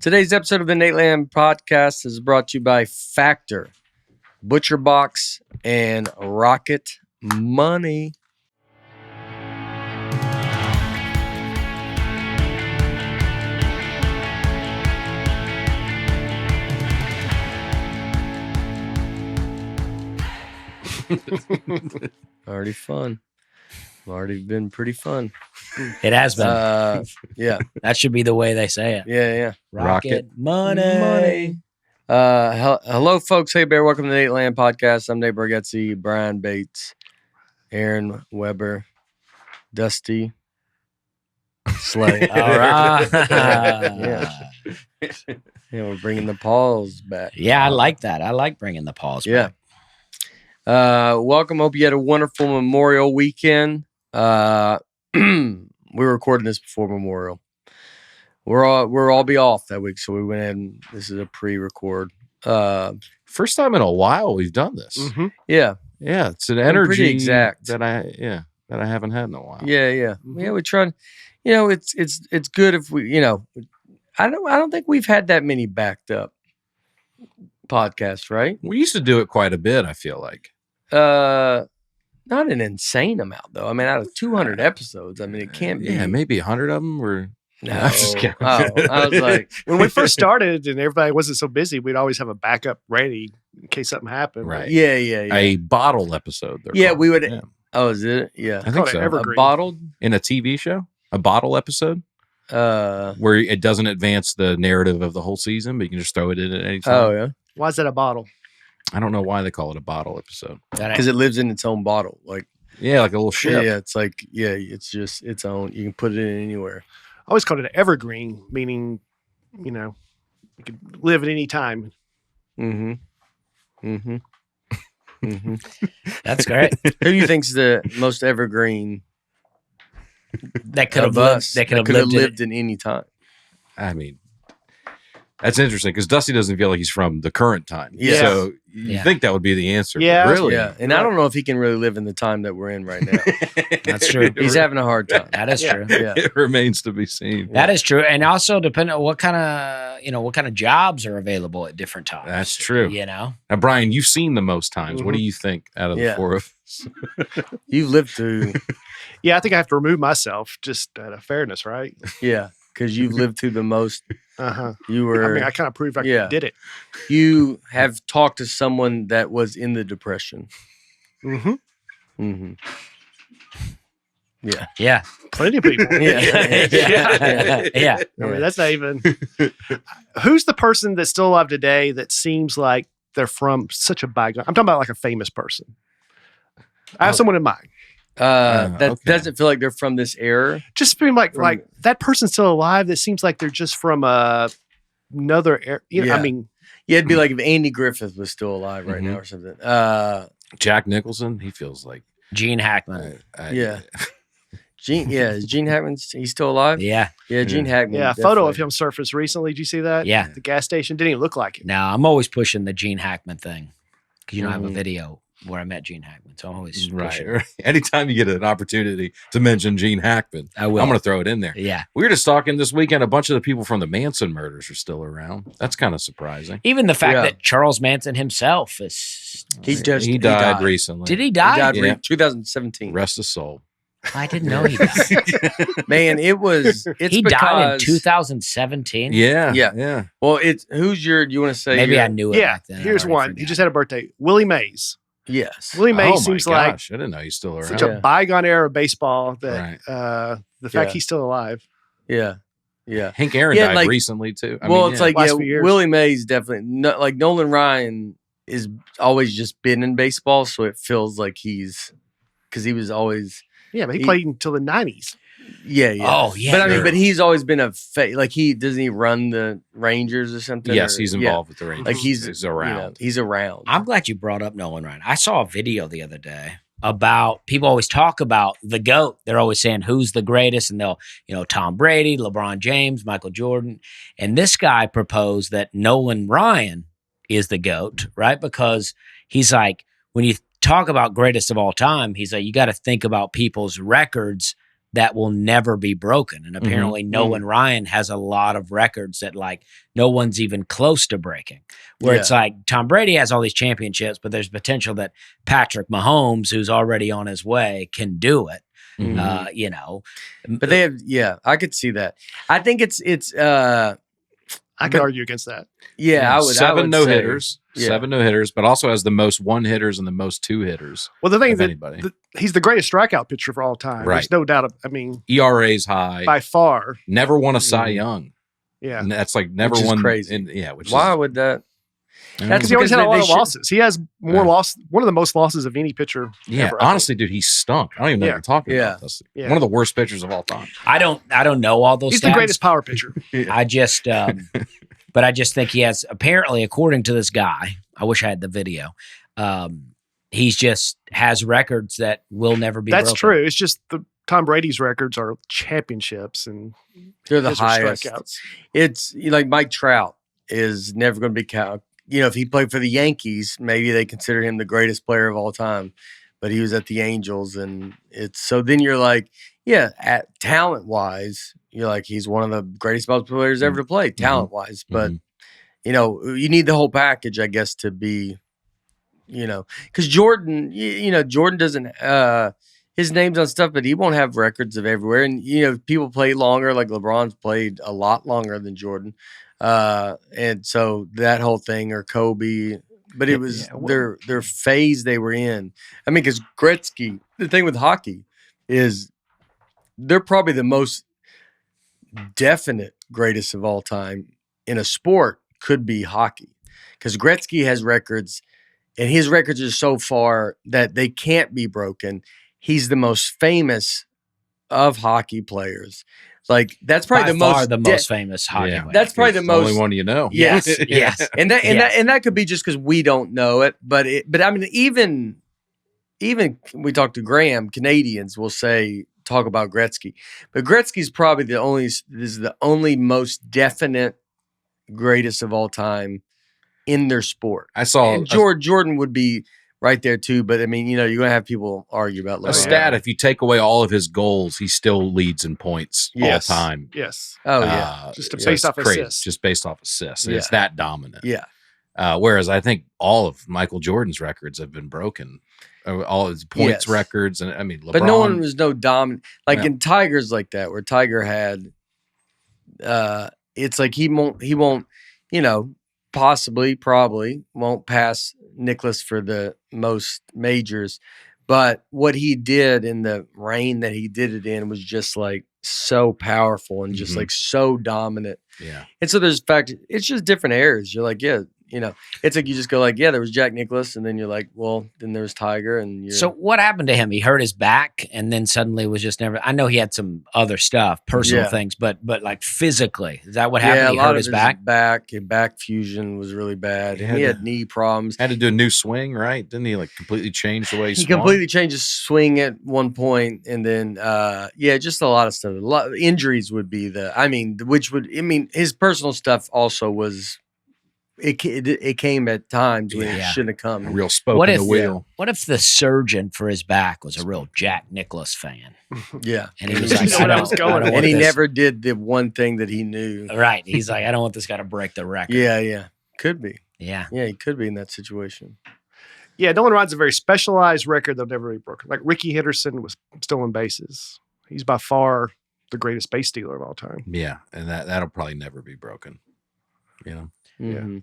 Today's episode of the Nateland podcast is brought to you by Factor, Butcher Box, and Rocket Money. Already fun. Already been pretty fun. It has been. Yeah. That should be the way they say it. Yeah. Rocket money. Hello, folks. Hey, Bear. Welcome to the Nateland podcast. I'm Nate Bargatze, Brian Bates, Aaron Weber, Dusty Slay. All right. Yeah, we're bringing the paws back. Yeah, I like that. I like bringing the paws Yeah. back. Welcome. Hope you had a wonderful Memorial weekend. We were recording this before Memorial. We'll all be off that week, so we went ahead and this is a pre-record. First time in a while we've done this. Mm-hmm. Yeah, it's an pretty energy exact. that I haven't had in a while. Yeah. Mm-hmm. Yeah, we tried. It's good if we. I don't think we've had that many backed up podcasts, right? We used to do it quite a bit. I feel like. Not an insane amount though. I mean, out of 200 episodes, I mean, it can't be. Yeah, maybe 100 of them were. No, I'm just kidding. I was like, when we first started and everybody wasn't so busy, we'd always have a backup ready in case something happened. Right. yeah. A bottle episode. Yeah, called. we would. Yeah. Oh, is it? Yeah, I think so. Evergreen. Bottled. In a TV show, a bottle episode where it doesn't advance the narrative of the whole season, but you can just throw it in at any time. Oh yeah, Why is that a bottle? I don't know why they call it a bottle episode. because it lives in its own bottle. Like Yeah, like a little ship. yeah, it's like it's just its own. You can put it in anywhere. I always called it an evergreen, meaning, you could live at any time. Mm-hmm. That's great. Who do you think's the most evergreen That could have of lived. us That could have lived. in any time? I mean, that's interesting because Dusty doesn't feel like he's from the current time. Yeah. So you think that would be the answer. but Yeah. Really? Yeah, and I don't know if he can really live in the time that we're in right now. That's true. He's having a hard time. That is true. Yeah. It remains to be seen. That is true, and also depending on what kind of jobs are available at different times. That's true. Now, Brian, you've seen the most times. What do you think out of the Yeah. four of us? You've lived through, Yeah, I think I have to remove myself just out of fairness, right? yeah, because you've lived through the most. Uh-huh. You were. I mean, I kind of proved I Yeah. did it. You have talked to someone that was in the Depression. Mm-hmm. Mm-hmm. Yeah. yeah. Plenty of people. Yeah. I mean, that's not even. Who's the person that's still alive today that seems like they're from such a bygone? I'm talking about like a famous person. I have someone in mind. That okay. doesn't feel like they're from this era. Just being like that person's still alive. That seems like they're just from another era. Yeah. I mean, Yeah, it'd be like if Andy Griffith was still alive right Mhm. now or something. Jack Nicholson, he feels like. Gene Hackman. Yeah. Is Gene Hackman, he's still alive? Yeah. Yeah, Gene Hackman. yeah, a photo of definitely. him surfaced recently. Did you see that? Yeah. At the gas station didn't even look like it. Now I'm always pushing the Gene Hackman thing because I have a Mhm. video where I met Gene Hackman, so I'm always Right. pushing. Anytime you get an opportunity to mention Gene Hackman, I will. I'm going to throw it in there. Yeah. We were just talking this weekend. A bunch of the people from the Manson murders are still around. That's kind of surprising. Even the fact Yeah. that Charles Manson himself is. He died recently. Did he He die? died Yeah. 2017. Rest his soul. I didn't know he died. Man, it's He died in because- 2017. Yeah. Yeah. Well, do you want to say? Maybe your- I knew it Yeah. back then. I Here's already one. forgot. He just had a birthday. Willie Mays. Yes. Willie Mays Oh seems my like gosh. I didn't know he's still around. such Yeah. a bygone era of baseball that Right. the fact Yeah. he's still alive. Yeah. Yeah. Hank Aaron Yeah, died like- recently too. I Well, mean, it's yeah. like, Last few years. Willie Mays definitely, like Nolan Ryan is always just been in baseball. So it feels like because he was always, Yeah, but he He- played until the 90s. yeah. Oh, yeah. But I mean, sure. but he's always been like doesn't he run the Rangers or something? yes, or- he's yeah. involved with the Rangers. Like he's around. he's around. I'm glad you brought up Nolan Ryan. I saw a video the other day about people always talk about the GOAT. They're always saying who's the greatest, and they'll, Tom Brady, LeBron James, Michael Jordan. And this guy proposed that Nolan Ryan is the GOAT, right? Because he's like, when you talk about greatest of all time, he's like, you got to think about people's records that will never be broken. And apparently Nolan Ryan has a lot of records that like no one's even close to breaking. Where it's like Tom Brady has all these championships, but there's potential that Patrick Mahomes, who's already on his way, can do it. You know, but they have, I could see that. I think it's I could argue against that. Yeah, I would. Seven no hitters, but also has the most one hitters and the most two hitters. Well, the thing is anybody. He's the greatest strikeout pitcher of all time. Right. There's no doubt. I mean, ERA's high by far. Never won a Cy Young. Yeah, and that's like never which won. Is crazy. Why would that? That's because he always had a lot of losses. He has more loss. One of the most losses of any pitcher. Yeah, ever, honestly, dude, he stunk. I don't even know what you're talking about. That's one of the worst pitchers of all time. I don't know all those. He's stats. the greatest power pitcher. I just, but I just think he has. Apparently, according to this guy, I wish I had the video. He's just has records that will never be. That's broken. true. It's just Tom Brady's records are championships, and they're the highest. Strikeouts. It's like Mike Trout is never going to be counted. You know, if he played for the Yankees, maybe they consider him the greatest player of all time. But he was at the Angels, and it's so. Then you're like, at talent wise, you're like he's one of the greatest baseball players ever to play, talent wise. But you know, you need the whole package, I guess, to be. You know, because Jordan, Jordan doesn't. His name's on stuff, but he won't have records of everywhere. And you know, people play longer. Like LeBron's played a lot longer than Jordan. And so that whole thing, or Kobe, but it was their phase they were in. I mean, because Gretzky, the thing with hockey is they're probably the most definite greatest of all time in a sport could be hockey, because Gretzky has records, and his records are so far that they can't be broken. He's the most famous of hockey players. Like that's probably the most famous hockey player. That's probably the most only one you know. Yes, yes, and that could be just because we don't know it. But I mean, even we talk to Graham, Canadians will talk about Gretzky, but Gretzky's probably the only most definite greatest of all time in their sport. I saw and Jordan would be right there too, but I mean, you're gonna have people argue about a stat. If you take away all of his goals, he still leads in points all time. Yes. Oh yeah. Just based off assists. Just based off assists. It's that dominant. Yeah. Whereas I think all of Michael Jordan's records have been broken. All his points records, and I mean, LeBron. But no one was dominant. Like in Tigers like that, where Tiger had. It's like he won't. Probably won't pass Nicklaus for the most majors, but what he did in the reign that he did it in was just like so powerful and just like so dominant. Yeah. And so it's just different eras. You're like, it's like you just go like, there was Jack Nicklaus, and then you're like, well, then there's Tiger, and so what happened to him? He hurt his back, and then suddenly was just never. I know he had some other stuff, personal things, but like physically, is that what happened? He hurt his back. Back fusion was really bad. He had knee problems. Had to do a new swing, right? Didn't he like completely change the way he swung? Completely changed his swing at one point, and then just a lot of stuff. A lot of injuries would be his personal stuff also was. It came at times when it shouldn't have come. A real spoke in the wheel. What if the surgeon for his back was a real Jack Nicklaus fan? Yeah. And he was like, and he never did the one thing that he knew. Right. He's like, I don't want this guy to break the record. Yeah. Could be. Yeah. Yeah, he could be in that situation. Yeah, Nolan Ryan's a very specialized record that'll never be broken. Like Ricky Henderson was stolen bases. He's by far the greatest base stealer of all time. Yeah, and that'll probably never be broken. Mm-hmm. Yeah.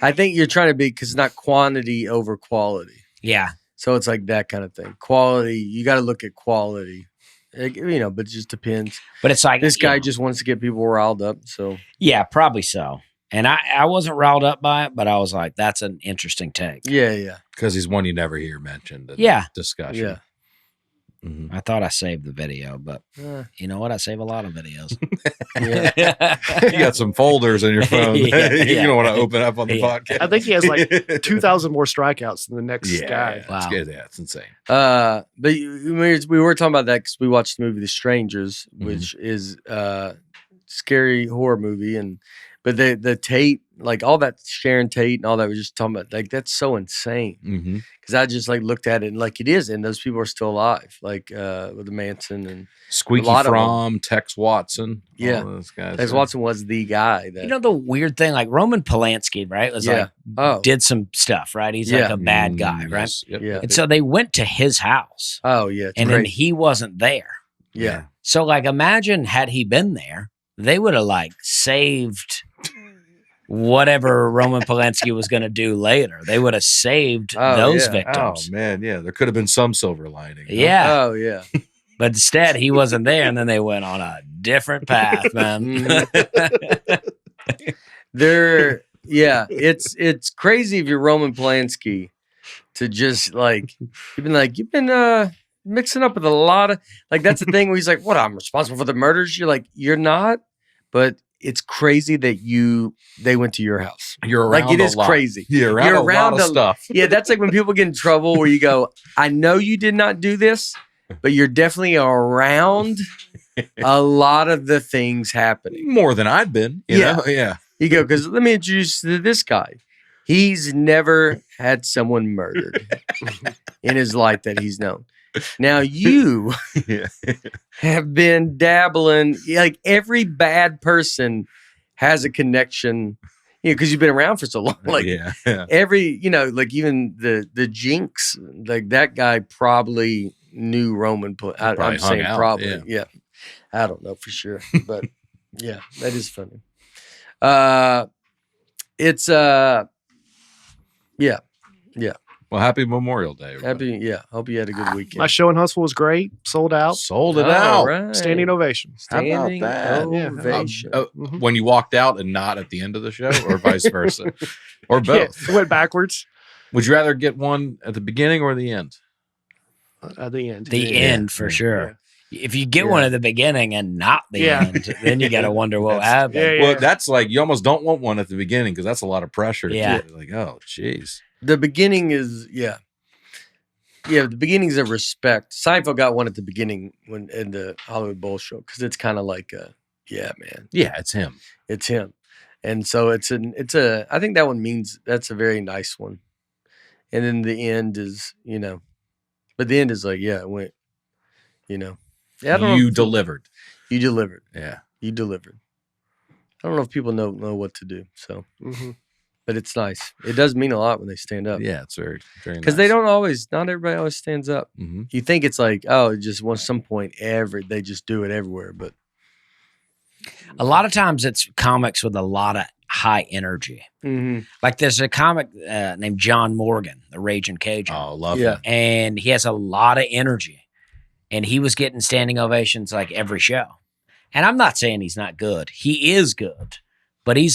I think you're trying to be, because it's not quantity over quality. Yeah. So it's like that kind of thing. Quality, you got to look at quality. But it just depends. But it's like this guy just wants to get people riled up. So yeah, probably so. And I wasn't riled up by it, but I was like, that's an interesting take. Yeah. Because he's one you never hear mentioned. Discussion. Yeah. Mm-hmm. I thought I saved the video, but you know what? I save a lot of videos. You got some folders in your phone you don't want to open up on the podcast. I think he has like 2,000 more strikeouts than the next guy. Wow. It's insane. But we were talking about that because we watched the movie The Strangers, which is a scary horror movie, but the Tate like all that Sharon Tate and all that we're just talking about, like that's so insane. Mm-hmm. Because I just like looked at it and like it is, and those people are still alive, like with the Manson and Squeaky a lot of Fromm, Tex Watson. Yeah. All those guys. Tex Watson was the guy that You know the weird thing, like Roman Polanski, right? Was Yeah. like did some stuff, right? He's like Yeah. a bad guy, right? Yes. Yep. Yeah. And so they went to his house, oh yeah, it's and then crazy. he wasn't there. Yeah. So like, imagine had he been there, they would have like saved whatever Roman Polanski was going to do later. They would have saved those yeah. victims. Oh man, yeah, there could have been some silver lining. Huh? Yeah. Oh yeah. But instead, he wasn't there, and then they went on a different path, man. It's crazy if you're Roman Polanski to just like you've been mixing up with a lot of like that's the thing where he's like, what, I'm responsible for the murders? You're like, you're not, but it's crazy that they went to your house. You're around like it a is lot. crazy. You're around a lot of stuff. Yeah, that's like when people get in trouble where you go, I know you did not do this, but you're definitely around a lot of the things happening. More than I'd been. You know? Yeah. You go, because let me introduce you to this guy. He's never had someone murdered in his life that he's known. Now you have been dabbling, like every bad person has a connection, because you've been around for so long. Like every, like even the Jinx, like that guy probably knew Roman. I'm saying probably, yeah. I don't know for sure, but yeah, that is funny. It's yeah. Well, happy Memorial Day. Everybody. Hope you had a good weekend. My show in Huntsville was great. Sold out. Sold it out. Right. Standing ovation. Standing How about that? ovation. When you walked out and not at the end of the show, or vice versa, or both. Yeah, it went backwards. Would you rather get one at the beginning or the end? At the end. The end for sure. If you get one at the beginning and not the end, then you got to wonder what happened. Yeah. Well, that's like you almost don't want one at the beginning because that's a lot of pressure. Yeah. Like, oh, jeez. The beginning is the beginning's a respect. Seinfeld got one at the beginning when in the Hollywood Bowl show because it's kind of like man, it's him. It's him, and so it's a. I think that one means that's a very nice one, and then the end is but the end is like it went, Yeah, I don't know You if delivered. You delivered. Yeah, you delivered. I don't know if people know what to do. So. Mm-hmm. But it's nice. It does mean a lot when they stand up. Yeah, it's very, very nice. Because they don't always, not everybody always stands up. Mm-hmm. You think it's like, oh, just at some point they just do it everywhere. But a lot of times it's comics with a lot of high energy. mm-hmm. Like there's a comic named John Morgan, the Raging Cajun. Oh, love him. And he has a lot of energy. And he was getting standing ovations like every show. And I'm not saying he's not good. He is good. But he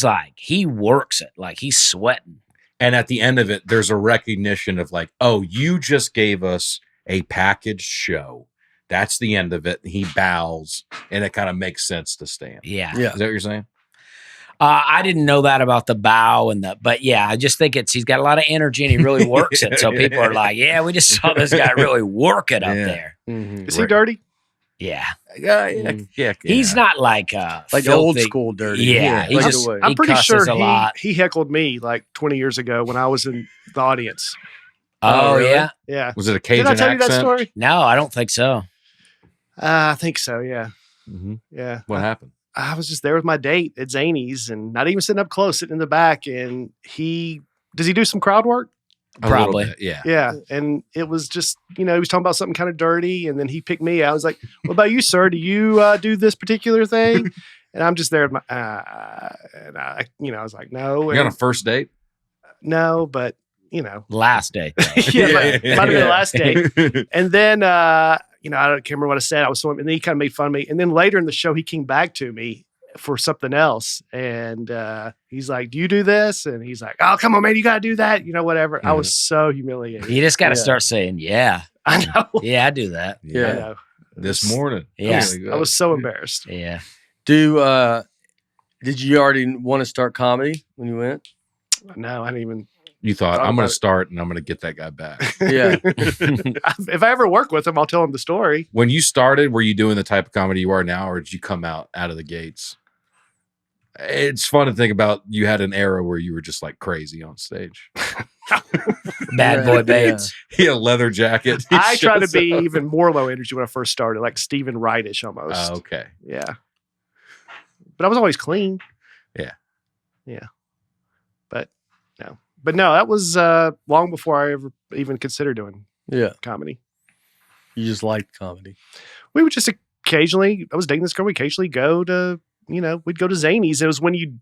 works it. Like he's sweating. And at the end of it, there's a recognition of like, oh, you just gave us a packaged show. That's the end of it. He bows and it kind of makes sense to stand. Yeah. Is that what you're saying? I didn't know that about the bow but yeah, I just think he's got a lot of energy and he really works it. So people are like, yeah, we just saw this guy really work it up there. Mm-hmm. Is he dirty? Yeah. Yeah. He's not like filthy, old school dirty. Yeah. I'm pretty sure a lot. he heckled me like 20 years ago when I was in the audience. Oh, really? yeah? Yeah. Was it a Cajun Did I tell accent? you that story? No, I don't think so. I think so, yeah. Mm-hmm. Yeah. What happened? I was just there with my date at Zany's and not even sitting up close, sitting in the back. And does he do some crowd work? Probably. Yeah. Yeah. And it was just, he was talking about something kind of dirty. And then he picked me. I was like, what about you, sir? Do you do this particular thing? And I'm just there with my, and I was like, no. You on a first date? No, but, Last date. yeah, might have been the last date. And then, I can't remember what I said. I was and then he kind of made fun of me. And then later in the show, he came back to me for something else. And he's like, do you do this? And he's like, oh, come on, man, you got to do that. Whatever. Mm-hmm. I was so humiliated. You just got to start saying, yeah. I know. Yeah, I do that. Yeah. I know. This morning. Yeah. I was so embarrassed. Yeah. Did you already want to start comedy when you went? No, I didn't even. You thought, I'm going to start and I'm going to get that guy back. Yeah. If I ever work with him, I'll tell him the story. When you started, were you doing the type of comedy you are now, or did you come out of the gates? It's fun to think about. You had an era where you were just like crazy on stage. Bad boy Bates. He had a leather jacket. He I tried to shows be up. even more low energy when I first started, like Stephen Wright-ish almost. Oh, okay. Yeah. But I was always clean. Yeah. Yeah. But no, that was long before I ever even considered doing comedy. You just liked comedy. We would just occasionally, I was dating this girl, we occasionally go to, we'd go to Zanies. It was when you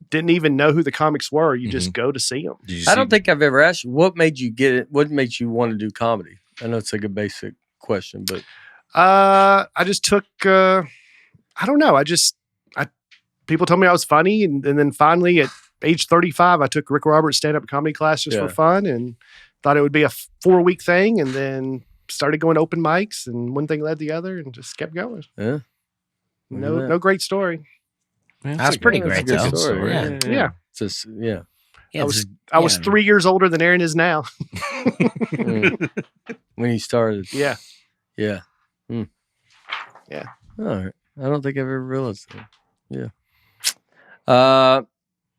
didn't even know who the comics were. You just go to see them. I don't think I've ever asked you, what made you get it? What made you want to do comedy? I know it's like a basic question, but. I just took, I don't know. People told me I was funny. And then finally at age 35, I took Rick Roberts stand-up comedy class just for fun and thought it would be a 4-week thing. And then started going to open mics and one thing led the other and just kept going. Yeah. No great story. That's pretty great, though. Story. Yeah. Just, I was 3 years older than Aaron is now. When he started. Yeah. Yeah. Yeah. All right. I don't think I've ever realized that. Yeah. All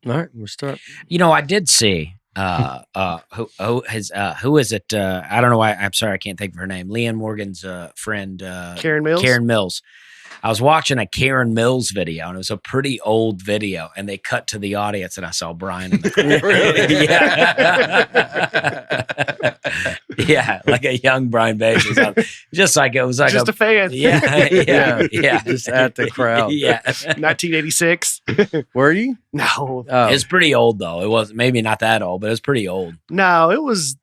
right, we're starting. I did see who is it? I don't know why. I'm sorry, I can't think of her name. Leanne Morgan's friend, Karen Mills. Karen Mills. I was watching a Karen Mills video, and it was a pretty old video, and they cut to the audience, and I saw Brian in the corner. Yeah, like a young Brian Bates. Just like it was like just a fan. Yeah. Just at the crowd. Yeah. 1986. Were you? No. Oh. It's pretty old though. It was maybe not that old, but it was pretty old. No, it was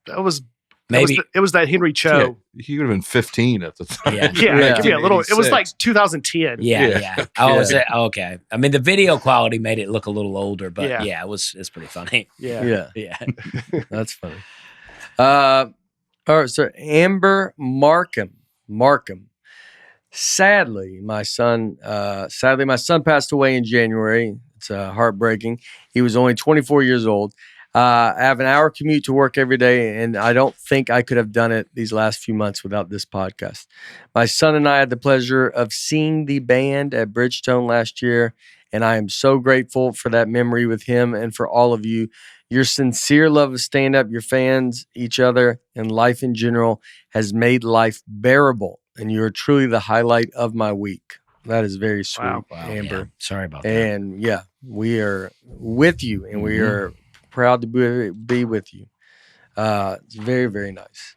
Maybe it was that Henry Cho. Yeah, he would have been 15 at the time. Yeah. Give me a little. It was like 2010. Yeah. Oh, is it? Okay. I mean, the video quality made it look a little older, but it's pretty funny. Yeah. That's funny. All right, so Amber Markham. Sadly, my son passed away in January. It's heartbreaking. He was only 24 years old. I have an hour commute to work every day, and I don't think I could have done it these last few months without this podcast. My son and I had the pleasure of seeing the band at Bridgestone last year, and I am so grateful for that memory with him and for all of you. Your sincere love of stand-up, your fans, each other, and life in general has made life bearable, and you are truly the highlight of my week. That is very sweet, Wow. Amber. Yeah. Sorry about that. And we are with you, and we are proud to be with you. It's very, very nice.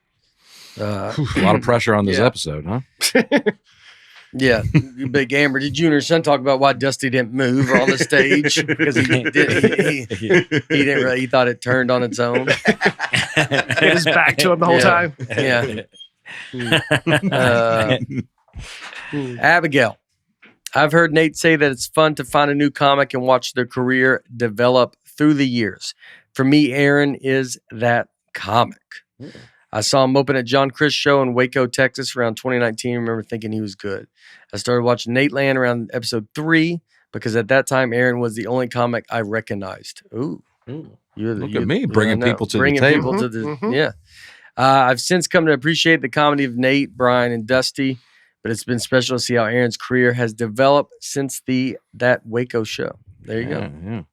A lot of pressure on this episode, huh? Yeah, big Amber. Did you and her son talk about why Dusty didn't move on the stage because he didn't really? He thought it turned on its own. Get his back to him the whole time. Yeah. Abigail, I've heard Nate say that it's fun to find a new comic and watch their career develop through the years. For me, Aaron is that comic. I saw him open at John Chris show in Waco, Texas around 2019. I remember thinking he was good. I started watching Nateland around episode 3 because at that time, Aaron was the only comic I recognized. Ooh. Look at me bringing people to the table. Yeah. I've since come to appreciate the comedy of Nate, Brian, and Dusty, but it's been special to see how Aaron's career has developed since that Waco show. There you go. Yeah.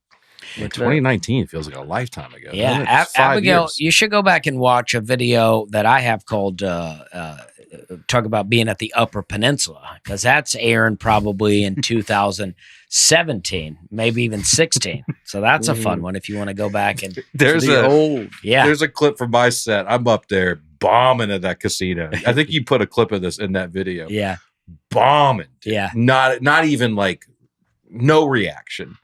2019 feels like a lifetime ago. Yeah, Abigail, you should go back and watch a video that I have called talk about being at the Upper Peninsula, because that's Aaron probably in 2017, maybe even 16. So that's a fun one if you want to go back and there's a clip from my set. I'm up there bombing at that casino. I think you put a clip of this in that video. Yeah, bombing. Yeah, not even like no reaction.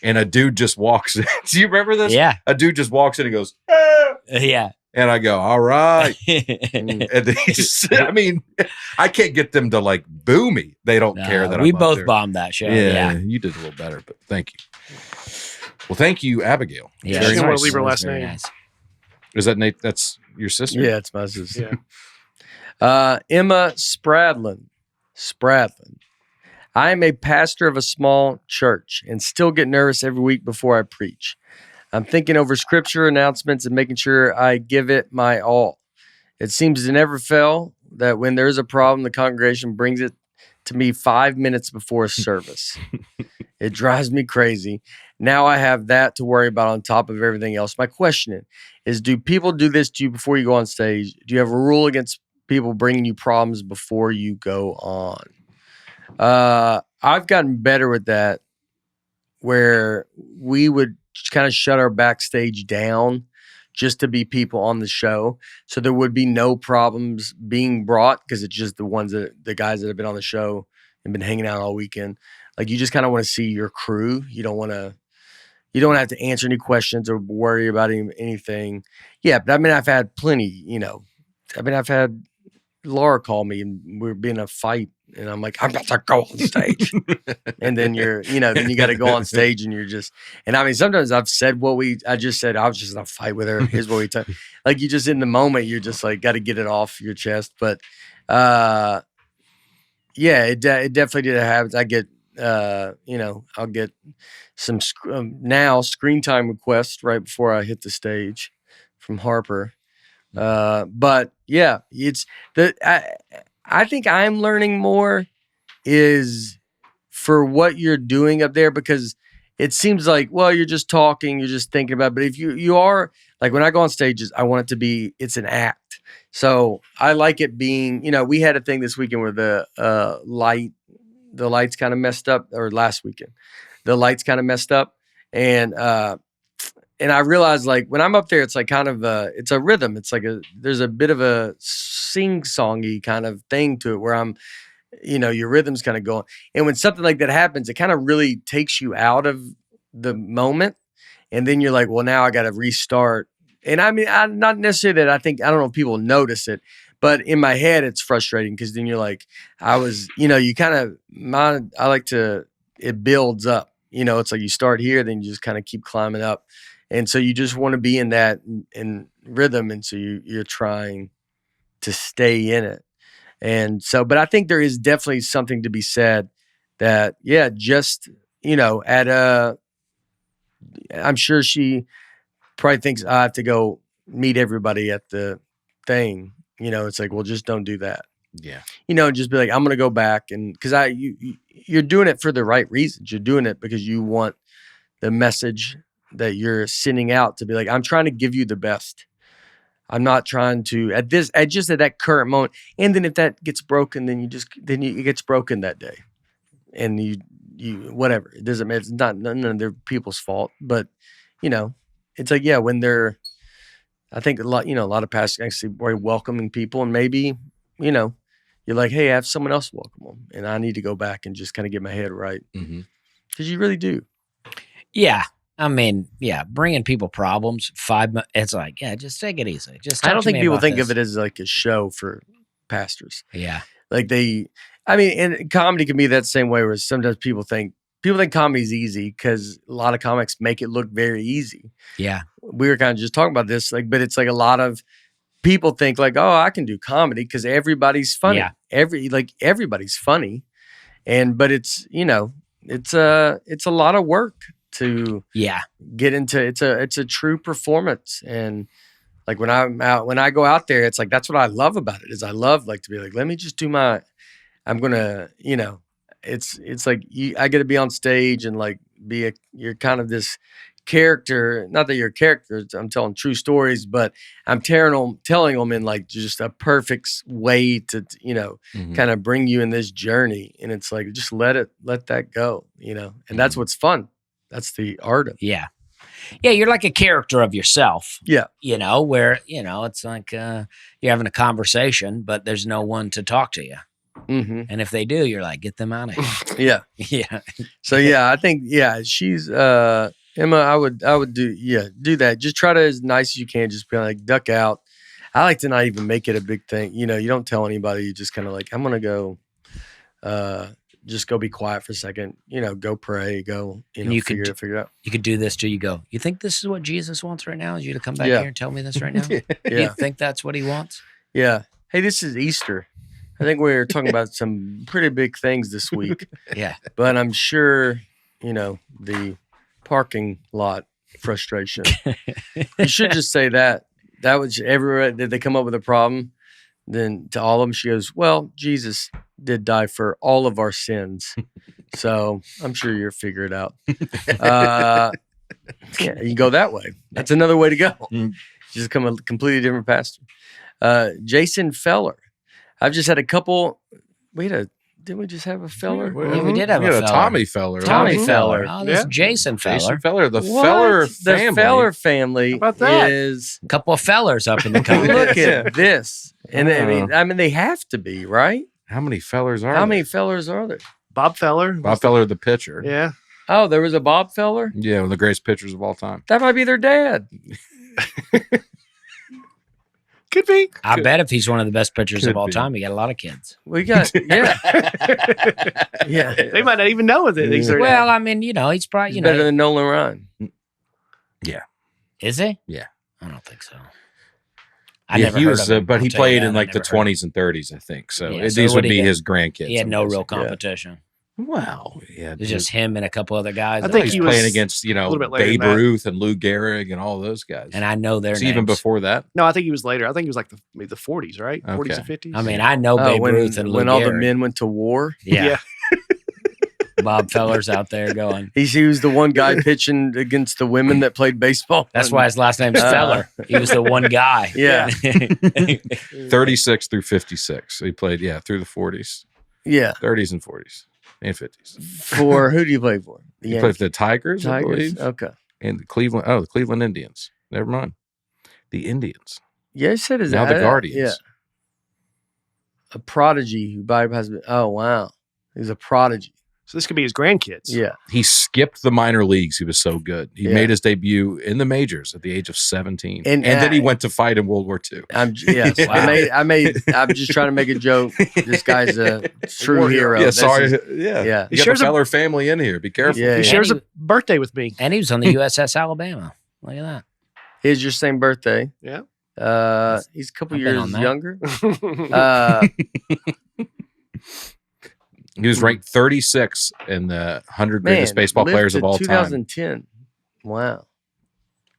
And a dude just walks in. Do you remember this? Yeah. A dude just walks in and goes, yeah. And I go, all right. And I mean, I can't get them to like boo me. They don't care that we I'm up both there. bombed that show. Yeah, you did a little better, but thank you. Well, thank you, Abigail. Yeah, she didn't want to leave her last name. Nice. Is that Nate? That's your sister? Yeah, it's my sister. Yeah. Emma Spradlin. I am a pastor of a small church and still get nervous every week before I preach. I'm thinking over scripture announcements and making sure I give it my all. It seems to never fail that when there's a problem, the congregation brings it to me 5 minutes before service. It drives me crazy. Now I have that to worry about on top of everything else. My question is, do people do this to you before you go on stage? Do you have a rule against people bringing you problems before you go on? I've gotten better with that, where we would kind of shut our backstage down just to be people on the show. So there would be no problems being brought, because it's just the guys that have been on the show and been hanging out all weekend. Like, you just kind of want to see your crew. You don't have to answer any questions or worry about anything. Yeah, but I mean, I've had plenty, I've had Laura call me and we're being a fight, and I'm like, I'm about to go on stage. And then then you got to go on stage and you're just, and I mean, sometimes I've said I just said, I was just in a fight with her. Here's what we talk. Like, you just in the moment, you're just like, got to get it off your chest. But, yeah, it definitely did happen. I get, I'll get some now screen time requests right before I hit the stage from Harper. But yeah, it's I think I'm learning more is for what you're doing up there, because it seems like, well, you're just talking, you're just thinking about it. But if you are, like, when I go on stages, I want it to be, it's an act. So I like it being, we had a thing this weekend where the lights kind of messed up, or last weekend, the lights kind of messed up. And I realized, like, when I'm up there, it's like kind of it's a rhythm. It's like there's a bit of a sing-songy kind of thing to it, where I'm, your rhythm's kind of going. And when something like that happens, it kind of really takes you out of the moment. And then you're like, well, now I got to restart. And I mean, not necessarily that I don't know if people notice it, but in my head, it's frustrating, because then you're like, I like to, it builds up. It's like you start here, then you just kind of keep climbing up. And so you just want to be in that in rhythm. And so you're trying to stay in it. And so, but I think there is definitely something to be said that, yeah, just, I'm sure she probably thinks I have to go meet everybody at the thing. It's like, well, just don't do that. Yeah. Just be like, I'm going to go back, and because you're doing it for the right reasons. You're doing it because you want the message that you're sending out to be like, I'm trying to give you the best. I'm not trying to at that current moment. And then if that gets broken, then it gets broken that day, and you whatever. It doesn't matter. It's not none of their people's fault, but it's like, yeah, when they're, I think a lot of pastors actually very welcoming people, and maybe, you're like, hey, I have someone else welcome them, and I need to go back and just kind of get my head right. Because you really do. Yeah. I mean, yeah, bringing people problems, it's like, yeah, just take it easy. I don't think people think of it as like a show for pastors. Yeah. Like and comedy can be that same way, where sometimes people think comedy's easy because a lot of comics make it look very easy. Yeah. We were kind of just talking about this, like, but it's like a lot of people think like, oh, I can do comedy because everybody's funny. Yeah. Everybody's funny. But it's, it's a lot of work to get into. It's a true performance. And like when I go out there, it's like, that's what I love about it, is I love like to be like, let me just do I'm gonna, it's like I get to be on stage and like you're kind of this character. Not that you're a character, I'm telling true stories, but I'm telling them in like just a perfect way to, kind of bring you in this journey. And it's like, just let that go, and that's what's fun. That's the art of it. Yeah. Yeah, you're like a character of yourself. Yeah. Where, it's like you're having a conversation, but there's no one to talk to you. Mm-hmm. And if they do, you're like, get them out of here. Yeah. Yeah. So, yeah, I think, she's, Emma, I would do that. Just try to, as nice as you can, just be like, duck out. I like to not even make it a big thing. You don't tell anybody. You just kind of like, I'm going to go, just go be quiet for a second, go pray, go, figure it out. You could do this till you go, you think this is what Jesus wants right now? Is you to come back here and tell me this right now? Yeah. You think that's what he wants? Yeah. Hey, this is Easter. I think we're talking about some pretty big things this week. Yeah. But I'm sure, the parking lot frustration. You should just say that. That was everywhere. Did they come up with a problem? Then to all of them, she goes, well, Jesus did die for all of our sins. So I'm sure you'll figure it out. Yeah, you can go that way. That's another way to go. Just come a completely different pastor. Jason Feller. I've just had a couple. Didn't we just have a Feller? Yeah, we did have a Feller. Tommy Feller. Tommy Tommy Feller. Feller. Oh, this Yeah. Jason Feller. Jason Feller. The What? Feller The family. Feller family How about that? is. A couple of fellers up in the comments. Look at this, and I mean, they have to be right. How many Fellers are How there? many Fellers are there? Bob Feller. Bob Feller, the pitcher. Yeah. Oh, there was a Bob Feller. Yeah, one of the greatest pitchers of all time. That might be their dad. Could be. I bet if he's one of the best pitchers Could of all be. time, he got a lot of kids. We got yeah. They might not even know that he's their Well, dad. I mean, he's probably, He's better than Nolan Ryan. is he? Yeah. I don't think so. He was, but he played in I like the never heard 20s and 30s, I think. So Yeah, so these what would he be did- his grandkids. He had no I'm real guessing. competition. Wow. Yeah. It's just him and a couple other guys. I that think he's he were- was playing against, a little bit later Babe than that. Ruth and Lou Gehrig and all those guys. and I know their Was names. he even before that? No, I think he was later. I think he was like maybe the 40s, right? 40s Okay. and 50s. I mean, I know Oh, Babe Ruth and Lou when all the Gehrig. men went to war, Yeah. Bob Feller's out there going. he was the one guy pitching against the women that played baseball. That's why his last name's Feller. He was the one guy. Yeah. 36 through 56. So he played, through the 40s, Yeah. 30s and 40s and 50s. For who do you play for? The He played for the Tigers, I Tigers. believe, Okay. and the Cleveland Indians. Never mind. The Indians. Yeah, you said his Now the Guardians. Yeah. A prodigy who bypassed. Oh wow, he's a prodigy. So this could be his grandkids. Yeah. He skipped the minor leagues. He was so good. He Yeah. made his debut in the majors at the age of 17. And- And then he went to fight in World War II. I'm just trying to make a joke. This guy's a true war hero. Yeah, That's sorry. his- Yeah. yeah. You got shares the a- Feller family in here. Be careful. Yeah. He shares a birthday with me. And he was on the USS Alabama. Look at that. His your same birthday. Yeah. He's a couple I've been years on that. younger. He was ranked 36 in the 100 greatest baseball lived players to of all time. 2010. Wow.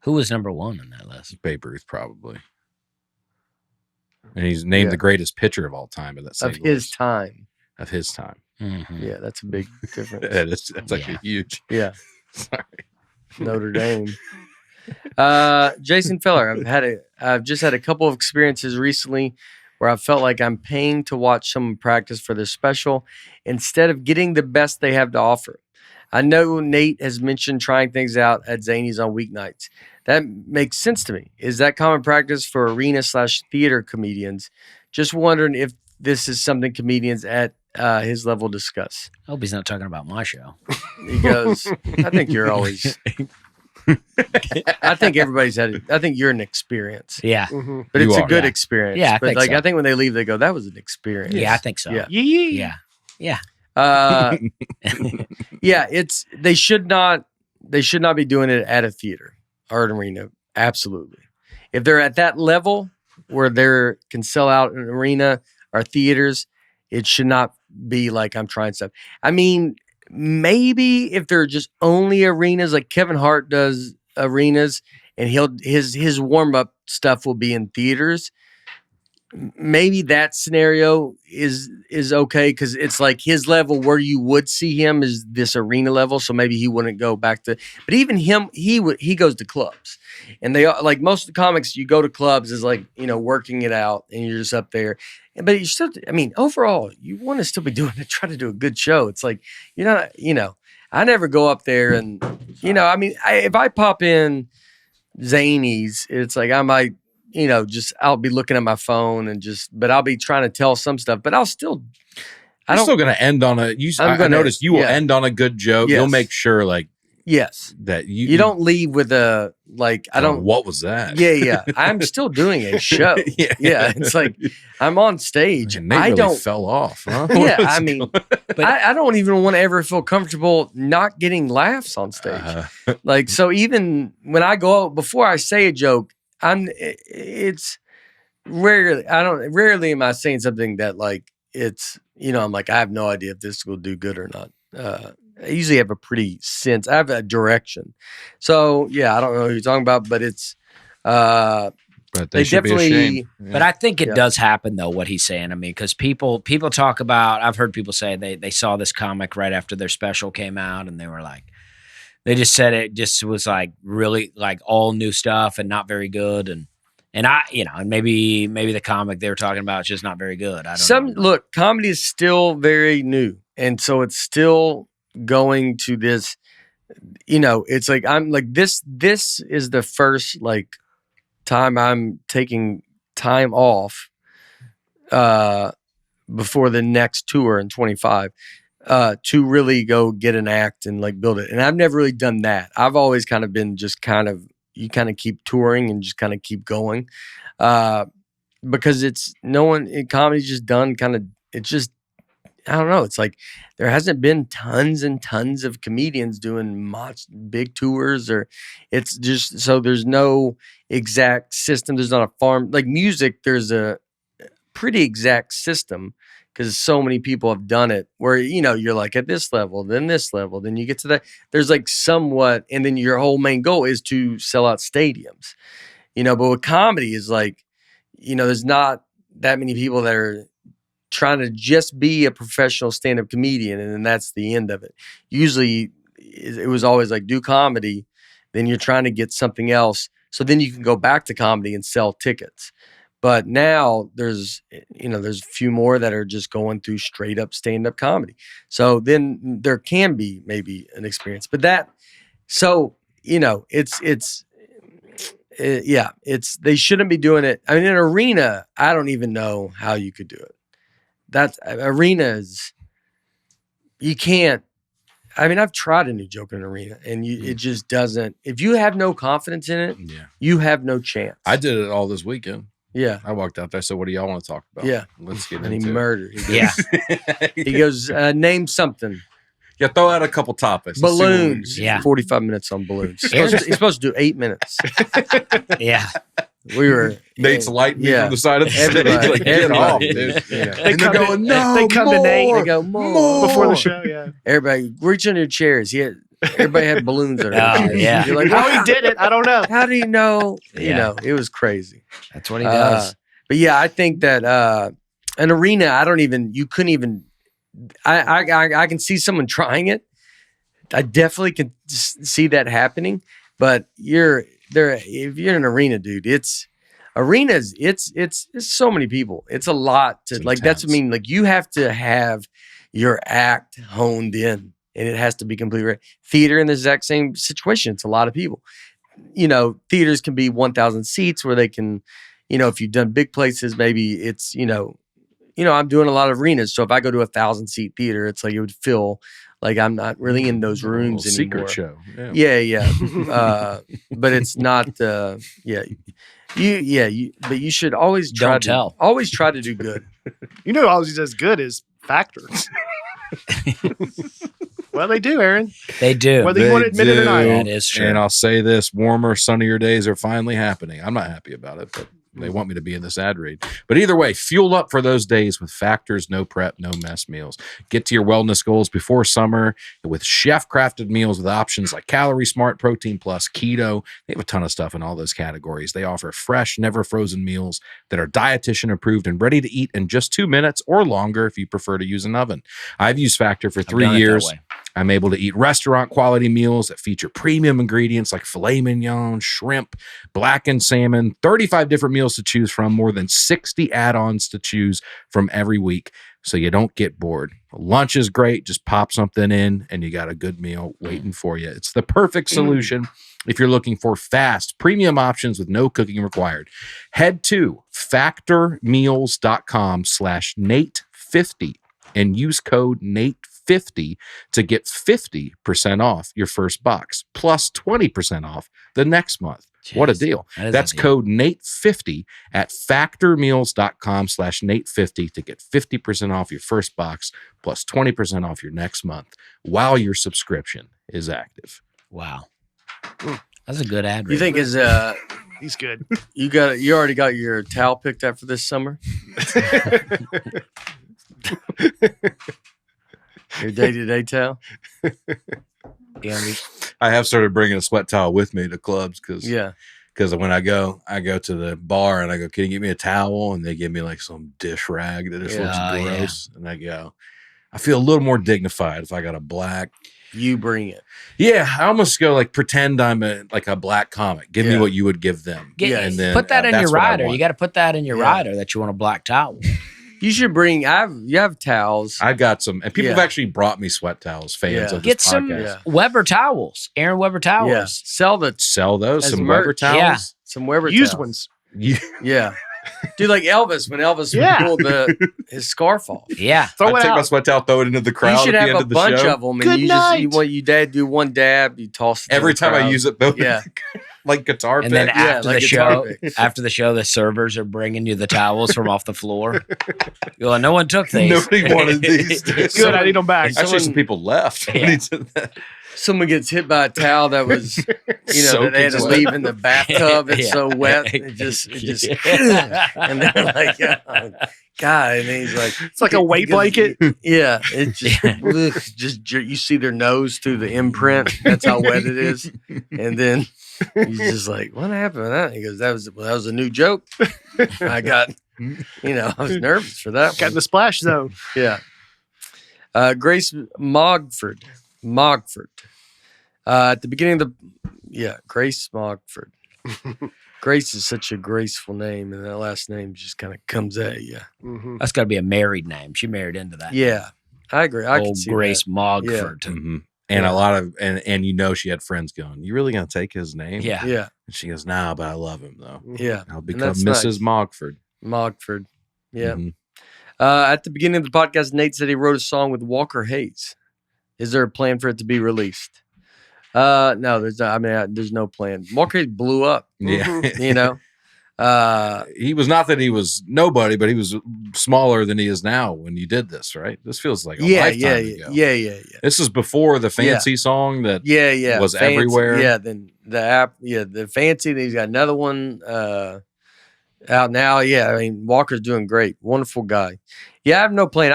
Who was number one on that list? Babe Ruth, probably. And he's named Yeah. the greatest pitcher of all time in that same Of his list. time. Of his time. Mhm. Yeah, that's a big difference. That's like Yeah. a huge. Yeah. Sorry. Notre Dame. Jason Feller, I've just had a couple of experiences recently where I felt like I'm paying to watch someone practice for their special instead of getting the best they have to offer. I know Nate has mentioned trying things out at Zany's on weeknights. That makes sense to me. Is that common practice for arena/theater comedians? Just wondering if this is something comedians at his level discuss. I hope he's not talking about my show. He goes, I think you're always. I think everybody's had it. I think you're an experience, Yeah. Mhm. but You it's a are, good yeah. experience. Yeah, I but think like so. I think when they leave, they go, "That was an experience." Yeah, I think so. Yeah. Yeah. Yeah. Yeah. They should not be doing it at a theater or an arena. Absolutely. If they're at that level where they can sell out an arena or theaters, it should not be like I'm trying stuff. I mean, maybe if they're just only arenas, like Kevin Hart does arenas, and his warm up stuff will be in theaters. Maybe that scenario is okay because it's like his level where you would see him is this arena level, so maybe he wouldn't go back to. But even him, he goes to clubs, and they like most of the comics. You go to clubs is like working it out, and you're just up there. But you still, I mean, overall, you want to still be doing it, try to do a good show. It's like I never go up there and I mean, if I pop in Zany's, it's like I might. I'll be looking at my phone but I'll be trying to tell some stuff, but I'll still, You're still going to end on a. I noticed you will end on a good joke. Yes. You'll make sure yes, that you don't leave with a I don't. What was that? Yeah. I'm still doing a show. Yeah. It's like I'm on stage. Man, they I really don't. fell off. Huh? Yeah, What's I mean, I don't even want to ever feel comfortable not getting laughs on stage. Like, so even when I go out, before I say a joke, it's rarely am I saying something that like it's I'm like I have no idea if this will do good or not. I usually have a pretty sense. I have a direction. So yeah, I don't know who you're talking about, but it's But They should be definitely- ashamed. Yeah. But I think it Yeah. does happen though, what he's saying. I mean, because people talk about, I've heard people say they saw this comic right after their special came out and they were like, they just said it just was like really like all new stuff and not very good. And I, and maybe the comic they were talking about is just not very good. I don't know. Look, comedy is still very new. And so it's still going to this, it's like, I'm like, this is the first like time I'm taking time off before the next tour in 25 to really go get an act and like build it. And I've never really done that. I've always kind of been just you kind of keep touring and just kind of keep going because comedy's just done it's just, I don't know. It's like there hasn't been tons and tons of comedians doing big tours, or it's just so there's no exact system. There's not a farm like music. There's a pretty exact system because so many people have done it where, you're like at this level, then you get to that. There's like somewhat, and then your whole main goal is to sell out stadiums, but with comedy is like, there's not that many people that are trying to just be a professional stand-up comedian, and then that's the end of it. Usually it was always like do comedy, then you're trying to get something else so then you can go back to comedy and sell tickets. But now there's a few more that are just going through straight up stand-up comedy. So then there can be maybe an experience, but they shouldn't be doing it. I mean, in an arena, I don't even know how you could do it. That arenas, you can't. I mean, I've tried a new joke in an arena, and it just doesn't. If you have no confidence in it, you have no chance. I did it all this weekend. Yeah, I walked out there. So, what do y'all want to talk about? Yeah, let's get and into he it. murdered. Yeah, he goes, name something. Yeah, throw out a couple topics. Balloons. Yeah. 45 minutes on balloons. He's supposed to do 8 minutes. yeah. We were Nate's lighting me yeah. from the side of the stage. Everybody- Like, get off, everybody. dude. Yeah. And they're going, no, they come to Nate. They go more Before the show, yeah. Everybody reach under your chairs. Everybody had balloons under their Oh, chairs. yeah. You're like, How he did it, I don't know. how do you know? Yeah. It was crazy. That's what he does. But yeah, I think that an arena, you couldn't even. I can see someone trying it. I definitely can see that happening. But if you're in an arena, dude, it's so many people. It's a lot to like. That's what I mean. Like you have to have your act honed in, and it has to be completely right. Theater in the exact same situation. It's a lot of people. Theaters can be 1,000 seats where they can. If you've done big places, maybe it's I'm doing a lot of arenas. So if I go to 1,000-seat theater, it's like it would feel like I'm not really in those rooms anymore. Secret show. Yeah. But it's not. But you should always try to do good. All he does good is factors. Well, they do, Aaron. They do. Whether you want to admit it or not. That is true. And I'll say this: warmer, sunnier days are finally happening. I'm not happy about it, but they want me to be in this ad read. But either way, fuel up for those days with Factor's no prep, no mess meals. Get to your wellness goals before summer with chef-crafted meals with options like Calorie Smart, Protein Plus, Keto. They have a ton of stuff in all those categories. They offer fresh, never frozen meals that are dietitian approved and ready to eat in just 2 minutes or longer if you prefer to use an oven. I've used Factor for 3 years. I'm able to eat restaurant quality meals that feature premium ingredients like filet mignon, shrimp, blackened salmon, 35 different meals to choose from, more than 60 add-ons to choose from every week. So you don't get bored. Lunch is great. Just pop something in and you got a good meal waiting for you. It's the perfect solution if you're looking for fast, premium options with no cooking required. Head to factormeals.com/Nate50 and use code Nate50 to get 50% off your first box, plus 20% off the next month. Jeez, what a deal. That's a deal. code Nate50 at factormeals.com/Nate50 to get 50% off your first box, plus 20% off your next month while your subscription is active. Wow. That's a good ad. You think is He's good. you already got your towel picked out for this summer? Your day-to-day towel? I have started bringing a sweat towel with me to clubs because Yeah. Because when I go to the bar and I go, can you get me a towel? And they give me like some dish rag that just looks gross. And I go, I feel a little more dignified if I got a black. You bring it. Yeah, I almost go like pretend I'm a black comic. Give me what you would give them. And then put that in your rider. You got to put that in your rider that you want a black towel. You should bring. You have towels. I've got some, and people have actually brought me sweat towels. Fans of this podcast. Some Weber towels, Aaron Weber towels. Yeah. Sell those. Some Weber towels. Yeah. Some Weber used towels. ones. Yeah. Dude, like Elvis, when Elvis pulled his scarf off. Yeah. I take my sweat towel, throw it into the crowd. You should at the have end a of the bunch show. of them, and Good you do one dab, you toss it. Every time I use it, though, like guitar and pick. then after the show, the servers are bringing you the towels from off the floor. You're like, no one took these. Nobody wanted these. Good, I need them back. Actually, some people left. Yeah. Someone gets hit by a towel that was, that they had to leave in the bathtub. It's so wet. It just, and they're like, oh, God. And he's like, it's like a weight blanket. Yeah. It's just you see their nose through the imprint. That's how wet it is. And then he's just like, what happened to that? He goes, that was a new joke. I got, I was nervous for that. Got in the splash zone. Yeah. Grace Mogford. At the beginning of Grace Mogford. Grace is such a graceful name, and that last name just kind of comes at you. Mm-hmm. That's got to be a married name. She married into that. Yeah, I agree. I can see Grace that. Mogford. Yeah. Mm-hmm. And a lot of and she had friends going, you really gonna take his name? Yeah. Yeah. And she goes, nah, but I love him though. Yeah. I'll become Mrs. Mogford. Mogford. Yeah. Mm-hmm. At the beginning of the podcast, Nate said he wrote a song with Walker Hayes. Is there a plan for it to be released? No, there's not. I mean, there's no plan. Walker Hayes blew up. Yeah. He was not that he was nobody, but he was smaller than he is now when you did this, right? This feels like a lifetime ago. Yeah. This is before the fancy song that was fancy, everywhere. Yeah, then the app, the fancy. Then he's got another one out now. Yeah, I mean, Walker's doing great. Wonderful guy. Yeah, I have no plan.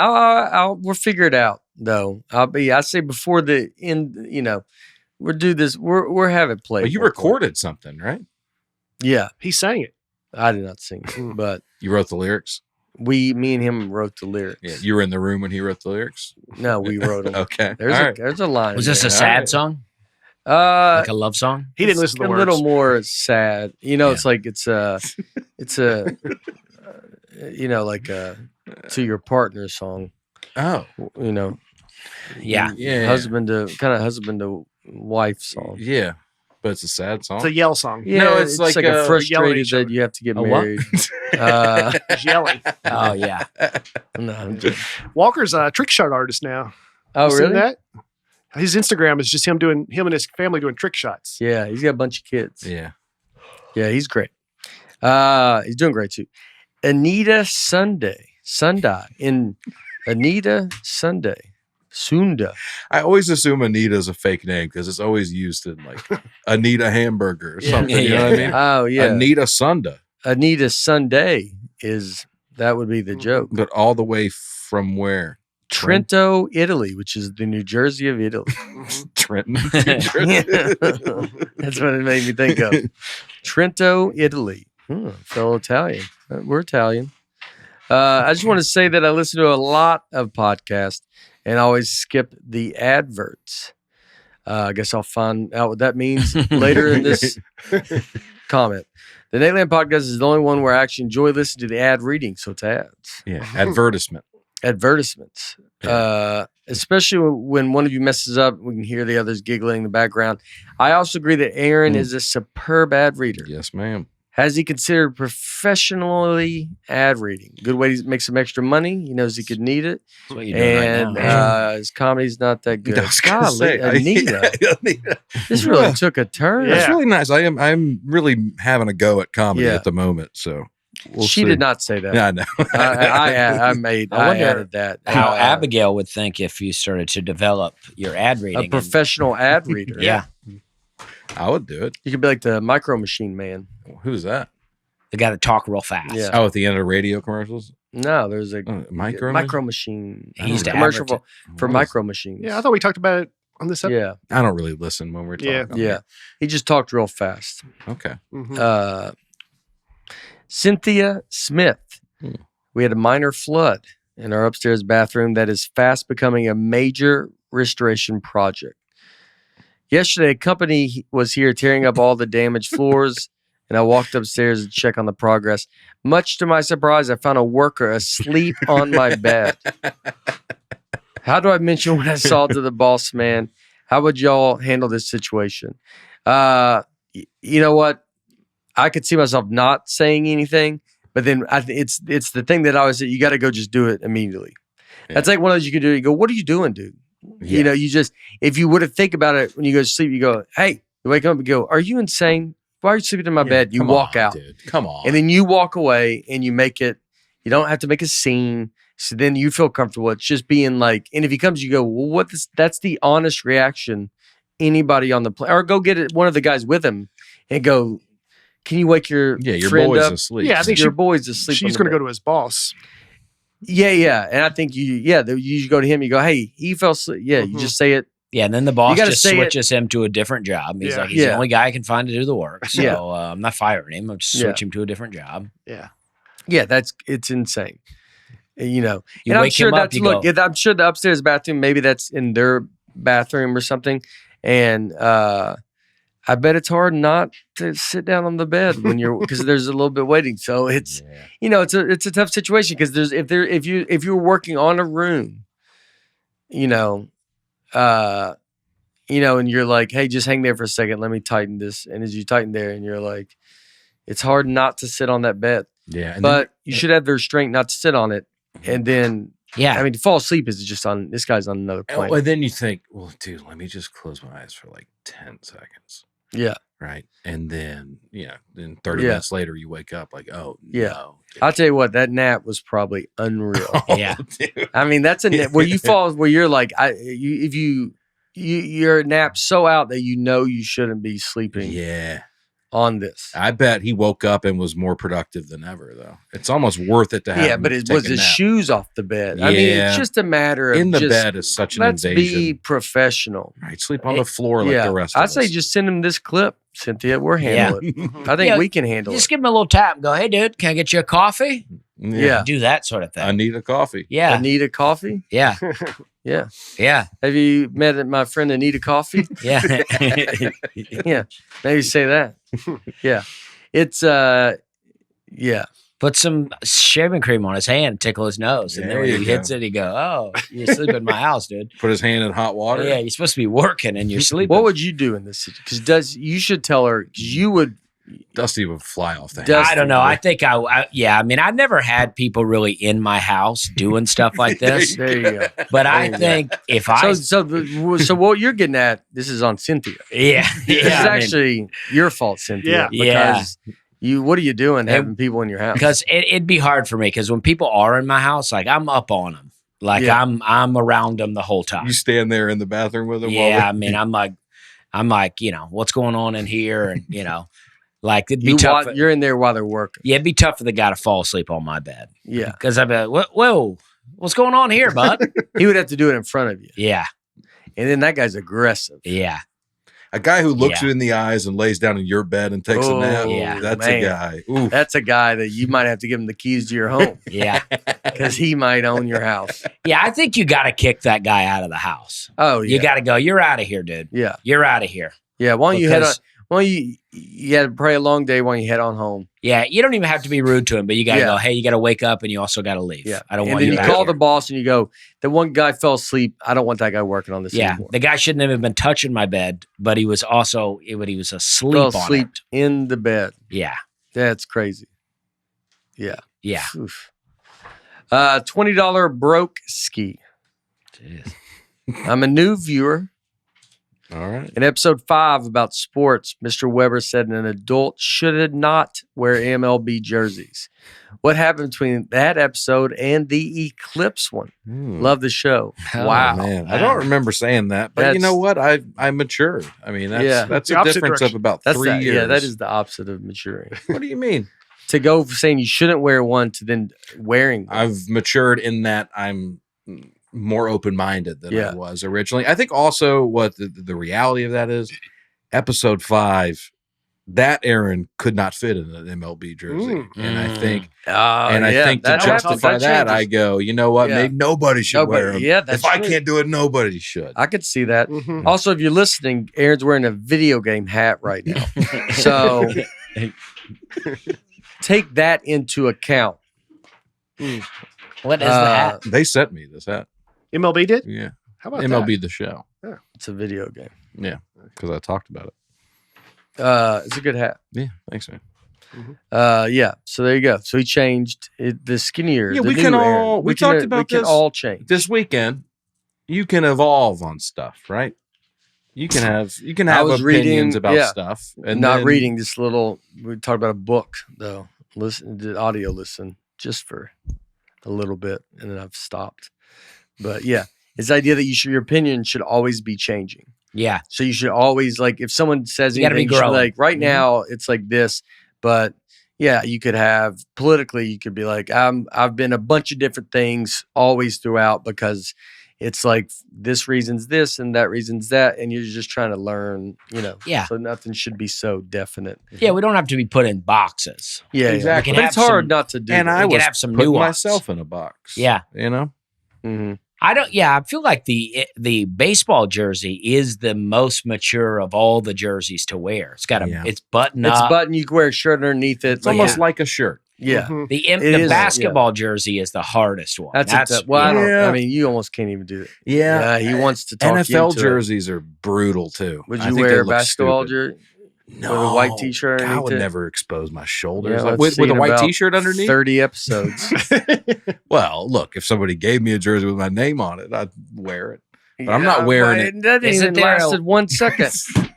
We'll figure it out though. I say before the end, we'll do this. We're having play. But you recorded something, right? Yeah, he sang it. I did not sing it, but you wrote the lyrics. Me and him wrote the lyrics. Yeah, you were in the room when he wrote the lyrics. No, we wrote them. Okay, there's a line. Was this a sad song? Like a love song? He didn't listen to the words. A little more sad. It's like it's a like a to your partner song. Oh, husband to wife song. Yeah, but it's a sad song. It's a yell song. Yeah, no, it's like a frustrated that you have to get married. He's yelling. Oh yeah. No, I'm just... Walker's a trick shot artist now. Oh, really? That? His Instagram is just him and his family doing trick shots. Yeah, he's got a bunch of kids. Yeah, he's great. He's doing great too. Anita Sunday. Sunda. I always assume Anita's a fake name because it's always used in like Anita Hamburger or something. You know what I mean? Oh yeah. Anita Sunda. Anita Sunday that would be the joke. But all the way from where? Trento, Italy, which is the New Jersey of Italy. Trenton. That's what it made me think of. Trento, Italy. Fellow Italian. We're Italian. I just want to say that I listen to a lot of podcasts and I always skip the adverts. I guess I'll find out what that means later in this comment. The Nateland podcast is the only one where I actually enjoy listening to the ad reading, so it's ads. Yeah, advertisements. Yeah. Especially when one of you messes up, we can hear the others giggling in the background. I also agree that Aaron is a superb ad reader. Yes, ma'am. Has he considered professionally ad reading? Good way to make some extra money. He knows he could need it. That's what you're doing right now. His comedy's not that good. Golly, Anita. This really took a turn. It's really nice. I'm really having a go at comedy at the moment. So she did not say that. Yeah, I know. I added that. How Abigail would think if you started to develop your ad reading. A professional ad reader. Yeah. I would do it. You could be like the Micro Machine Man. Who's that? The guy that talk real fast. Yeah. Oh, at the end of radio commercials? No, there's a Micro Machine. He used to commercial for Micro Machines. Yeah, I thought we talked about it on this episode? Yeah. I don't really listen when we're talking. Yeah. He just talked real fast. Okay. Mhm. Cynthia Smith. We had a minor flood in our upstairs bathroom that is fast becoming a major restoration project. Yesterday, a company was here tearing up all the damaged floors, and I walked upstairs to check on the progress. Much to my surprise, I found a worker asleep on my bed. How do I mention what I saw to the boss man? How would y'all handle this situation? You know what? I could see myself not saying anything, but then it's the thing that I always say, you got to go just do it immediately. Yeah. That's like one of those you can do. You go, what are you doing, dude? Yeah. You know, you just, if you would have think about it when you go to sleep, you go, hey, you wake up and go, are you insane? Why are you sleeping in my bed? You Come walk on, out. dude. Come on. And then you walk away and you make it, you don't have to make a scene. So then you feel comfortable. It's just being like, and if he comes, you go, well, that's the honest reaction anybody on the plane, or go get it, one of the guys with him and go, can you wake your friend boy's up? asleep. Yeah, I think Your boy's asleep. she's going to go to his boss. Yeah. And I think you go to him, you go, hey, he fell asleep. Yeah, you just say it. Yeah, and then the boss gotta just say it. switches him to a different job. He's Yeah. like, he's the only guy I can find to do the work. So Yeah. I'm not firing him. I'm just Yeah. switch him to a different job. Yeah. Yeah, it's insane. You know, You and I'm wake sure him up, that's you look. go, I'm sure the upstairs bathroom, maybe that's in their bathroom or something. And I bet it's hard not to sit down on the bed when you're because there's a little bit waiting. So it's you know it's a tough situation because there's if you're working on a room, and you're like, hey, just hang there for a second, let me tighten this, and as you tighten there, and you're like, it's hard not to sit on that bed. Yeah. And But you should have the restraint not to sit on it. And then, yeah. I mean, to fall asleep is just on, this guy's on another plane. and then you think, well, dude, let me just close my eyes for like 10 seconds. Yeah. Right. And then, then 30 Yeah. minutes later, you wake up like, oh, Yeah. no. I'll tell you what, that nap was probably unreal. Yeah. Dude. I mean, that's a nap where you fall, where you're like, you're napped so out that you shouldn't be sleeping Yeah. on this. I bet he woke up and was more productive than ever, though. It's almost worth it to have. Yeah, him but it take was a his nap. shoes off the bed. I mean, Yeah. it's just a matter of in the just, bed is such an let's invasion. be professional. Right, sleep on the floor like the rest of I'd us. say just send him this clip, Cynthia. We're handling it. I think Yeah, we can handle Just it. give him a little tap and go, hey, dude, can I get you a coffee? Yeah. Do that sort of I thing. need a coffee. Yeah. Anita Coffee? Yeah. Yeah. Yeah. Have you met my friend Anita Coffee? Yeah. Yeah. Maybe say that. Yeah. It's yeah. Put some shaving cream on his hand, tickle his nose. And then There when you he go. hits it, he go, oh, you're sleeping in my house, dude. Put his hand in hot water. Yeah, you're supposed to be working and you're sleeping. What would you do in this situation? Because you should tell her, because you would. Dusty would fly off the Dusty I don't know. I think I mean, I've never had people really in my house doing stuff like this. There you go. But There I you go. think if I, So what you're getting at, this is on Cynthia. yeah, This is yeah, I mean, actually your fault, Cynthia. Yeah. Because what are you doing having people in your house? because it'd be hard for me because when people are in my house, like I'm up on them, like Yeah. I'm around them the whole time. You stand there in the bathroom with him. Yeah, I mean, I'm like, what's going on in here, and like it'd be tough. You're in there while they're working. Yeah, it'd be tough for the guy to fall asleep on my bed Yeah. because I'd be like, whoa, what's going on here, bud? He would have to do it in front of you. Yeah, And then that guy's aggressive. yeah. A guy who looks Yeah. you in the eyes and lays down in your bed and takes a nap. Oh, Yeah. That's man. a guy. Ooh. That's a guy that you might have to give him the keys to your home Yeah. because he might own your house. Yeah. I think you got to kick that guy out of the house. Oh, yeah. You got to go, you're out of here, dude. Yeah. You're out of here. Yeah. Why don't you head on? Because- Why don't you had to pray a long day while you head on home? Yeah. You don't even have to be rude to him, but you got to Yeah. go, hey, you got to wake up and you also got to leave. Yeah. I don't And want then you you back call here. the boss and you go, the one guy fell asleep. I don't want that guy working on this Yeah. anymore. The guy shouldn't have even been touching my bed, but he was asleep Fell on asleep it. in the bed. Yeah. That's crazy. Yeah. Yeah. Oof. $20 broke ski. Jeez. I'm a new viewer. All right. In episode 5 about sports, Mr. Weber said an adult should not wear MLB jerseys. What happened between that episode and the Eclipse one? Love the show. Oh, Wow. Man, I don't remember saying that, but you know what? I matured. I mean, that's The a opposite difference direction. of about That's 3 years. Yeah, that is the opposite of maturing. What do you mean? To go from saying you shouldn't wear one to then wearing one. I've matured in that I'm more open-minded than Yeah. I was originally. I think also what the reality of that is, episode 5, that Aaron could not fit in an MLB jersey. And I think I think to that would justify that, I changes. go, you know what? Yeah. Maybe nobody should wear Nobody- them. yeah, that's if I true. can't do it, nobody should. I could see that. Mhm. Also, if you're listening, Aaron's wearing a video game hat right now. So take that into account. What is the hat? They sent me this hat. MLB did? Yeah. How about MLB the show. It's a video game. Yeah. Because I talked about it. It's a good hat. Yeah. Thanks, man. Yeah. So there you go. So he changed the skinnier. Yeah, the we new can Aaron. all- we talked about We can this. all change. This weekend, you can evolve on stuff, right? You can have was opinions reading- about yeah. stuff. And Not then- reading this little. We talked about a book though. Did audio listen just for a little bit, and then I've stopped. But yeah, it's the idea that your opinion should always be changing. Yeah. So you should always like if someone says You gotta be anything, you should be growing. like right Mhm. now it's like this, but yeah, you could have politically. You could be like I've been a bunch of different things always throughout because it's like this reason's this and that reason's that, and you're just trying to learn, Yeah. So nothing should be so definite. Yeah, we don't have to be put in boxes. Yeah, Exactly. Yeah. We But can it's have hard some- not to do. And that. I We can was have some putting nuance. myself in a box. Yeah. You know? Mhm. I feel like the baseball jersey is the most mature of all the jerseys to wear. It's got Yeah. it's button It's up. button. You can wear a shirt underneath it. It's almost Yeah. like a shirt. yeah. Mhm. The It the is, basketball jersey is the hardest one. That's a tough. Well, I Yeah. mean, you almost can't even do it. Yeah. He wants to talk you NFL into it. jerseys are brutal too. Would I you think they wear a look basketball stupid. jersey? No, with a white t-shirt I underneath would it? never expose my shoulders Yeah, like, let's see with a in white about t-shirt underneath. 30 episodes. Well, look, if somebody gave me a jersey with my name on it, I'd wear it. But I'm not wearing it. That didn't Isn't even there a- lasted 1 second.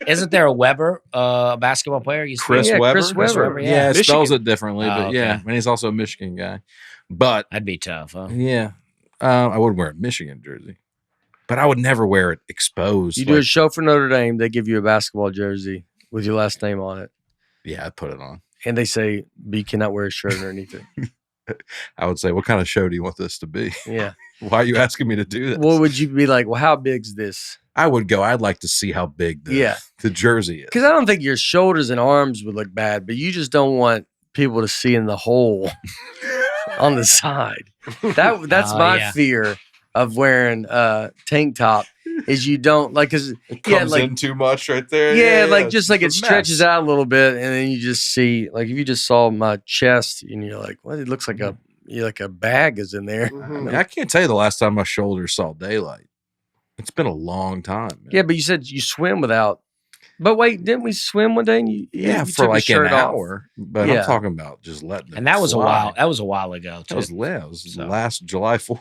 Isn't there a Weber basketball player? You Chris Yeah, Webber. Chris Webber, Yeah, it spells Michigan. it differently, Oh, but okay. yeah, and he's also a Michigan guy. But That'd be tough, huh? yeah, I would wear a Michigan jersey, but I would never wear it exposed. You do a like- show for Notre Dame, they give you a basketball jersey with your last name on it. yeah, I'd put it on. And they say, but you cannot wear a shirt underneath it. I would say, what kind of show do you want this to be? Yeah. Why are you asking me to do this? What would you be like? Well, how big's this? I would go, I'd like to see how big the jersey is. Because I don't think your shoulders and arms would look bad, but you just don't want people to see in the hole on the side. That's Oh, my yeah. fear of wearing a tank top is you don't like because It yeah, comes like in too much right there. yeah, like just like it it's a stretches mess. out a little bit, and then you just see like if you just saw my chest and you're like, well, it looks like a bag is in there. Mhm. I can't tell you the last time my shoulders saw daylight. It's been a long time. Man. Yeah, but you said you swim without. But wait, didn't we swim one day? And you Yeah, you for took your like an shirt off? hour. But Yeah. I'm talking about just letting it And that was fly. a while. That was a while ago too. That was So. last July 4th.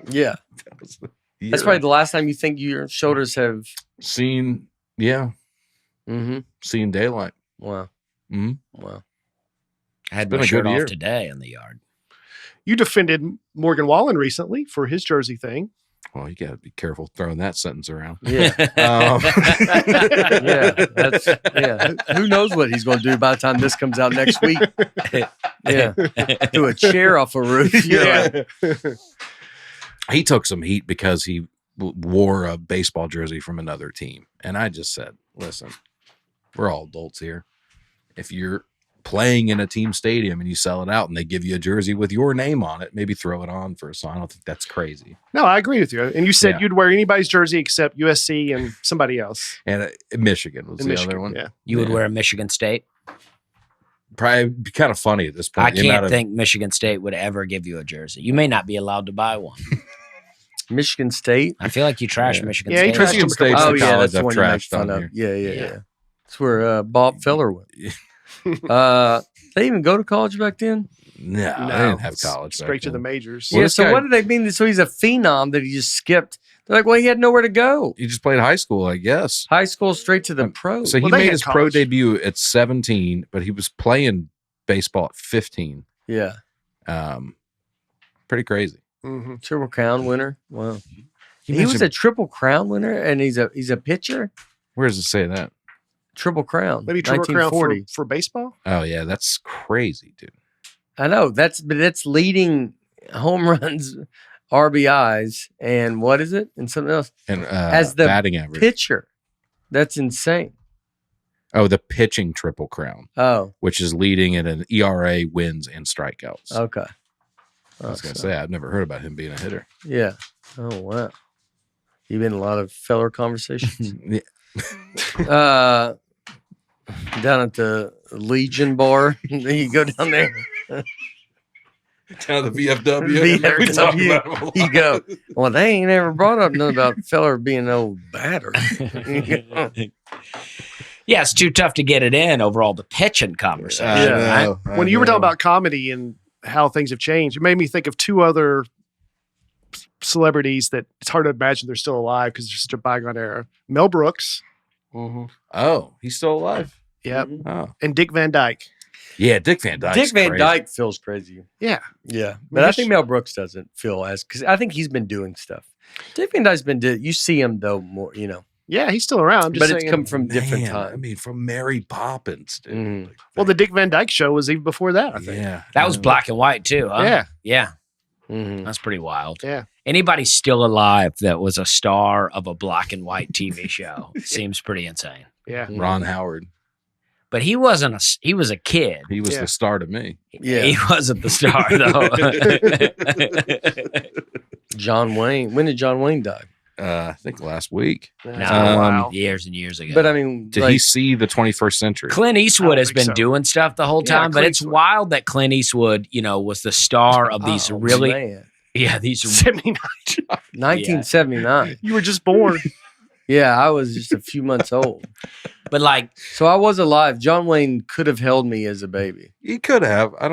Yeah, That was that's year. probably the last time you think your shoulders have. seen seen daylight. Wow. Mhm. Wow. I had been my a shirt good year. off today in the yard. You defended Morgan Wallen recently for his jersey thing. Well, you got to be careful throwing that sentence around. Yeah. Um, Yeah. Who knows what he's going to do by the time this comes out next week? Yeah. Do a chair off a roof. Yeah. he took some heat because he wore a baseball jersey from another team. And I just said, listen, we're all adults here. If you're playing in a team stadium and you sell it out and they give you a jersey with your name on it, maybe throw it on for a song. I don't think that's crazy. No, I agree with you. And you said Yeah. you'd wear anybody's jersey except USC and somebody else. And Michigan was In the Michigan, other one. yeah. You would Yeah. wear a Michigan State. Probably be kind of funny at this point. I The amount can't of- think Michigan State would ever give you a jersey. You may not be allowed to buy one. Michigan State. I feel like you trash Yeah. Michigan Yeah, he State. trashed Michigan him a couple State's times. Oh, the yeah. college That's the I've one you make trashed fun on of. here. Yeah. Yeah. That's where Bob Feller went. They even go to college back then? No, No, they didn't have college. back Straight to the then. majors. Well, Yeah. this So guy- what do they mean? So he's a phenom that he just skipped. They're like, well, he had nowhere to go. He just played high school, I guess. High school straight to the pros. So he Well, they made had his pro college. debut at 17, but he was playing baseball at 15. Yeah. Pretty crazy. Mhm. Triple Crown winner. Wow. He was mentioned- a Triple Crown winner, and he's a pitcher. Where does it say that? Triple Crown. Maybe Triple Crown 1940. for baseball? Oh yeah, that's crazy, dude. I know that's leading home runs RBIs, and what is it? And something else. And As the batting average. pitcher. That's insane. Oh, the pitching triple crown, Oh, which is leading in an ERA, wins, and strikeouts. okay. I was going to say, I've never heard about him being a hitter. Yeah. Oh, wow. You've been in a lot of feller conversations. Yeah. Down at the Legion bar. You go down there. Down at the VFW. VFW. We talk about him a lot. You go, well, they ain't ever brought up nothing about feller being an old batter. Yeah, it's too tough to get it in over all the pitching conversation. I right? know, I When you were talking know. about comedy and how things have changed, it made me think of two other celebrities that it's hard to imagine they're still alive because they're such a bygone era. Mel Brooks, Oh, he's still alive? yep, Oh. and Dick Van Dyke. Yeah, Dick Van Dyke. Dick Van Dyke feels crazy. Yeah, Yeah. But I think Mel Brooks doesn't feel as, because I think he's been doing stuff. Dick Van Dyke's been, you see him though more, yeah, he's still around. but it's come from different Man, times. I mean, from Mary Poppins, dude. Mhm. well, the Dick Van Dyke Show was even before that, I think. Yeah. That was black and white too, huh? Yeah. Yeah. Mhm. That's pretty wild. Yeah. Anybody still alive that was a star of a black and white TV show seems pretty insane. Yeah. Ron Howard. But he wasn't he was a kid. He was Yeah. the star to me. Yeah. He wasn't the star though. John Wayne. When did John Wayne die? I think last week. No, wow. years and years ago. But I mean, Did he see the 21st century? Clint I Eastwood don't has think been so. doing stuff the whole Yeah, time, but Clint it's Eastwood. wild that Clint Eastwood, was the star of these oh, really, man. these 79. 1979. You were just born. Yeah, I was just a few months old. but like So I was alive. John Wayne could have held me as a baby. He could have. I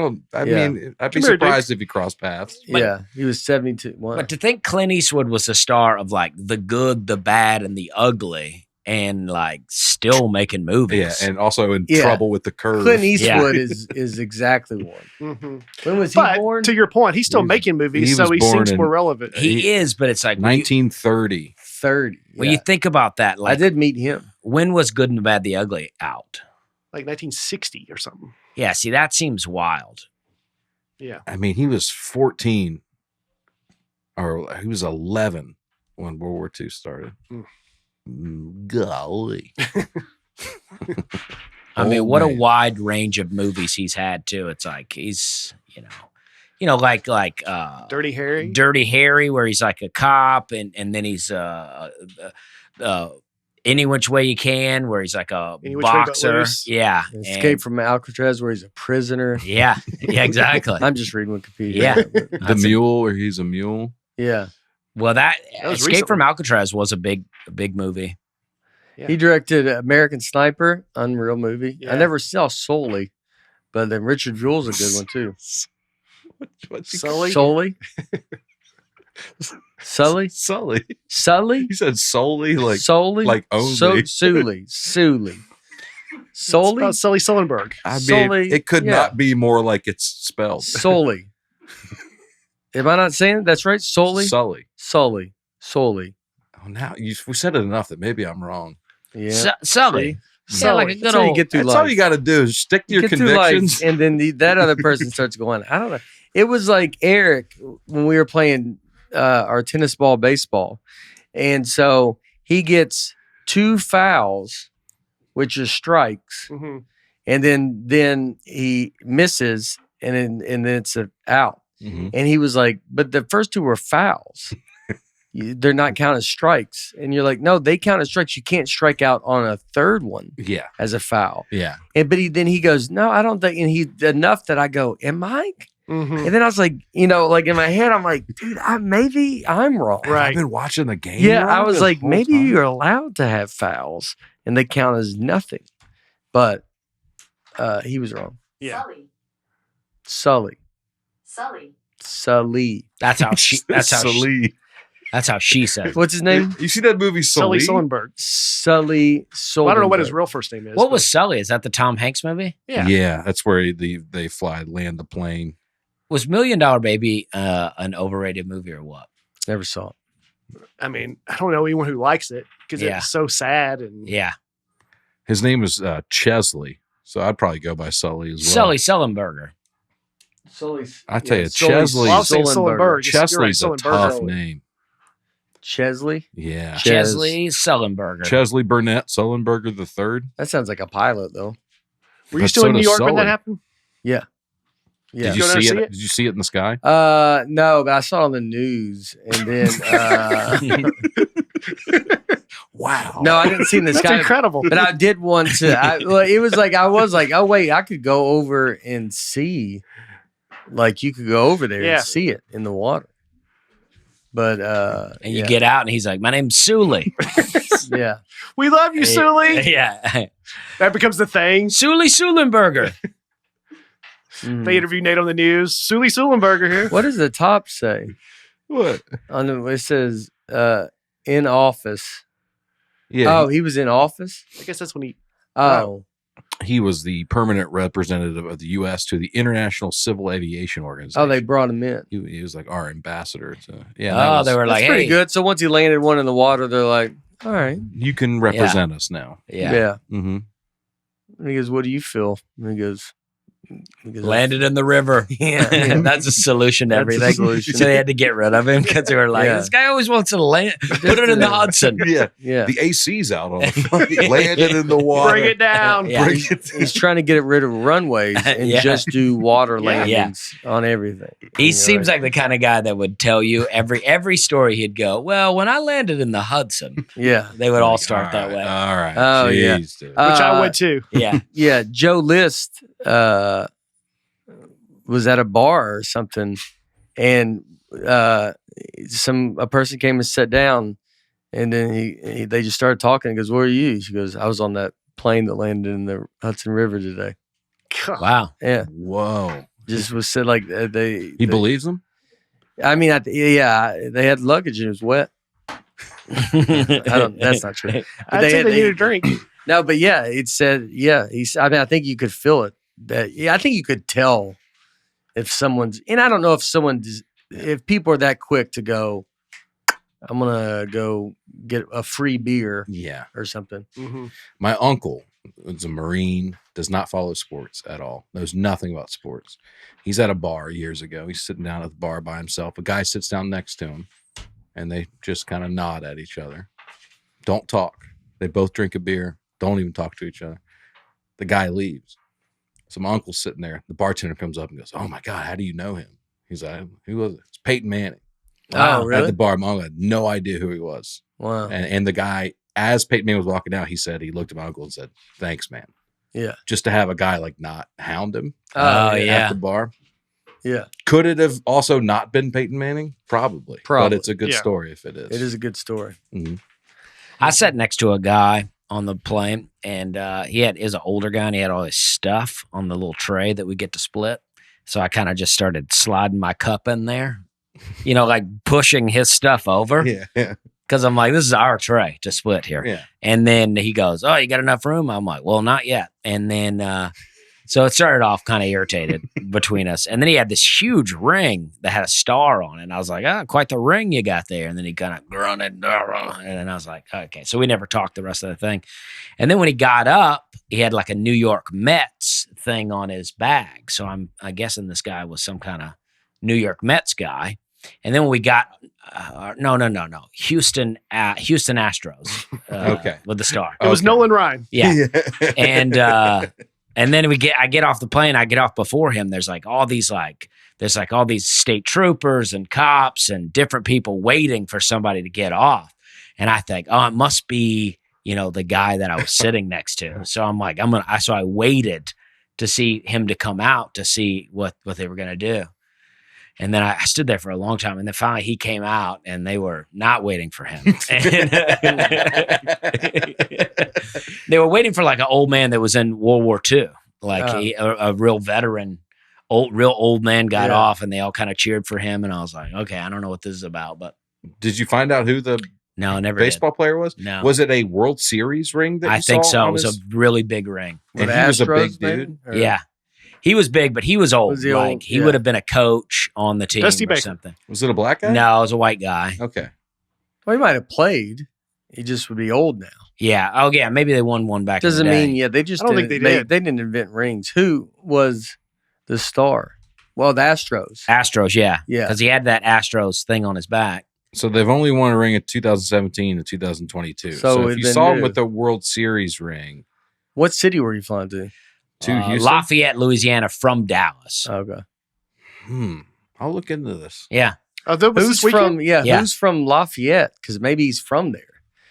Yeah. mean, I'd be Come here, surprised if he crossed paths. But- Yeah, he was 72. Wow. But to think Clint Eastwood was the star of like the good, the bad, and the ugly, and like still making Yeah, movies. and also in Yeah. trouble with the curve. Clint Eastwood is exactly one. Mhm. When was he But born? to your point, he's still He was- making he movies, so was he born seems in- more relevant. he is, but it's like when you, 1930. 30. when yeah. you think about that, I like did meet him. when was Good and the Bad, the Ugly out? Like 1960 or something. Yeah, see, that seems wild. Yeah. I mean, he was 14 or he was 11 when World War II started. Golly. I mean, Oh, what a man. wide range of movies he's had too. It's like he's, like Dirty Harry. Dirty Harry, where he's like a cop, and then he's Any Which Way You Can, where he's like a Any Which Way But boxer. Loose. Yeah, Escape from Alcatraz, where he's a prisoner. Yeah, exactly. I'm just reading Wikipedia. Yeah. The That's a- Mule, or he's a mule. Yeah. Well, that was Escape recently. from Alcatraz was a big movie. Yeah. He directed American Sniper, unreal movie. Yeah. I never saw Sully, but then Richard Jewell's a good one too. What's he Sully. Sully? Sully? Sully. Sully? He said solely like Sully? like only. Sully. Sully. It's Sully? about Sully Sullenberg. I mean, Sully, it could yeah. not be more like it's spelled. Sully. Am I not saying it? That's right? Sully? Sully. Sully. Sully. Oh, now we said it enough that maybe I'm wrong. Yeah. Sully. See? Yeah, like a That's good how you old. get through That's life. all you got to do is stick to your Get through life, convictions. and then that other person starts going, I don't know. It was like Eric when we were playing our tennis ball, baseball. And so he gets 2 fouls, which is strikes. Mhm. And then he misses, and then it's an out. Mhm. And he was like, but the first 2 were fouls. They're not counted as strikes. And you're like, no, they count as strikes. You can't strike out on a third one Yeah, as a foul. yeah. But then he goes, no, I don't think. And he enough that I go, am I? Mhm. And then I was like, like in my head, I'm like, dude, maybe I'm wrong. Right. I've been watching the game. Yeah, I wrong was this like, whole maybe time. you're allowed to have fouls and they count as nothing. But he was wrong. Yeah. Sully. That's how she. That's how. She, Sully. that's how she said. it. What's his name? You see that movie Sully Sully? Sullenberg. Sully. Well, I don't know what his Sullenberg. real first name is. What but- was Sully? Is that the Tom Hanks movie? Yeah. Yeah, that's where they land the plane. Was $1 Million Baby an overrated movie or what? Never saw it. I mean, I don't know anyone who likes it because Yeah. it's so sad and Yeah, His name is Chesley, so I'd probably go by Sully as well. Sully Sullenberger. I tell you, Chesley. Well, I was saying Sullenberg. Chesley's a Sullenberger. tough name. Chesley? Yeah. Chesley Sullenberger. Chesley Burnett Sullenberger the third. That sounds like a pilot, though. Were you still in New York when that Sully. happened? Yeah. Did you go down see and it? see it? Did you see it in the sky? No, but I saw it on the news, and then Wow. no, I didn't see it in the That's sky. incredible. But I did want to. It was like I was like, oh wait, I could go over and see. Like you could go over there Yeah. and see it in the water. But and you get out, and he's like, "My name's Sully." yeah. We love you, Sully. Yeah, That becomes the thing. Sully Sullenberger. Mhm. They interview Nate on the news. Sully Sullenberger here. What does the top say? What? On the it says in office. Yeah. Oh, he was in office. I guess that's when he. Oh, He was the permanent representative of the U.S. to the International Civil Aviation Organization. oh, they brought him in. He was like our ambassador. To, yeah. Oh, they were That's like, pretty "Hey, good. So once he landed one in the water, they're like, all right, You can represent us now. yeah." Mm-hmm. And he goes, what do you feel? And he goes, Landed in the river. Yeah. That's a solution to That's a everything. solution. So they had to get rid of him because they were like, Yeah. "This guy always wants to land. Put it in the Hudson." Yeah. Yeah. The AC's out on the flight. Landed in the water. Bring it down. Yeah. Bring it He's trying to get rid of runways and Yeah. just do water Yeah. landings on everything. He seems like the kind of guy that would tell you every story. He'd go, "Well, when I landed in the Hudson," yeah. they would all start that All way. right. Oh, yeah. Jeez, dude. Which I would too. Yeah, Yeah. Joe List was at a bar or something, and a person came and sat down, and then they just started talking. He goes, "Where are you?" She goes, "I was on that plane that landed in the Hudson River today." wow. Yeah, Whoa. just was said like He believes him? I mean, yeah, they had luggage and it was wet. That's not true. But I'd say they need a drink. No, but yeah, it said, yeah. I mean, I think you could feel it. I think you could tell if someone's, and I don't know if people are that quick to go, I'm gonna go get a free beer Yeah. or something. Mm-hmm. My uncle was a Marine, does not follow sports at all, knows nothing about sports. He's at a bar years ago. He's sitting down at the bar by himself. A guy sits down next to him, and they just kind of nod at each other. Don't talk. They both drink a beer. Don't even talk to each other. The guy leaves. So my uncle's sitting there. The bartender comes up and goes, "Oh my God, how do you know him?" He's like, "Who was it?" It's Peyton Manning. Wow, At really? the bar, my uncle had no idea who he was. Wow. And the guy, as Peyton Manning was walking out, he looked at my uncle and said, "Thanks, man." Yeah. Just to have a guy like not hound him Oh, yeah. at the bar. Yeah. Could it have also not been Peyton Manning? Probably. But it's a good Yeah. story if it is. It is a good story. Mhm. I sat next to a guy on the plane, and he is an older guy, and he had all his stuff on the little tray that we get to split. So I kind of just started sliding my cup in there, like pushing his stuff over. Yeah. Because I'm like, this is our tray to split here. Yeah. And then he goes, "Oh, you got enough room?" I'm like, "Well, not yet." And then, so it started off kind of irritated between us. And then he had this huge ring that had a star on it. And I was like, "Oh, quite the ring you got there." And then he kind of grunted. And then I was like, okay. So we never talked the rest of the thing. And then when he got up, he had like a New York Mets thing on his bag. So I'm guessing this guy was some kind of New York Mets guy. And then when we got, no, Houston Astros. Okay. With the star. It was Okay. Nolan Ryan. Yeah. And then I get off the plane. I get off before him. There's all these state troopers and cops and different people waiting for somebody to get off. And I think, oh, it must be, the guy that I was sitting next to. So I'm like, so I waited to see him to come out to see what they were going to do. And then I stood there for a long time. And then finally he came out and they were not waiting for him. They were waiting for like an old man that was in World War II, a real veteran, real old man got off and they all kind of cheered for him. And I was like, okay, I don't know what this is about, but Did you find out who the no, never baseball player was? No. Was it a World Series ring that you I think saw so. on It was his- a really big ring. And Were he was a Astros, big maybe? dude? Or- Yeah. He was big, but he was old. Was he old? He Yeah. would have been a coach on the team Dusty or Baker. something. Was it a black guy? No, it was a white guy. Okay. Well, he might have played. He just would be old now. Yeah. Oh, yeah. Maybe they won one back Doesn't in the day. mean, they just I don't think didn't they make- did. They didn't invent rings. Who was the star? Well, the Astros. Astros, yeah. Yeah. Because he had that Astros thing on his back. So they've only won a ring in 2017 and 2022. So if you saw him with the World Series ring. What city were you flying to? Houston? Lafayette, Louisiana from Dallas. Okay. I'll look into this. Yeah. Who's from? Yeah, who's from Lafayette? Because maybe he's from there.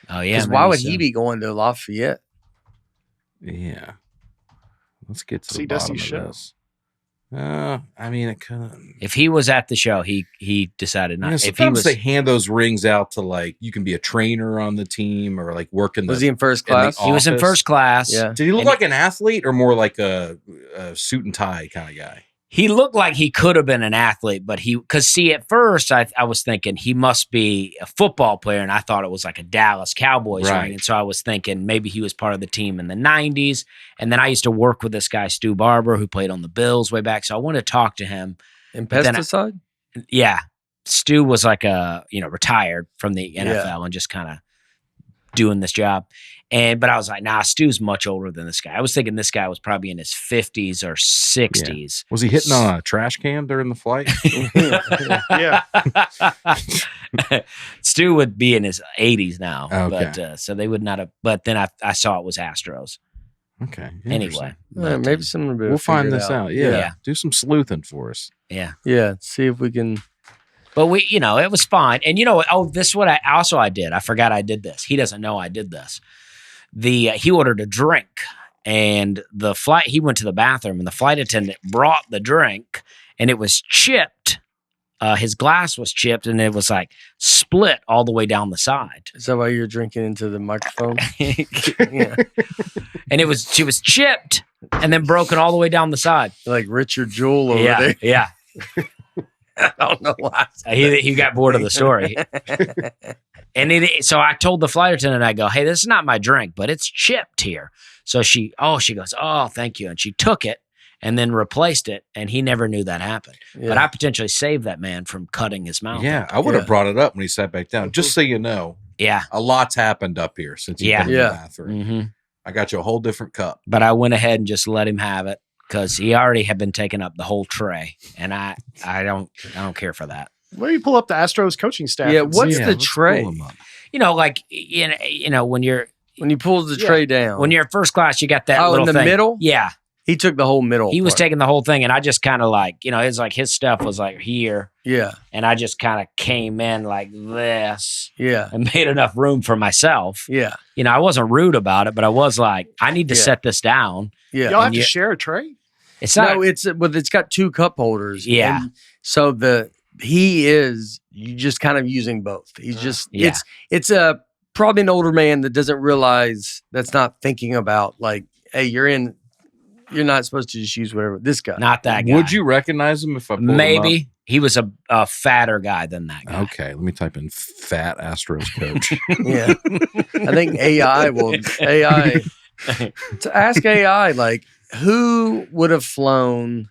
Oh yeah. Because why would he be going to Lafayette? Yeah. Let's get to the bottom of this. I mean, it kind of. If he was at the show, he decided not. Sometimes they hand those rings out to like you can be a trainer on the team or like work in the. Was he in first class? He was in first class. Yeah. Did he look like an athlete or more like a suit and tie kind of guy? He looked like he could have been an athlete, but at first I was thinking he must be a football player, and I thought it was like a Dallas Cowboys ring. And so I was thinking maybe he was part of the team in the 90s. And then I used to work with this guy, Stu Barber, who played on the Bills way back. So I wanted to talk to him. In pesticide? Yeah. Stu was like retired from the NFL and just kind of doing this job. But I was like, nah, Stu's much older than this guy. I was thinking this guy was probably in his 50s or 60s. Yeah. Was he hitting on a trash can during the flight? Yeah. Stu would be in his 80s now. Okay. But so they would not have. But then I saw it was Astros. Okay. Anyway. Maybe someone will we'll find this out. Yeah. Do some sleuthing for us. Yeah. Yeah. See if we can. But it was fine. And this is what I did. I forgot I did this. He doesn't know I did this. He ordered a drink, and he went to the bathroom, and the flight attendant brought the drink, and it was chipped. His glass was chipped, and it was like split all the way down the side. Is that why you're drinking into the microphone? Yeah. And she was chipped and then broken all the way down the side. Like Richard Jewell over there. Yeah. I don't know why. He got bored of the story. And so I told the flight attendant, I go, hey, this is not my drink, but it's chipped here. So she goes, oh, thank you. And she took it and then replaced it. And he never knew that happened. Yeah. But I potentially saved that man from cutting his mouth. Yeah, I would have brought it up when he sat back down. Just so you know. Yeah. A lot's happened up here since he's been in the bathroom. Mm-hmm. I got you a whole different cup. But I went ahead and just let him have it because he already had been taking up the whole tray. And I don't care for that. Where do you pull up the Astros coaching staff? Yeah, what's the tray? When he pulls the tray down. When you're in first class, you got that little in the thing. middle? Yeah. He took the whole middle. He was taking the whole thing, and I just kind of it's like his stuff was like here. Yeah. And I just kind of came in like this. Yeah. And made enough room for myself. Yeah. I wasn't rude about it, but I was like, I need to set this down. Yeah. Y'all have to share a tray? It's not. No, it's got two cup holders. Yeah. And so you just kind of using both. He's just it's a probably an older man that doesn't realize that's not thinking about like, hey, you're not supposed to just use whatever. This guy, not that guy. Would you recognize him if I pulled maybe him up? He was a fatter guy than that guy. Okay, let me type in fat Astros coach. Yeah, I think AI to ask AI like who would have flown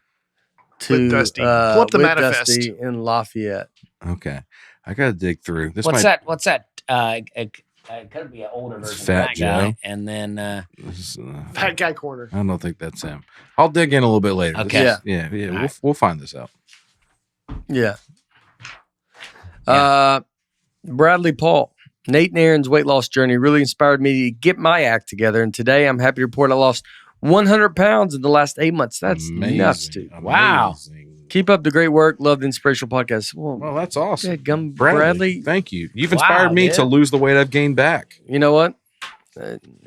to with Dusty. Pull up the manifest Dusty in Lafayette. Okay, I gotta dig through this. What's that? It could be an older version of that guy. And then Fat Guy Corner. I don't think that's him. I'll dig in a little bit later. Okay. Yeah. We'll find this out. Yeah. Bradley Paul. Nate and Aaron's weight loss journey really inspired me to get my act together. And today I'm happy to report I lost 100 pounds in the last 8 months. That's nuts, dude. Wow. Keep up the great work. Love the inspirational podcast. Well, that's awesome. Yeah, Bradley. Thank you. You've inspired me to lose the weight I've gained back. You know what?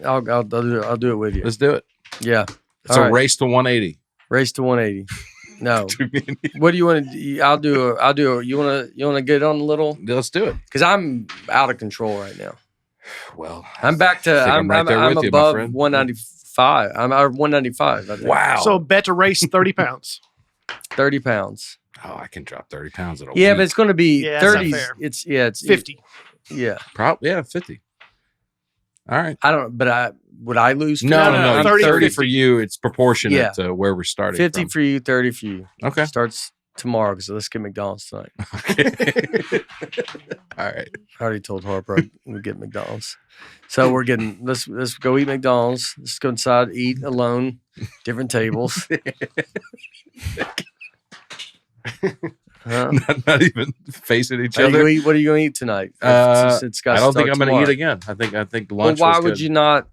I'll do it with you. Let's do it. Yeah. It's a race to 180. Race to 180. No. What do you want to? I'll do. You want to get on a little? Let's do it. Because I'm out of control right now. Well, I'm back to. I'm above 195. I'm out of 195. I think. Wow. So bet to race 30 pounds. 30 pounds. Oh, I can drop 30 pounds in a week. But it's going to be 30. It's 50. Yeah. Probably 50. All right. I don't. But would I lose? No. 30 for 50. you. It's proportionate to where we're starting. 50 from. for you. 30 for you. Okay. Starts tomorrow because let's get McDonald's tonight. Okay. All right. I already told Harper we get McDonald's. So we're getting let's go eat McDonald's. Let's go inside, eat alone, different tables. Huh? not even facing each What are other. you gonna eat tonight? I don't think I'm going to eat again. I think Well, lunch. why was would good you not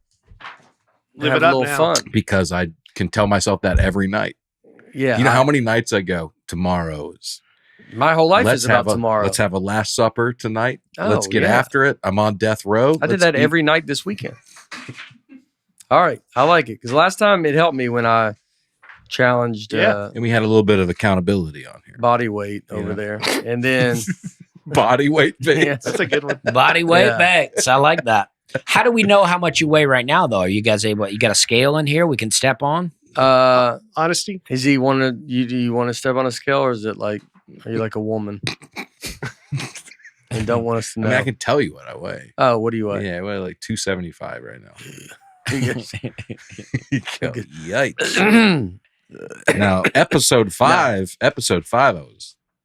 Live have it a up little now. fun? because I can tell myself that every night. Yeah, You know how many nights I go, tomorrow is my whole life is about tomorrow. Let's have a last supper tonight. Let's Oh, get yeah. after it. I'm on death row. I did Let's that eat. every night this weekend. All right, I like it because last time it helped me when I challenged And we had a little bit of accountability on here. body weight over Yeah. there, and then Body weight base. yeah, That's a good one. Body weight Yeah. bags. I like that. How do we know how much you weigh right now, though? Are you guys able? You got a scale in here we can step on? Honesty. is he want to? Do you want to step on a scale, or is it like are you like a woman and don't want us to I know? mean, I can tell you what I weigh. Oh, what do you weigh? Yeah, I weigh like 275 right now. Yes. Yikes. Now, episode 5, I was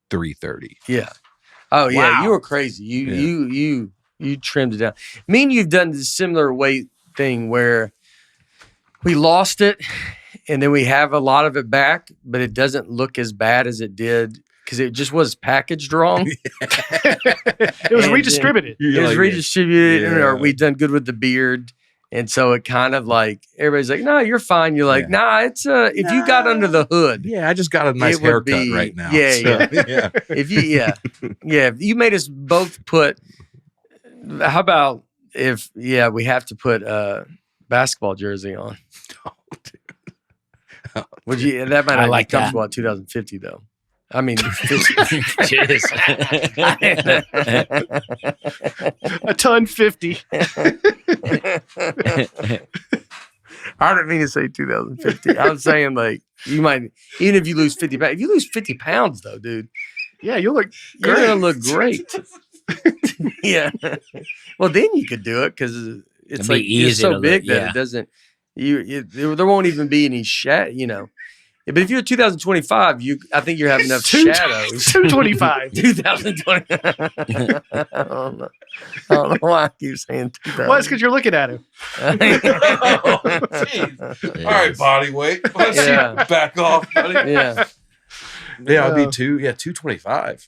330. Yeah. Oh yeah, Wow. you were crazy. You trimmed it down. Me and you've done this similar weight thing where we lost it and then we have a lot of it back, but it doesn't look as bad as it did because it just was packaged wrong. It was And redistributed. It was redistributed, Yeah. or we've done good with the beard. And so it kind of like everybody's like, no, you're fine. You're like, Yeah. nah, it's if you got under the hood. Yeah, I just got a nice It would haircut be- right now. yeah, yeah. If you if you made us both put how about if we have to put a basketball jersey on. Would you that might I not like be that. comfortable at 2050 though. I mean Cheers. A ton 50. I didn't mean to say 2050. I'm saying like you might even if you lose 50 pounds. If you lose 50 pounds though, dude, Yeah, you'll look you're great. gonna look great. Yeah. Well, then you could do it because it's It'd be like you're easy so to big look, that yeah. it doesn't. There won't even be any shadow. Yeah, but if you're 2025, I think you have enough shadows. 225. 2020. I don't know why I keep saying 2000. Well, it's because you're looking at him. All right, body weight. Let's Yeah. back off, buddy. Yeah, Yeah, I'll be 225.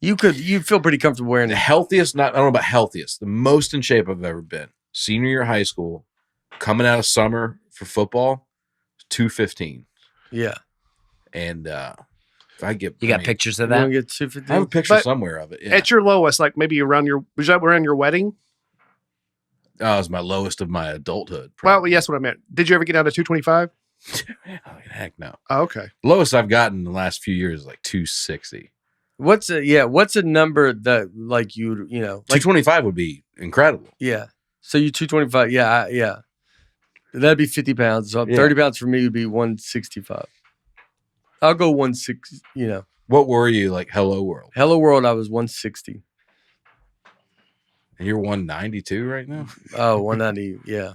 you feel pretty comfortable wearing The it. healthiest, I don't know about healthiest, the most in shape I've ever been. Senior year of high school, coming out of summer for football, 215. Yeah, And if I get, You got pictures of you want that? to get 250? I have a picture But somewhere of it. Yeah. At your lowest, like maybe was that around your wedding? It was my lowest of my adulthood. Well, probably. yes, what I meant. Did you ever get down to 225? Heck no. Oh, okay. Lowest I've gotten in the last few years is like 260. What's a number that like you know like 225 would be incredible. yeah. So you 225? Yeah. That'd be 50 pounds. So Yeah. 30 pounds for me would be 165. I'll go 160. What were you like? Hello World. Hello World, I was 160. And you're 192 right now? Oh, 190. Yeah.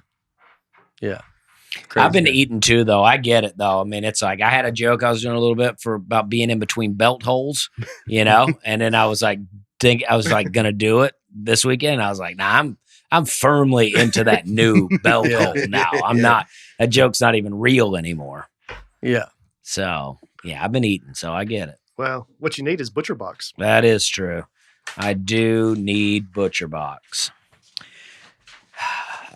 I've been Crazy. eating too, though. I get it, though. I mean, it's like I had a joke I was doing a little bit about being in between belt holes, and then I was like, gonna do it this weekend. I was like, nah, I'm firmly into that new belt Yeah. hole now. I'm Yeah. not. That joke's not even real anymore. Yeah. So yeah, I've been eating, so I get it. Well, what you need is Butcher Box. That is true. I do need Butcher Box.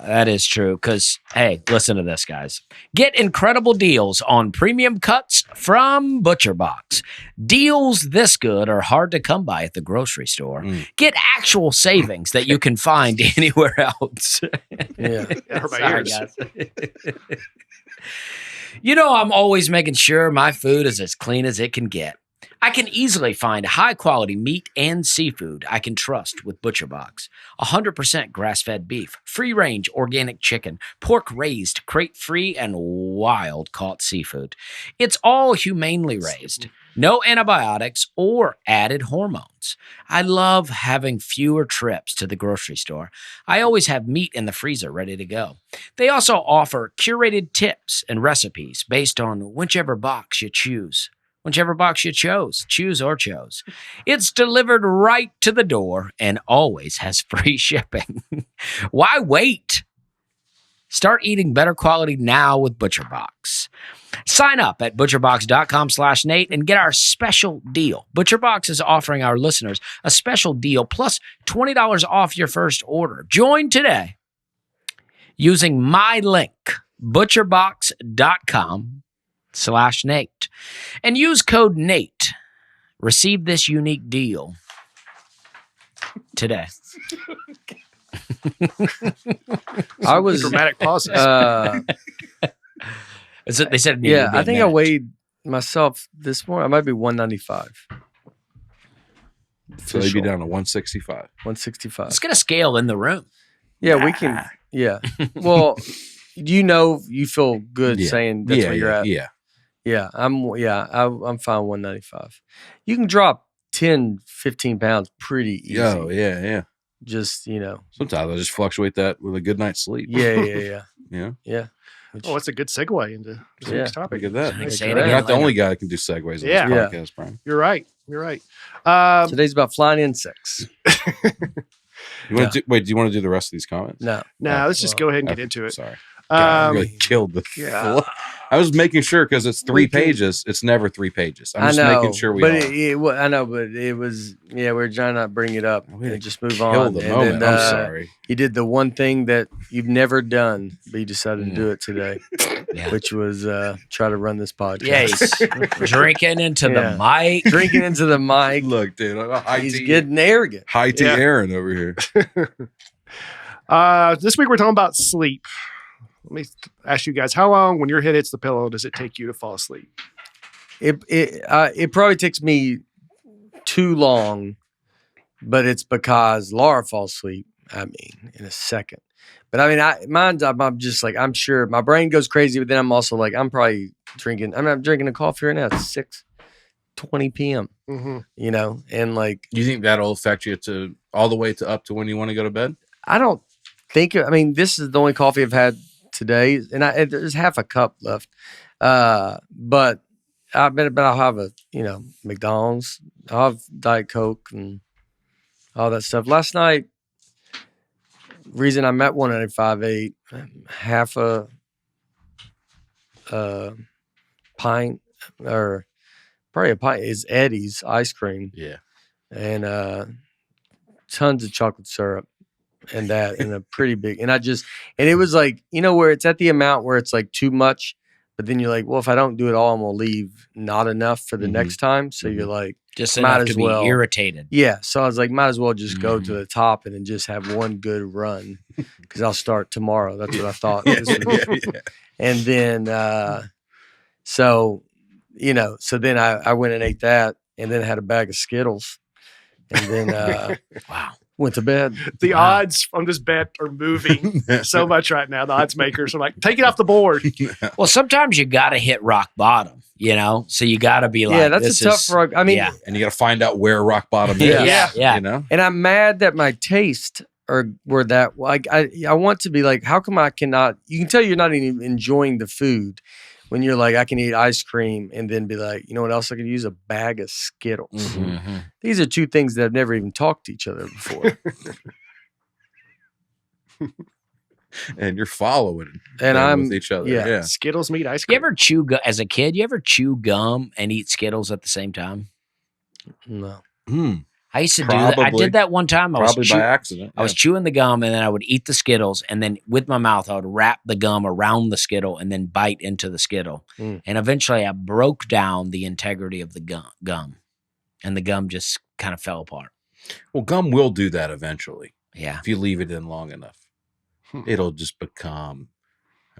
That is true. Because, hey, listen to this, guys. Get incredible deals on premium cuts from Butcher Box. Deals this good are hard to come by at the grocery store. Get actual savings that you can find anywhere else. Yeah. That hurt my Sorry, ears. guys. I'm always making sure my food is as clean as it can get. I can easily find high-quality meat and seafood I can trust with Butcher Box. 100% grass-fed beef, free-range organic chicken, pork-raised, crate-free, and wild-caught seafood. It's all humanely raised. No antibiotics or added hormones. I love having fewer trips to the grocery store. I always have meat in the freezer ready to go. They also offer curated tips and recipes based on whichever box you choose. Whichever box you choose or chose. It's delivered right to the door and always has free shipping. Why wait? Start eating better quality now with Butcher Box. Sign up at butcherbox.com/Nate and get our special deal. ButcherBox is offering our listeners a special deal plus $20 off your first order. Join today using my link, butcherbox.com/Nate, and use code Nate. Receive this unique deal today. I was dramatic pauses. They said, yeah, I think I weighed myself this morning. I might be 195. So they'd be down to 165. 165. Let's get a scale in the room. Yeah, we can. Yeah. Well, you feel good saying that's where you're at. Yeah. Yeah, I'm fine 195. You can drop 10, 15 pounds pretty easy. Oh, yeah. Just, Sometimes I just fluctuate that with a good night's sleep. Yeah. Yeah. Oh, that's a good segue into this week's topic. Look at that. Nice. You're not the only guy that can do segues on this podcast, Brian. You're right. Today's about flying insects. Do you want to do the rest of these comments? No. Let's just go ahead and get into it. Sorry. God, I really killed the flow. I was making sure because it's 3 pages. It's never 3 pages. I'm just making sure we. I know, but it was. Yeah, we're trying not to bring it up and just move kill on. The moment. I'm sorry. You did the one thing that you've never done, but you decided to do it today, which was try to run this podcast. Yeah, he's drinking into the mic. Drinking into the mic. Look, dude, he's getting arrogant. High tea Aaron over here. This week we're talking about sleep. Let me ask you guys, how long when your head hits the pillow does it take you to fall asleep? It probably takes me too long, but it's because Laura falls asleep. In a second. But I'm just like, I'm sure my brain goes crazy, but then I'm also like, I'm probably drinking. I'm drinking a coffee right now. It's 6:20 p.m. Mm-hmm. And like, you think that'll affect you to all the way to up to when you want to go to bed? I don't think. This is the only coffee I've had today, and there's half a cup left. But I'll have a McDonald's. I'll have Diet Coke and all that stuff. Last night, reason I'm at 195.8, half a pint or probably a pint is Eddie's ice cream. Yeah, and tons of chocolate syrup. And that, and a pretty big, and it was like, where it's at the amount where it's like too much, but then you're like, well, if I don't do it all, I'm going to leave not enough for the next time. So you're like, just might as well be irritated. Yeah. So I was like, might as well just go to the top and then just have one good run because I'll start tomorrow. That's what I thought. And then, so then I went and ate that and then had a bag of Skittles and then, wow. Went to bed. The odds on this bet are moving so much right now. The odds makers are like, take it off the board. Well, sometimes you got to hit rock bottom, so you got to be like, that's a tough rock. And you got to find out where rock bottom is. Yeah. And I'm mad that my taste were that. Like, I want to be like, how come I cannot? You can tell you're not even enjoying the food when you're like, I can eat ice cream and then be like, you know what else I could use? A bag of Skittles. Mm-hmm. These are two things that have never even talked to each other before. And you're following and I'm with each other. Yeah. Skittles meet ice cream. You ever chew as a kid? You ever chew gum and eat Skittles at the same time? No. I used to do that. I did that one time. By accident. I was chewing the gum and then I would eat the Skittles and then with my mouth I would wrap the gum around the Skittle and then bite into the Skittle. And eventually I broke down the integrity of the gum and the gum just kind of fell apart. Well, gum will do that eventually. Yeah. If you leave it in long enough. It'll just become,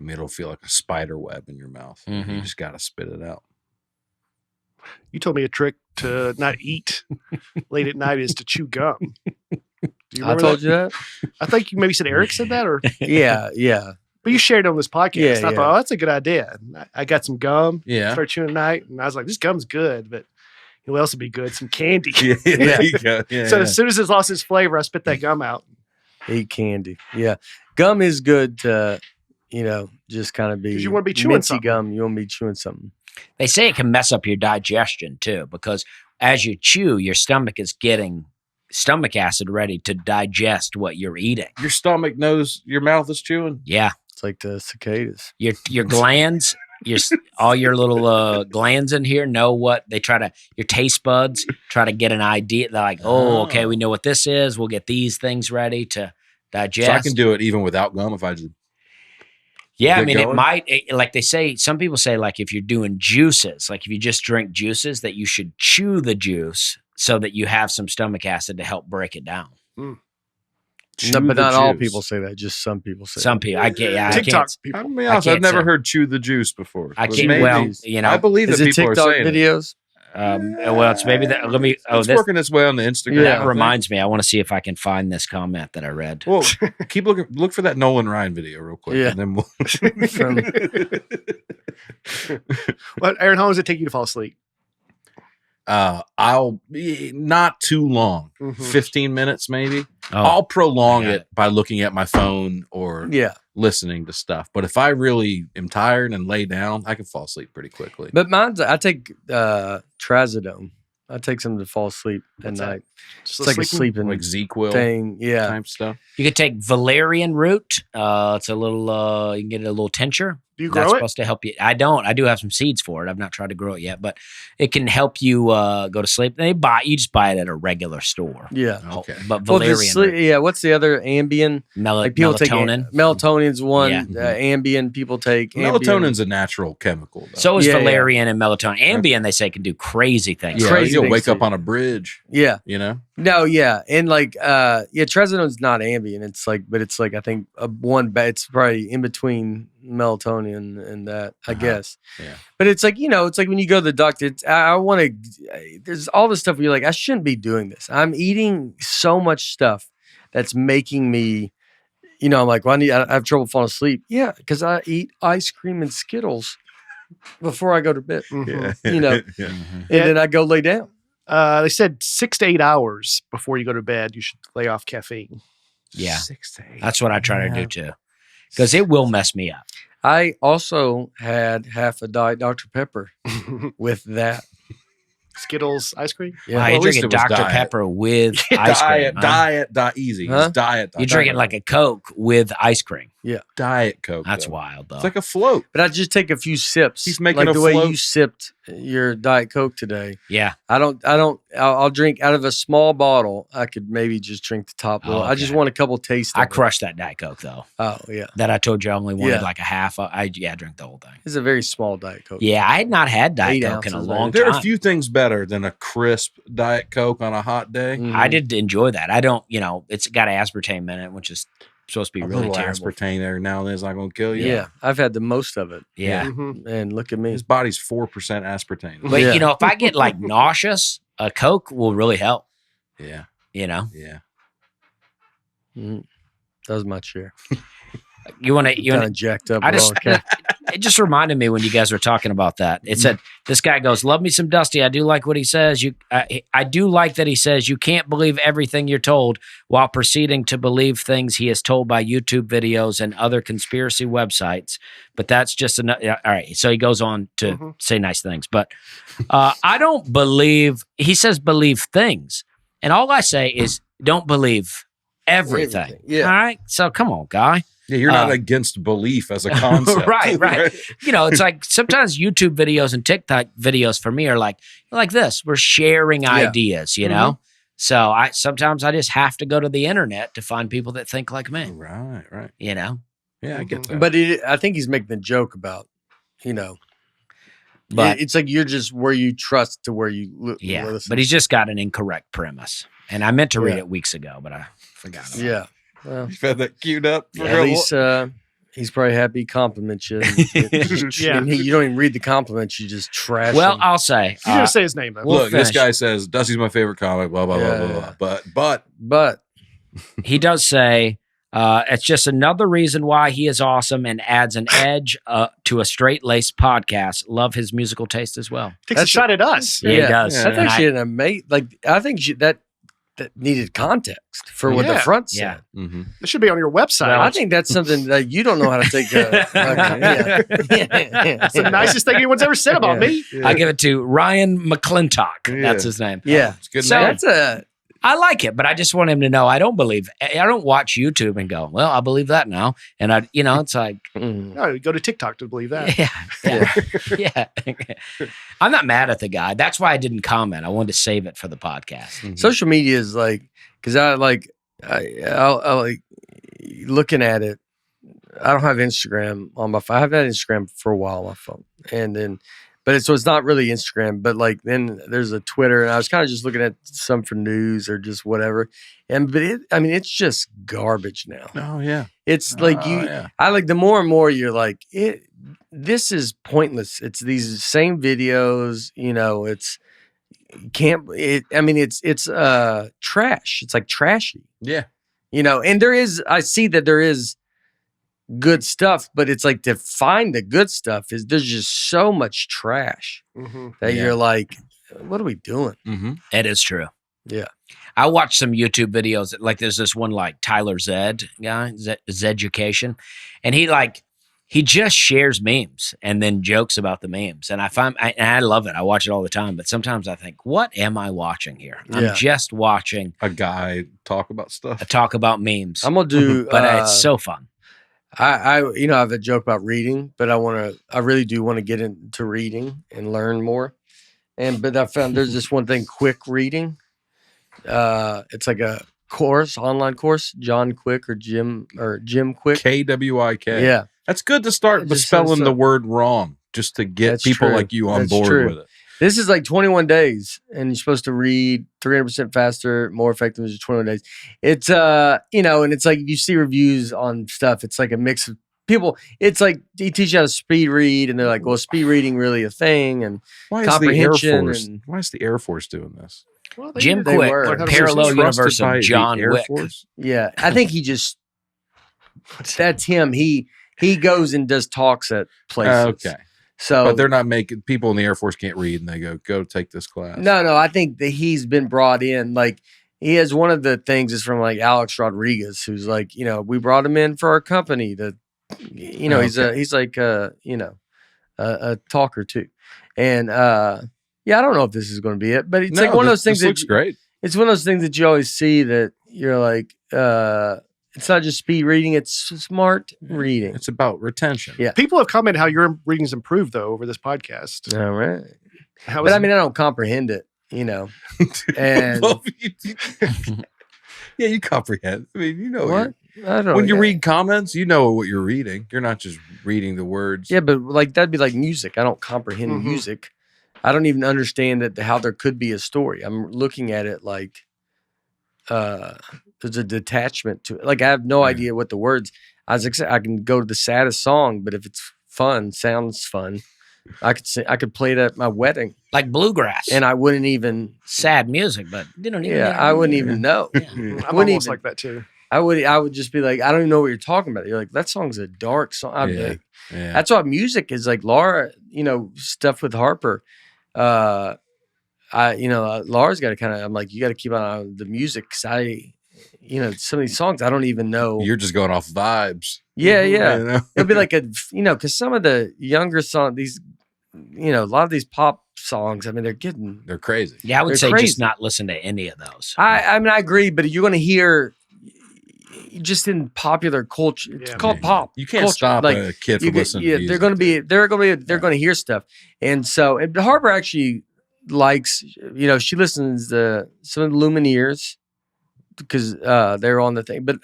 it'll feel like a spider web in your mouth. Mm-hmm. You just got to spit it out. You told me a trick to not eat late at night is to chew gum. I told you that? I think you maybe said Eric said that, or yeah. But you shared it on this podcast. Yeah, I thought, that's a good idea. I got some gum. Yeah. Started chewing at night, and I was like, this gum's good, but you know what else would be good? Some candy. There you go. So as soon as it lost its flavor, I spit that gum out. Eat candy. Yeah. Gum is good to, just kind of be. Because you want to be chewing something. Gum. You want to be chewing something. They say it can mess up your digestion too, because as you chew, your stomach is getting stomach acid ready to digest what you're eating. Your stomach knows your mouth is chewing? Yeah. It's like the cicadas. Your glands all your little glands in here know what they your taste buds try to get an idea. They're like, oh, okay, we know what this is. We'll get these things ready to digest. So I can do it even without gum if I just. Yeah, I get mean, going? it might, like they say, some people say, like, if you're doing juices, like if you just drink juices, that you should chew the juice so that you have some stomach acid to help break it down. No, but not all people say that. Just some people say Some that. people, I can't. TikTok people. I'll be honest, I've never heard chew the juice before. I But can't. maybe- Well, you know, I believe Is that it people TikTok are saying videos? well, it's maybe that. Let me. It's working its way on the Instagram. Yeah. That reminds me. I want to see if I can find this comment that I read. Well, keep looking. Look for that Nolan Ryan video real quick, Yeah. and then we'll. What, Aaron, how long does it take you to fall asleep? I'll not too long, Mhm. 15 minutes maybe. Oh, I'll prolong I got it by looking at my phone or Yeah. listening to stuff. But if I really am tired and lay down, I can fall asleep pretty quickly. But I take trazodone. I take some to fall asleep at What's that? night. Just It's like a sleeping? sleeping Like ZQL thing. Yeah. type stuff. you could take valerian root. It's a little. You can get a little tincture. Do you That's grow it? supposed to help you. I don't. I do have some seeds for it. I've not tried to grow it yet, but it can help you go to sleep. You just buy it at a regular store. Yeah. Okay. But Well, valerian root, yeah. What's the other Ambien? Like people melatonin. take melatonin's one. Yeah. Ambien people take. Ambien. Melatonin's a natural chemical. Though. So is Yeah, yeah. valerian and melatonin. Ambien, they say, can do crazy things. yeah, crazy you'll things wake up too. on a bridge. Yeah. You know. No. Yeah. And like trazodone's not Ambien. It's like, but it's like I think it's probably in between melatonin and that. I guess. Yeah. But it's like it's like when you go to the doctor. I want to. There's all this stuff where you're like, I shouldn't be doing this. I'm eating so much stuff that's making me. I'm like, well, I have trouble falling asleep. Yeah, because I eat ice cream and Skittles before I go to bed. Mhm. Yeah. And then I go lay down. They said 6 to 8 hours before you go to bed, you should lay off caffeine. Yeah. 6 to 8. That's what I try to do too. Because it will mess me up. I also had half a Diet Dr. Pepper with that. Skittles ice cream? Yeah. Wow, Well, you're at least drinking it was Dr. diet. Pepper with ice cream. Diet, easy. Huh? It's diet. You're drinking like a Coke with ice cream. Diet Coke. That's though. wild, though. It's like a float. But I just take a few sips. He's making like a the way float. you sipped your Diet Coke today. yeah. I'll drink out of a small bottle. I could maybe just drink the top little. I just Okay. want a couple tastes. I of it. crushed that Diet Coke, though. Oh yeah. That I told you I only wanted Yeah. like a half. I drank the whole thing. It's a very small Diet Coke. Yeah, I had not had Diet 8 Coke in a ounces, long maybe. There time. are few things better than a crisp Diet Coke on a hot day. Mhm. I did enjoy that. I don't, it's got aspartame in it, which is supposed to be A really little terrible. aspartame there now and then is not going to kill you. Yeah. I've had the most of it. Yeah. Mhm. And look at me. His body's 4% aspartame. But, Yeah. if I get like nauseous, a Coke will really help, Yeah. you know? Yeah. Mhm. That was my chair. You want Kind to, of jacked up. I just, wrong. Okay. it just reminded me when you guys were talking about that. It said, this guy goes, love me some Dusty. I do like what he says. I do like that he says you can't believe everything you're told while proceeding to believe things he is told by YouTube videos and other conspiracy websites. But that's just enough. All right. So he goes on to say nice things. But I don't believe, he says believe things. And all I say is don't believe everything. Everything, yeah. All right. So come on, guy. Yeah, you're not against belief as a concept. Right. It's like sometimes YouTube videos and TikTok videos for me are like this. We're sharing ideas, you know? So sometimes I just have to go to the internet to find people that think like me, Right. you know? Yeah, I get that. But I think he's making a joke about, But it's like you're just where you trust to where you yeah, listen. but he's just got an incorrect premise. And I meant to read Yeah. it weeks ago, but I forgot about it. Yeah. Well, You've had that queued up. For at real. least he's probably happy he compliments you. Yeah. And you don't even read the compliments, you just trash Well, him. I'll say, You didn't say his name, though. We'll Look, this finish. guy says Dusty's my favorite comic. Blah blah blah blah Yeah. blah. But But he does say it's just another reason why he is awesome and adds an edge to a straight-laced podcast. Love his musical taste as well. Takes a shot at us. Yeah, he does. Yeah. that's And actually an amazing. Like I think that needed context for what the Yeah. front Yeah. said. mm-hmm. It should be on your website. I think that's something that you don't know how to take. It's the nicest thing anyone's ever said about Yeah. me. I give it to Ryan McClintock. Yeah. That's his name. Yeah. It's good. So- name. That's a I like it, but I just want him to know I don't watch YouTube and go, well, I believe that now. And it's like, No, you go to TikTok to believe that. yeah. I'm not mad at the guy. That's why I didn't comment. I wanted to save it for the podcast. Mhm. Social media is like, because I like looking at it. I don't have Instagram on my phone. I've had Instagram for a while on my phone, and then, so it's not really Instagram. But like then there's a Twitter, and I was kind of just looking at some for news or just whatever. It's just garbage now. Oh yeah, it's like I like the more and more you're like it. This is pointless. It's these same videos. It's trash. It's like trashy. Yeah. And I see that there is good stuff, but it's like to find the good stuff there's just so much trash that you're like, what are we doing? Mm-hmm. It is true. Yeah. I watched some YouTube videos. Like there's this one like Tyler Zed guy, Zeducation, and he just shares memes and then jokes about the memes. And I love it. I watch it all the time. But sometimes I think, what am I watching here? I'm just watching a guy talk about stuff. Talk about memes. I'm gonna do, but it's so fun. I have a joke about reading, but I really do want to get into reading and learn more. But I found there's this one thing, quick reading. It's like a online course, John Quick or Jim Quick. KWIK. Yeah. That's good to start with spelling the word wrong, just to get people like you on board with it. This is like 21 days, and you're supposed to read 300% faster, more effective in 21 days. It's, and it's like you see reviews on stuff. It's like a mix of people. It's like they teach you how to speed read, and they're like, well, speed reading really a thing, and comprehension. Why is the Air Force doing this? Well, Jim Quick, parallel universe of John Wick. Yeah, I think that's him. He goes and does talks at places. Okay. So, but they're not making people in the Air Force can't read, and they go take this class. No, I think that he's been brought in. Like he has one of the things is from like Alex Rodriguez, who's like, we brought him in for our company to, he's like a talker too, and I don't know if this is going to be it, but it's like one of those things that looks great. It's one of those things that you always see that you're like, it's not just speed reading; it's smart reading. It's about retention. Yeah, people have commented how your reading's improved though over this podcast. All right, but I don't comprehend it, and yeah, you comprehend. I mean, what. I don't when you read comments, you know what you're reading. You're not just reading the words. Yeah, but like that'd be like music. I don't comprehend music. I don't even understand how there could be a story. I'm looking at it like there's a detachment to it. Like I have no idea what the words. I can go to the saddest song, but if it's fun, sounds fun, I could play it at my wedding, like bluegrass, and I wouldn't even sad music, but you don't even. I wouldn't even know. Yeah. I'm almost like that too. I would just be like, I don't even know what you're talking about. You're like, that song's a dark song. I'd be like, that's what music is like. Laura, stuff with Harper. Laura's got to kind of. I'm like, you got to keep on the music. 'Cause some of these songs I don't even know. You're just going off vibes. Yeah. It'll be like because some of the younger songs, these, a lot of these pop songs. I mean, they're crazy. Yeah, I would say crazy. Just not listen to any of those. I agree, but you're going to hear. Just in popular culture, it's called pop. You can't culture. stop a kid from listening to music. They're going to hear stuff. And so Harper actually likes, she listens to some of the Lumineers because they're on the thing. But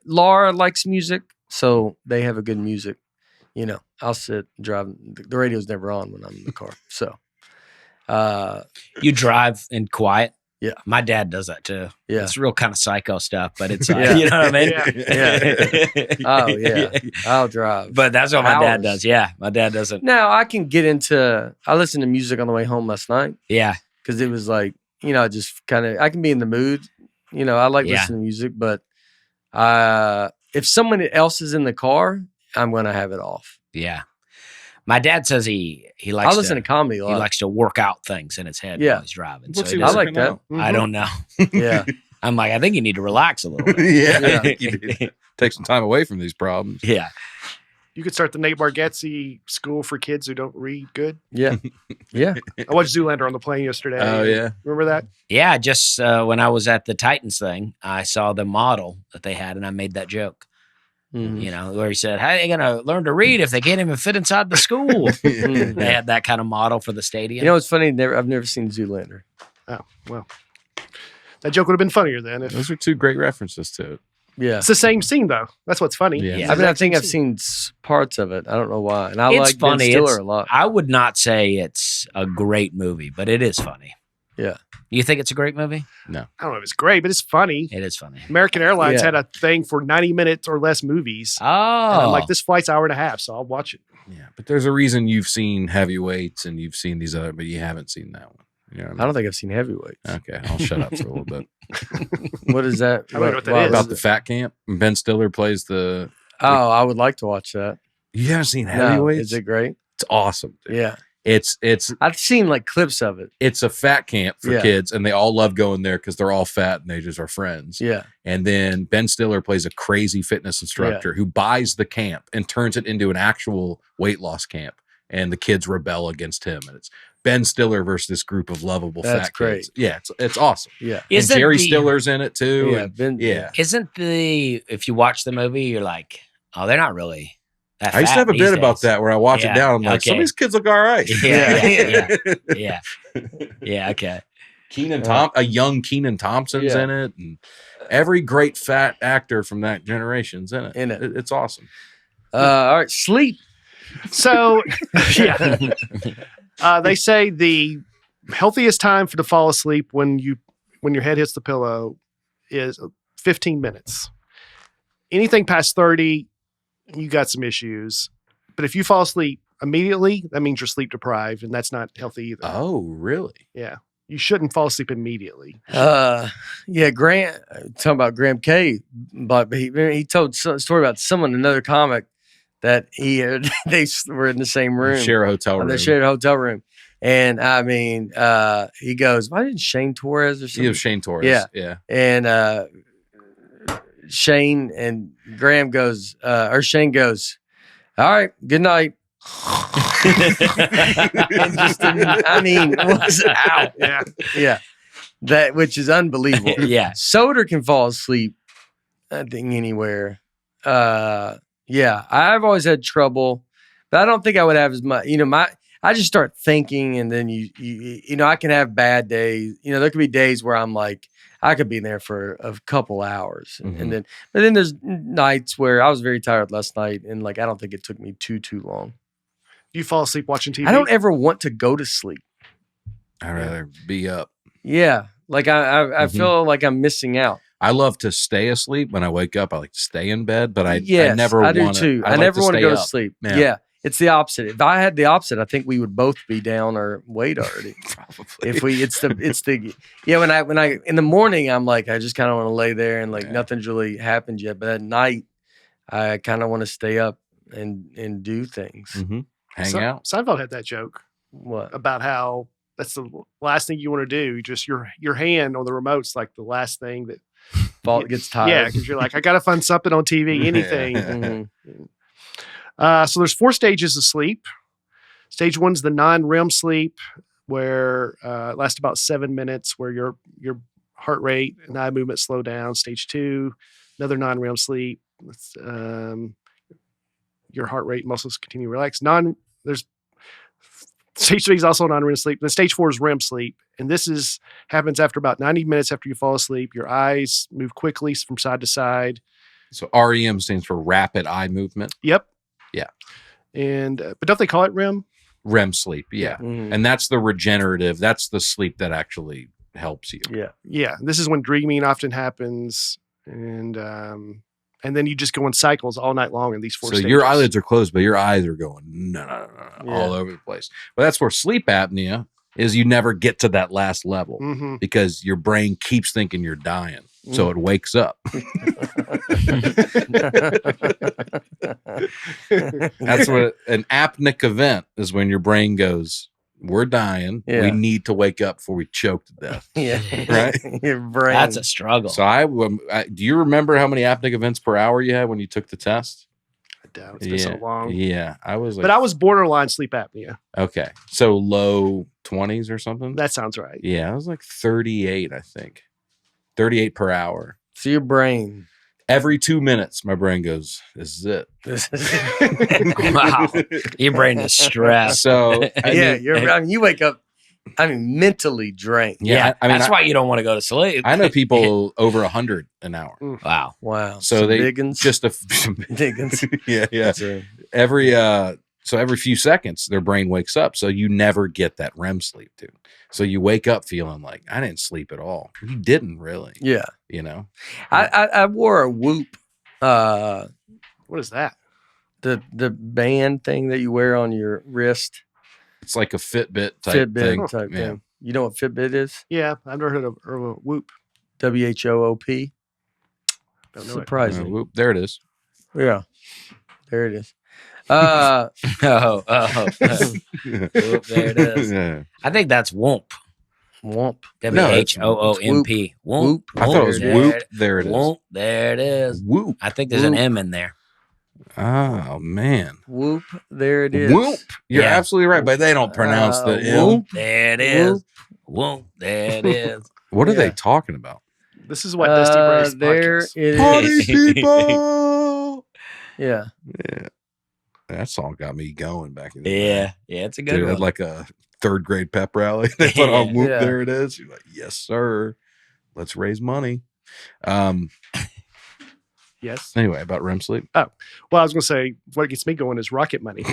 Laura likes music, so they have a good music. I'll sit and drive. The radio's never on when I'm in the car. So you drive in quiet. Yeah. My dad does that too. Yeah. It's real kind of psycho stuff, but it's you know what I mean? Yeah. Oh, yeah. I'll drive. But that's what my dad does. Yeah. My dad doesn't. Now, I can get into, I listened to music on the way home last night. Yeah. Because it was like, just kind of, I can be in the mood. I like listening to music, but if someone else is in the car, I'm going to have it off. Yeah. My dad says he likes I listen to comedy a lot. He likes to work out things in his head while he's driving. What's so he I like that. Mm-hmm. I don't know. Yeah. I'm like, I think you need to relax a little bit. You need to take some time away from these problems. Yeah. You could start the Nate Bargatze school for kids who don't read good. Yeah. Yeah. I watched Zoolander on the plane yesterday. Oh, yeah. Remember that? Yeah, just when I was at the Titans thing, I saw the model that they had, and I made that joke. Mhm. You know, where he said, "How are they going to learn to read if they can't even fit inside the school?" They had that kind of model for the stadium. You know, it's funny. I've never seen Zoolander. Oh, well. That joke would have been funnier then. If Those are two great references to it. Yeah. It's the same scene, though. That's what's funny. Yeah. Yeah. I mean, I think I've seen parts of it. I don't know why. And I It's like Ben funny. Stiller a lot. I would not say it's a great movie, but it is funny. Yeah. You think it's a great movie? I don't know if it's great, but it's funny. It is funny. American Airlines Yeah. had a thing for 90 minutes or less movies. Oh, And I'm like, this flight's hour and a half, so I'll watch it. Yeah, but there's a reason you've seen Heavyweights and you've seen these other, but you haven't seen that one. You know what I don't think I've seen Heavyweights. Okay, I'll shut up for a little bit. What is that? I don't know what that why is. was About the fat camp, Ben Stiller plays the. Oh, I would like to watch that. You haven't seen No, Heavyweights? is it great? It's awesome. Dude. Yeah. It's I've seen like clips of it. it's a fat camp for Yeah. kids, and they all love going there because they're all fat and they just are friends. Yeah. And then Ben Stiller plays a crazy fitness instructor who buys the camp and turns it into an actual weight loss camp. And the kids rebel against him. And it's Ben Stiller versus this group of lovable That's fat great. kids. Yeah, it's awesome. Yeah. And Jerry Stiller's in it too. Yeah. and- yeah. Isn't if you watch the movie, you're like, oh, they're not really that I used to fat have a these bit about days. that where I watch Yeah, it down. I'm like, some of okay. these kids look all right. Yeah. Yeah, okay. A young Keenan Thompson's Yeah. in it, and every great fat actor from that generation's in it. In it. It's awesome. All right. Sleep. So, yeah. They say the healthiest time to fall asleep when your head hits the pillow is 15 minutes. Anything past 30, you got some issues. But if you fall asleep immediately, that means you're sleep deprived, and that's not healthy either. Oh, really? Yeah. You shouldn't fall asleep immediately. Yeah. Grant, talking about Graham K, but he told a story about another comic that they were in the same room. Share a hotel room. They shared a hotel room. And I mean, he goes, why didn't Shane Torres or something? He was Shane Torres. Yeah. Yeah. And Shane and Graham goes, or Shane goes, all right, good night. And just, I mean, was out. Yeah. Yeah. Which is unbelievable. Yeah. Soder can fall asleep, I think, anywhere. Yeah, I've always had trouble, but I don't think I would have as much. I just start thinking, and then I can have bad days. There could be days where I'm like, I could be in there for a couple hours, Mhm. but then there's nights where I was very tired last night, and like I don't think it took me too long. You fall asleep watching TV? I don't ever want to go to sleep. I'd rather be up. Yeah, like I Mhm. feel like I'm missing out. I love to stay asleep. When I wake up, I like to stay in bed, but I Yes, never I do want too. to. I never want to go to up. sleep. Yeah. Yeah, it's the opposite. If I had the opposite, I think we would both be down or wait already. Probably. When I in the morning, I'm like, I just kind of want to lay there and like Yeah. nothing's really happened yet. But at night, I kind of want to stay up and do things. Mhm. Hang out. Seinfeld had that joke What? about how that's the last thing you want to do. Just your hand on the remote's like the last thing that Fault gets tired. Yeah, because you're like, I got to find something on TV, anything. Mhm. So there's 4 stages of sleep. Stage 1's the non-REM sleep, where it lasts about 7 minutes, where your heart rate and eye movement slow down. Stage 2, another non-REM sleep. Your heart rate, muscles continue to relax. Stage 3 is also non-REM sleep. Then stage 4 is REM sleep. And this happens after about 90 minutes after you fall asleep. Your eyes move quickly from side to side. So REM stands for rapid eye movement. Yep. Yeah. And but don't they call it REM? REM sleep. Yeah. Mhm. And that's the regenerative. That's the sleep that actually helps you. Yeah. Yeah. This is when dreaming often happens. And then you just go in cycles all night long in these 4 So stages. your eyelids are closed, but your eyes are going no, Yeah. all over the place. Well, that's where sleep apnea is. You never get to that last level Mm-hmm. because your brain keeps thinking you're dying. So it wakes up. That's what an apneic event is, when your brain goes, we're dying. Yeah. We need to wake up before we choke to death. Yeah. Right? Your brain. That's a struggle. So I do you remember how many apneic events per hour you had when you took the test? Damn, it's been so long. Yeah, I was like, But I was borderline sleep apnea. okay, so low 20s or something. That sounds right. Yeah, I was like 38, I think, 38 per hour. So your brain. Every 2 minutes, my brain goes, "This is it." Wow. Your brain is stressed. So you wake up, mentally drained. Yeah, I mean, that's why you don't want to go to sleep. I know people over 100 an hour. Wow. Wow. So Some they biggins. just Diggins. yeah. That's a- Every few seconds, their brain wakes up. So you never get that REM sleep, dude. So you wake up feeling like I didn't sleep at all. You didn't really. Yeah. You know, I wore a Whoop, What is that? the band thing that you wear on your wrist, it's like a Fitbit type thing. Fitbit type Yeah. thing. You know what Fitbit is? Yeah, I've never heard of a Whoop. WHOOP. Don't know it. Surprising. Whoop, there it is. Yeah. There it is. Oh. Whoop, there it is. Yeah. I think that's Whoop. Whoop. WHOOMP. Whoop. I thought it was There Whoop. There it is. Whoop. There it is. Whoop. I think there's an Whoop. M in there. Oh man. Whoop. There it is. Whoop. You're Yeah. absolutely right, but they don't pronounce the M. Whoop. There it is. Whoop. There it is. What are they Yeah. talking about? This is what Dusty Bray's there podcast. it Party is. people. Yeah. Yeah. That song got me going back in the Yeah. Yeah, it's a day. good Dude, one. like a third grade pep rally. They put on Whoop, Yeah. there it is. You're like, yes, sir. Let's raise money. Yes. Anyway, about REM sleep. Well, I was going to say, what gets me going is Rocket Money.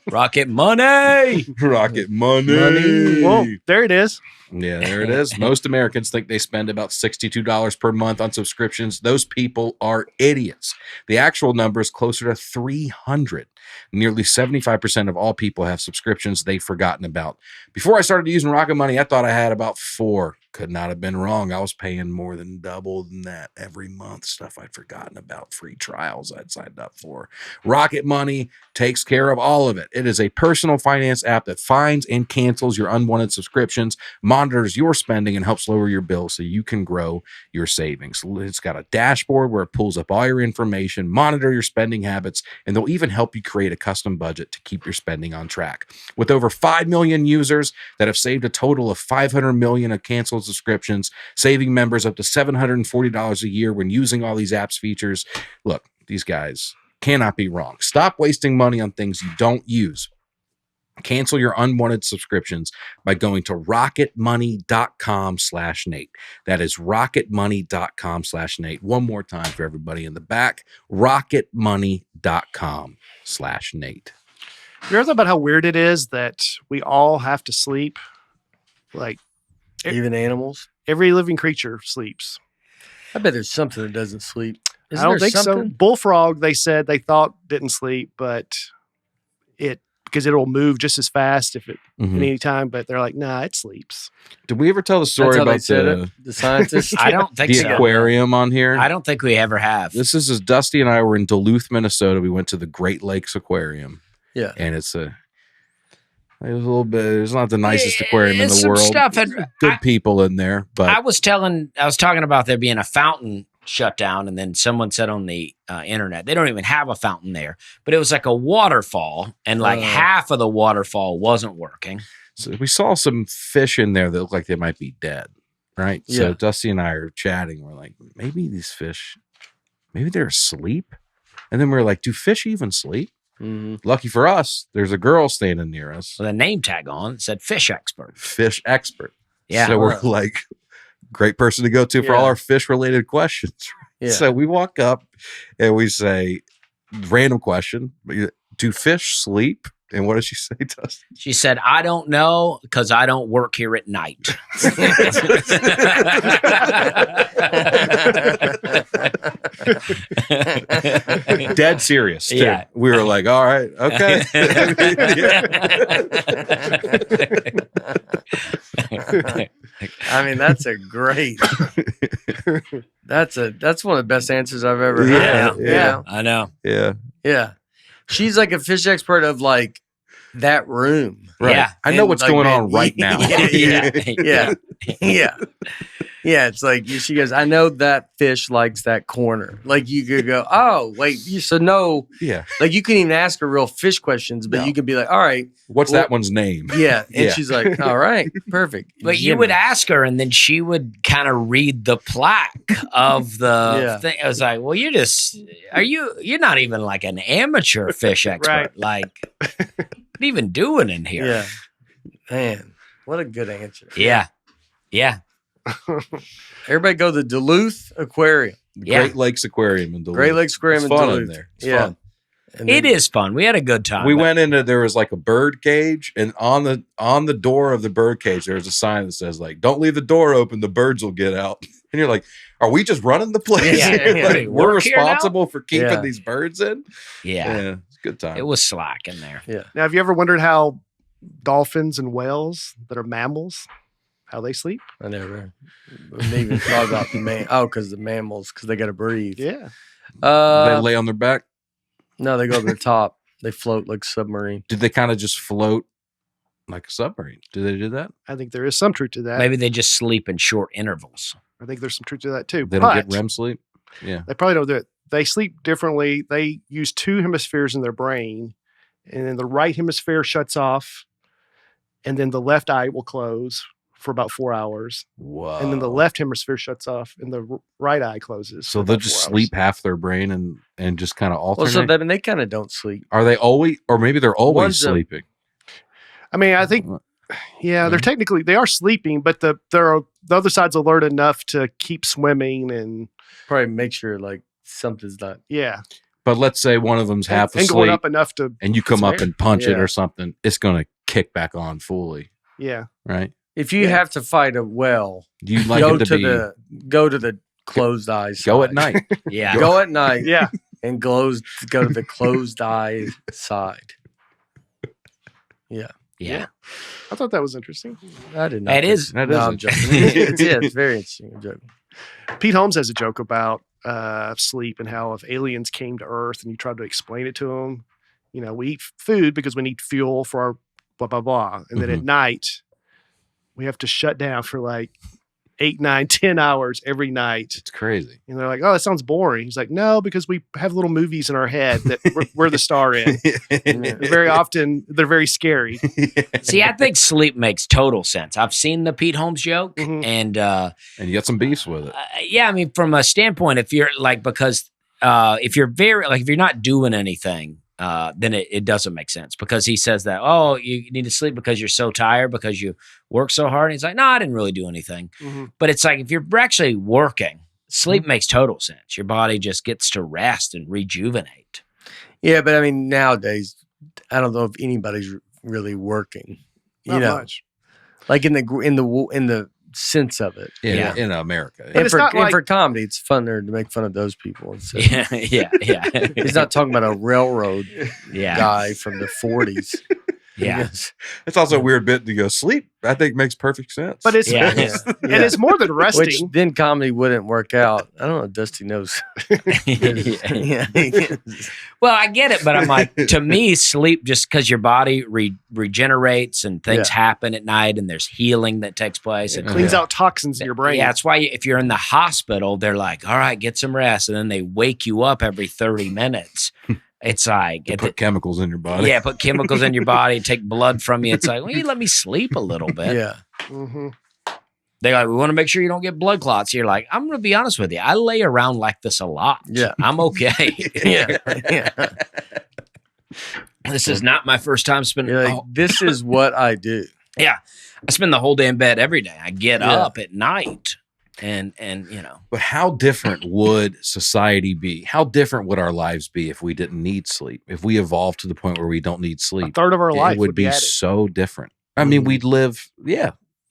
Rocket money. Rocket money. Money. Whoa, there it is. Yeah, there it is. Most Americans think they spend about $62 per month on subscriptions. Those people are idiots. The actual number is closer to 300. Nearly 75% of all people have subscriptions they've forgotten about. Before I started using Rocket Money, I thought I had about 4. Could not have been wrong. I was paying more than double than that every month. Stuff I'd forgotten about, free trials I'd signed up for. Rocket Money takes care of all of it. It is a personal finance app that finds and cancels your unwanted subscriptions, monitors your spending, and helps lower your bill so you can grow your savings. It's got a dashboard where it pulls up all your information, monitor your spending habits, and they'll even help you create a custom budget to keep your spending on track. With over 5 million users that have saved a total of 500 million of canceled subscriptions, saving members up to $740 a year when using all these apps features. Look, these guys cannot be wrong. Stop wasting money on things you don't use. Cancel your unwanted subscriptions by going to rocketmoney.com/Nate. That is rocketmoney.com/Nate. One more time for everybody in the back, rocketmoney.com/Nate. You ever thought about how weird it is that we all have to sleep? Like, Even animals. every living creature sleeps. I bet there's something that doesn't sleep. I don't think so. something? Bullfrog, they said they thought didn't sleep, but because it'll move just as fast at any time. But they're like, nah, it sleeps. Did we ever tell the story That's how they about said it. The scientists. I don't think the so. aquarium on here? I don't think we ever have. This is as Dusty and I were in Duluth, Minnesota. We went to the Great Lakes Aquarium. Yeah. And it was a little bit, it's not the nicest aquarium in the Some world. stuff There's good people in there, but I was talking about there being a fountain shut down, and then someone said on the internet they don't even have a fountain there, but it was like a waterfall, and like half of the waterfall wasn't working. so we saw some fish in there that looked like they might be dead, right? So Yeah. Dusty and I are chatting. We're like, maybe these fish, maybe they're asleep. And then we were like, do fish even sleep? Mhm. Lucky for us, there's a girl standing near us, With a name tag on it said fish expert. fish expert. Yeah. So we're like, great person to go to for Yeah. all our fish related questions. Yeah. So we walk up and we say, random question, do fish sleep? And what does she say to us? She said, I don't know because I don't work here at night. Dead serious. Too. Yeah. We were like, all right, okay. I mean, that's a great. That's one of the best answers I've ever Yeah, heard. yeah. I know. Yeah. Yeah. She's like a fish expert of like that room. Right. Yeah. I know And, what's like, going man, on right now. Yeah. Yeah, it's like she goes, I know that fish likes that corner. Like you could go, oh, wait, so no, Yeah. like you can even ask her real fish questions, but No. you could be like, all right, What's well, that one's name? yeah. And Yeah. she's like, all right, perfect. But you would ask her, and then she would kind of read the plaque of the Yeah. thing. I was like, well, you're not even like an amateur fish expert. Right. Like, what are you even doing in here? Yeah. Man, what a good answer. Yeah. Yeah. Everybody go to the Duluth Aquarium. Yeah. Great Lakes Aquarium in Duluth. Great Lakes Aquarium It's in fun Duluth. in there. It's Yeah. fun. And It then- is fun. We had a good time. We but- went into, there was like a bird cage, and on the door of the bird cage there's a sign that says like, don't leave the door open, the birds will get out. And you're like, are we just running the place? Yeah, Like, yeah. we're Work here now? responsible for keeping Yeah. these birds in. Yeah. It's a good time. It was slack in there. Yeah. Now, have you ever wondered how dolphins and whales that are mammals, how they sleep? I never even thought about the because the mammals, because they got to breathe. Yeah. they lay on their back. No, they go to the top. They float like submarine. Did they kind of just float like a submarine? Do they do that? I think there is some truth to that. Maybe they just sleep in short intervals. I think there's some truth to that too. They don't But get REM sleep? Yeah. they probably don't do it. They sleep differently. They use two hemispheres in their brain, and then the right hemisphere shuts off, and then the left eye will close for about 4 hours, Whoa. and then the left hemisphere shuts off, and the right eye closes. So for they'll about just 4 hours. sleep half their brain and just kind of Well, alternate. so they kind of don't sleep. Are they always, or maybe they're always One's a- sleeping? I mean, I think, yeah, they're technically they are sleeping, but the other side's alert enough to keep swimming, and Probably make sure like something's not. yeah, But let's say one of them's half and going asleep, up enough to and you come up and punch it Yeah. or something, it's going to kick back on fully, yeah. right? If you have to fight a whale, You like go it to to be go to the closed eyes. go at night. Yeah. Go at night. Yeah. And go to the closed eye side. Yeah. I thought that was interesting. I did not. It think is- so. that No, is I'm joking. It's very interesting. I'm joking. Pete Holmes has a joke about sleep and how if aliens came to Earth and you tried to explain it to them, we eat food because we need fuel for our blah, blah, blah. And then at night, we have to shut down for like 8, 9, 10 hours every night. It's crazy. And they're like, oh, that sounds boring. He's like, no, because we have little movies in our head that we're the star in. Very often, they're very scary. See, I think sleep makes total sense. I've seen the Pete Holmes joke, Mhm. and And you got some beefs with it. yeah, I mean, from a standpoint, if you're like, because if you're if you're not doing anything, then it doesn't make sense, because he says that, oh, you need to sleep because you're so tired because you work so hard. And he's like, no, I didn't really do anything. Mhm. But it's like, if you're actually working, sleep makes total sense. Your body just gets to rest and rejuvenate. Yeah, but I mean, nowadays, I don't know if anybody's really working. Not much. Like in the sense of it. Yeah. In America. And it's for, not and like- for comedy, it's funner to make fun of those people. Instead. Yeah. He's not talking about a railroad Yeah. guy from the 40s. Yeah. Yes. It's also a weird bit to go sleep. I think makes perfect sense. But it's, Yeah. and it's more than Which resting. then comedy wouldn't work out. I don't know. Dusty knows. Yeah. Yeah. Well, I get it, but I'm like, to me, sleep, just because your body regenerates and things happen at night and there's healing that takes place. It And cleans out toxins in your brain. yeah, that's why if you're in the hospital, they're like, all right, get some rest. And then they wake you up every 30 minutes. It's like, put chemicals in your body. yeah, put chemicals in your body, take blood from you. It's like, well, you let me sleep a little bit. Yeah. Mhm. They're like, we want to make sure you don't get blood clots. You're like, I'm going to be honest with you. I lay around like this a lot. Yeah. I'm okay. Yeah. Yeah. This is not my first time spending. You're like, this is what I do. Yeah. I spend the whole day in bed every day. I get Yeah. up at night and But how different would society be? How different would our lives be if we didn't need sleep? If we evolved to the point where we don't need A sleep? third of our life It would be added. so different. I mean, we'd live,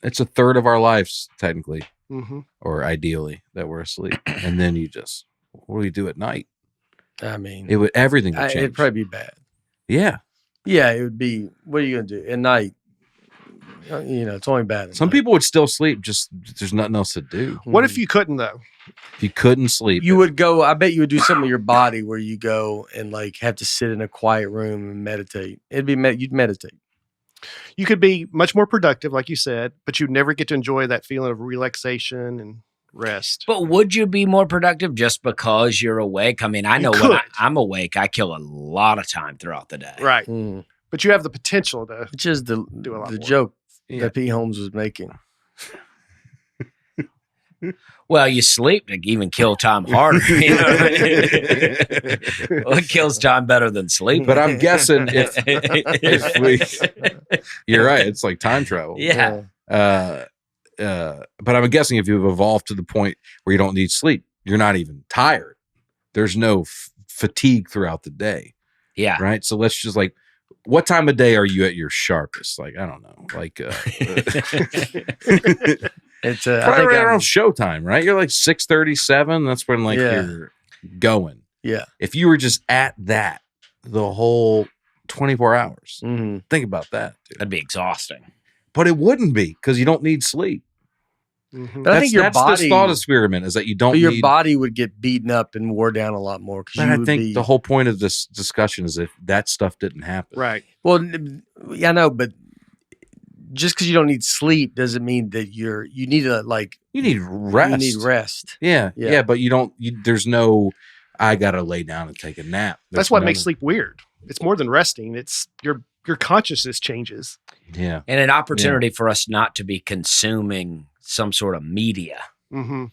it's a third of our lives, technically, Mhm. or ideally, that we're asleep. And then what do we do at night? I mean, Everything would change. it'd probably be bad. Yeah. Yeah, it would be. What are you gonna do at night? It's only bad. at Some night. people would still sleep, just there's nothing else to do. What if you couldn't though? If you couldn't sleep, You would go. I bet you would do something with your body where you go and like have to sit in a quiet room and meditate. It'd be you'd meditate. You could be much more productive, like you said, but you'd never get to enjoy that feeling of relaxation and rest. But would you be more productive just because you're awake? I mean, I know when could. I'm awake, I kill a lot of time throughout the day. Right. Mm. But you have the potential to Which is the do a lot more. joke Yeah. that Pete Holmes was making. Well, you sleep to even kill time harder. You know what I mean? Well, it kills time better than sleep. but I'm guessing if we, you're right, it's like time travel. Yeah. But I'm guessing if you've evolved to the point where you don't need sleep, you're not even tired. There's no fatigue throughout the day, Yeah. right? So let's just like, what time of day are you at your sharpest? Like, I don't know, like It's probably I think right I'm- around showtime, right? You're like 6:37. That's when like Yeah. you're going. Yeah. If you were just at that the whole 24 hours, Mhm. think about that, dude. That'd be exhausting. But it wouldn't be because you don't need sleep. Mhm. But I think your that's body, this thought experiment is that you don't but your need. body would get beaten up and wore down a lot more. But I think the whole point of this discussion is if that stuff didn't happen. Right. Well, yeah, I know, but just because you don't need sleep doesn't mean that you need to like You need rest. you need rest. Yeah, Yeah. yeah, but you don't. There's no. I gotta lay down and take a nap. That's what makes sleep weird. It's more than resting. It's your consciousness changes. Yeah, And an opportunity for us not to be consuming some sort of media. Mm-hmm.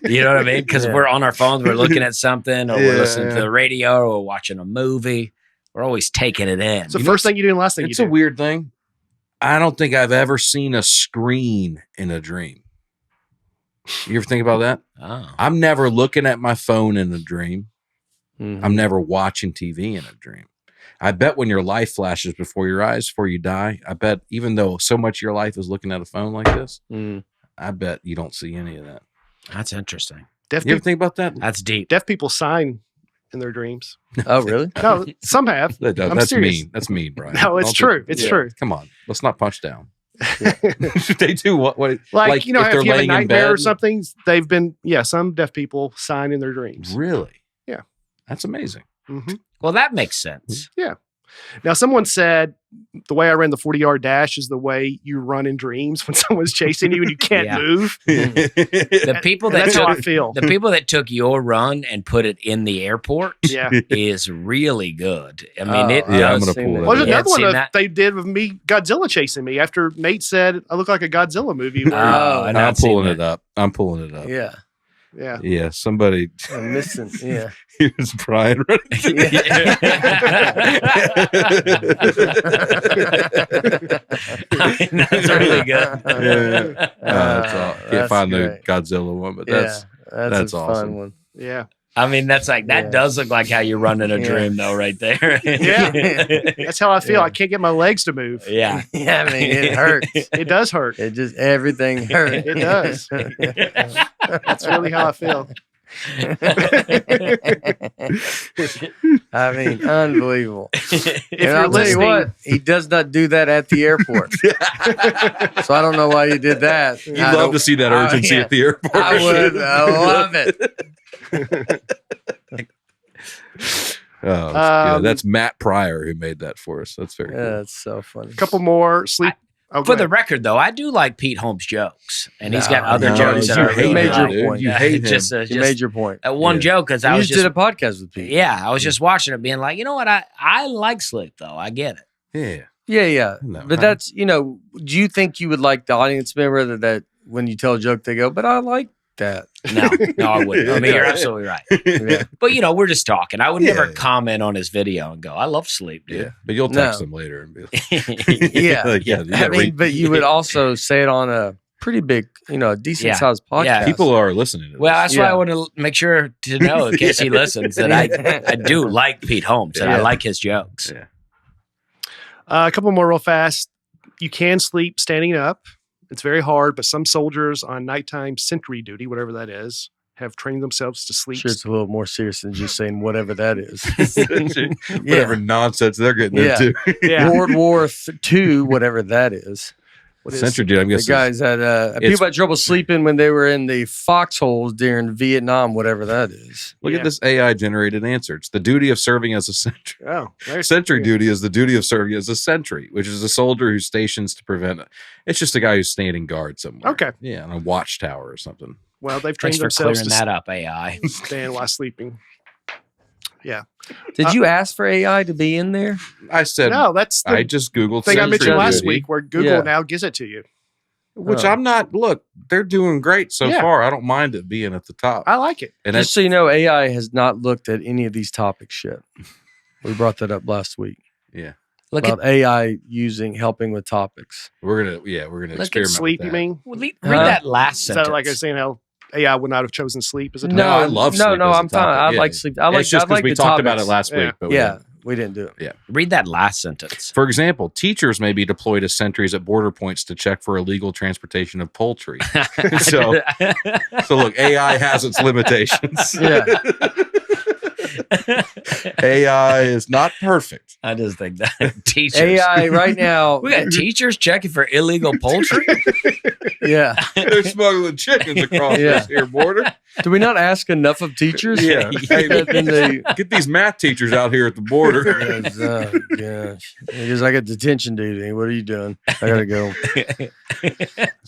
You know what I mean? Because Yeah. we're on our phones, we're looking at something, or we're listening to Yeah. the radio, or we're watching a movie. We're always taking it in. It's the first thing you do and last thing it's you a do. weird thing. I don't think I've ever seen a screen in a dream. You ever think about that? Oh. I'm never looking at my phone in a dream. Mhm. I'm never watching TV in a dream. I bet when your life flashes before your eyes before you die, I bet even though so much of your life is looking at a phone like this, Mhm. I bet you don't see any of that. That's interesting. Deaf, You ever people, think about that? That's deep. deaf people sign in their dreams. Oh, really? No, some have. I'm That's serious. mean. That's mean, Brian. No, it's Don't true. do- It's Yeah. true. Come on. Let's not punch down. They do what? Like, you know, if if they're you have a laying in nightmare or bed? something, they've been, some deaf people sign in their dreams. Really? Yeah. That's amazing. hmm Well, that makes sense. Now, someone said the way I ran the 40-yard dash is the way you run in dreams when someone's chasing you and you can't Yeah. move. The people And that that's how I took feel. the people that took your run and put it in the airport Yeah. is really good. I mean, Oh, it Yeah, I'm does. gonna pull that Well, there's Yeah, another seen one that? they did with me, Godzilla chasing me after Nate said I look like a Godzilla movie. Where, Oh, and I'm I've seen pulling that. it up. I'm pulling it up. Yeah. yeah. Yeah, somebody. I'm missing. Yeah. Here's Brian. I mean, that's really good. Yeah. Can't That's find great. the Godzilla one, but Yeah, that's a awesome. fun one. Yeah. I mean, that's like that Yeah. does look like how you run in a Yeah. dream, though, right there. Yeah. That's how I feel. Yeah. I can't get my legs to move. yeah. Yeah, I mean, it hurts. It does hurt. It just everything hurts. It does. That's really how I feel. I mean, unbelievable. If And you're I'll tell you listening, what, he does not do that at the airport. So I don't know why you did that. You'd love to see that urgency at the airport. I would love it. Oh, that's good. Um, That's Matt Pryor who made that for us. That's very Yeah, cool. that's so funny. a couple more sleep. Oh, go For the ahead. record, though, I do like Pete Holmes' jokes, and he's got No, other no, jokes you that I hate really him, like. dude. You Yeah, hate it's just, him. You made your point. one Yeah. joke because I You was just did just a podcast with Pete. yeah, I was just watching it, being like, you know what, I like sleep though. I get it. Yeah. Yeah, yeah. No, But that's, do you think you would like the audience member that when you tell a joke, they go, but I like that. No, I wouldn't. I mean, you're absolutely right. Yeah. But we're just talking. I would never Yeah. comment on his video and go, I love sleep, Yeah. dude. But you'll text No. him later and be like, Yeah. like, yeah, you I gotta mean, read- but you would also say it on a pretty big, a decent Yeah. sized podcast. Yeah. people are listening to Well, this. that's why I Yeah. want to make sure to know in case he listens that I do like Pete Holmes and I Yeah. like his jokes. Yeah. A couple more real fast. You can sleep standing up. It's very hard, but some soldiers on nighttime sentry duty, whatever that is, have trained themselves to sleep. Sure, it's a little more serious than just saying whatever that is. Whatever nonsense they're getting Yeah. into. Yeah. World War II, whatever that is. What is- Century dude, I'm The guessing. guys had it's- people had trouble sleeping when they were in the foxholes during Vietnam, whatever that is. Look Yeah. at this AI generated answer. It's the duty of serving as a sentry. Oh, there's Sentry duty is the duty of serving as a sentry, which is a soldier who's stations to prevent it. It's just a guy who's standing guard somewhere. Okay. Yeah, on a watchtower or something. Well, they've Thanks trained for themselves clearing to that up, AI. stand while sleeping. Yeah. Did you ask for AI to be in there? I said, No, that's the I just Googled thing I sentry mentioned last duty, week where Google Yeah. now gives it to you. which Oh. I'm not. Look, they're doing great so Yeah. far. I don't mind it being at the top. I like it. And Just that's so you know, AI has not looked at any of these topics yet. We brought that up last week Look at about AI helping with topics. we're gonna Look at experiment. Sleep, with you that. mean? read Huh? that last Is sentence. that like I was saying how AI would not have chosen sleep as a No, I love no, sleep no. as a I'm fine. topic. I Yeah. like sleep. I like. It's just I because like we the talked about it topics. last Yeah. week. But Yeah, we didn't do it. Read that last sentence. For example, teachers may be deployed as sentries at border points to check for illegal transportation of poultry. So look, AI has its limitations. Yeah. AI is not perfect. I just think that teachers. AI right now. We got teachers checking for illegal poultry. Yeah. They're smuggling chickens across Yeah. this here border. Do we not ask enough of teachers? Yeah. Hey, Then they- get these math teachers out here at the border. Yes, oh, gosh. Because I got detention duty. What are you doing? I gotta go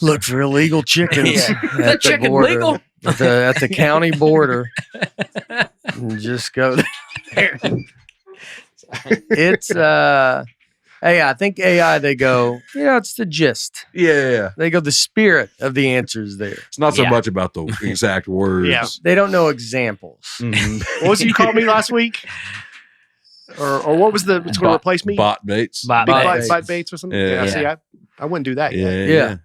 look for illegal chickens Yeah. at That chicken border, legal? at the county border. And just go there. It's hey, I think AI. They go, it's the gist. Yeah. They go, the spirit of the answers there. It's not so Yeah. much about the exact words. Yeah. They don't know examples. Mhm. What was it you called me last week? Or what was the it's going to replace me? Bot baits. Bot Big baits. bite baits or something? Yeah. Yeah. See, I wouldn't do that yet. Yeah.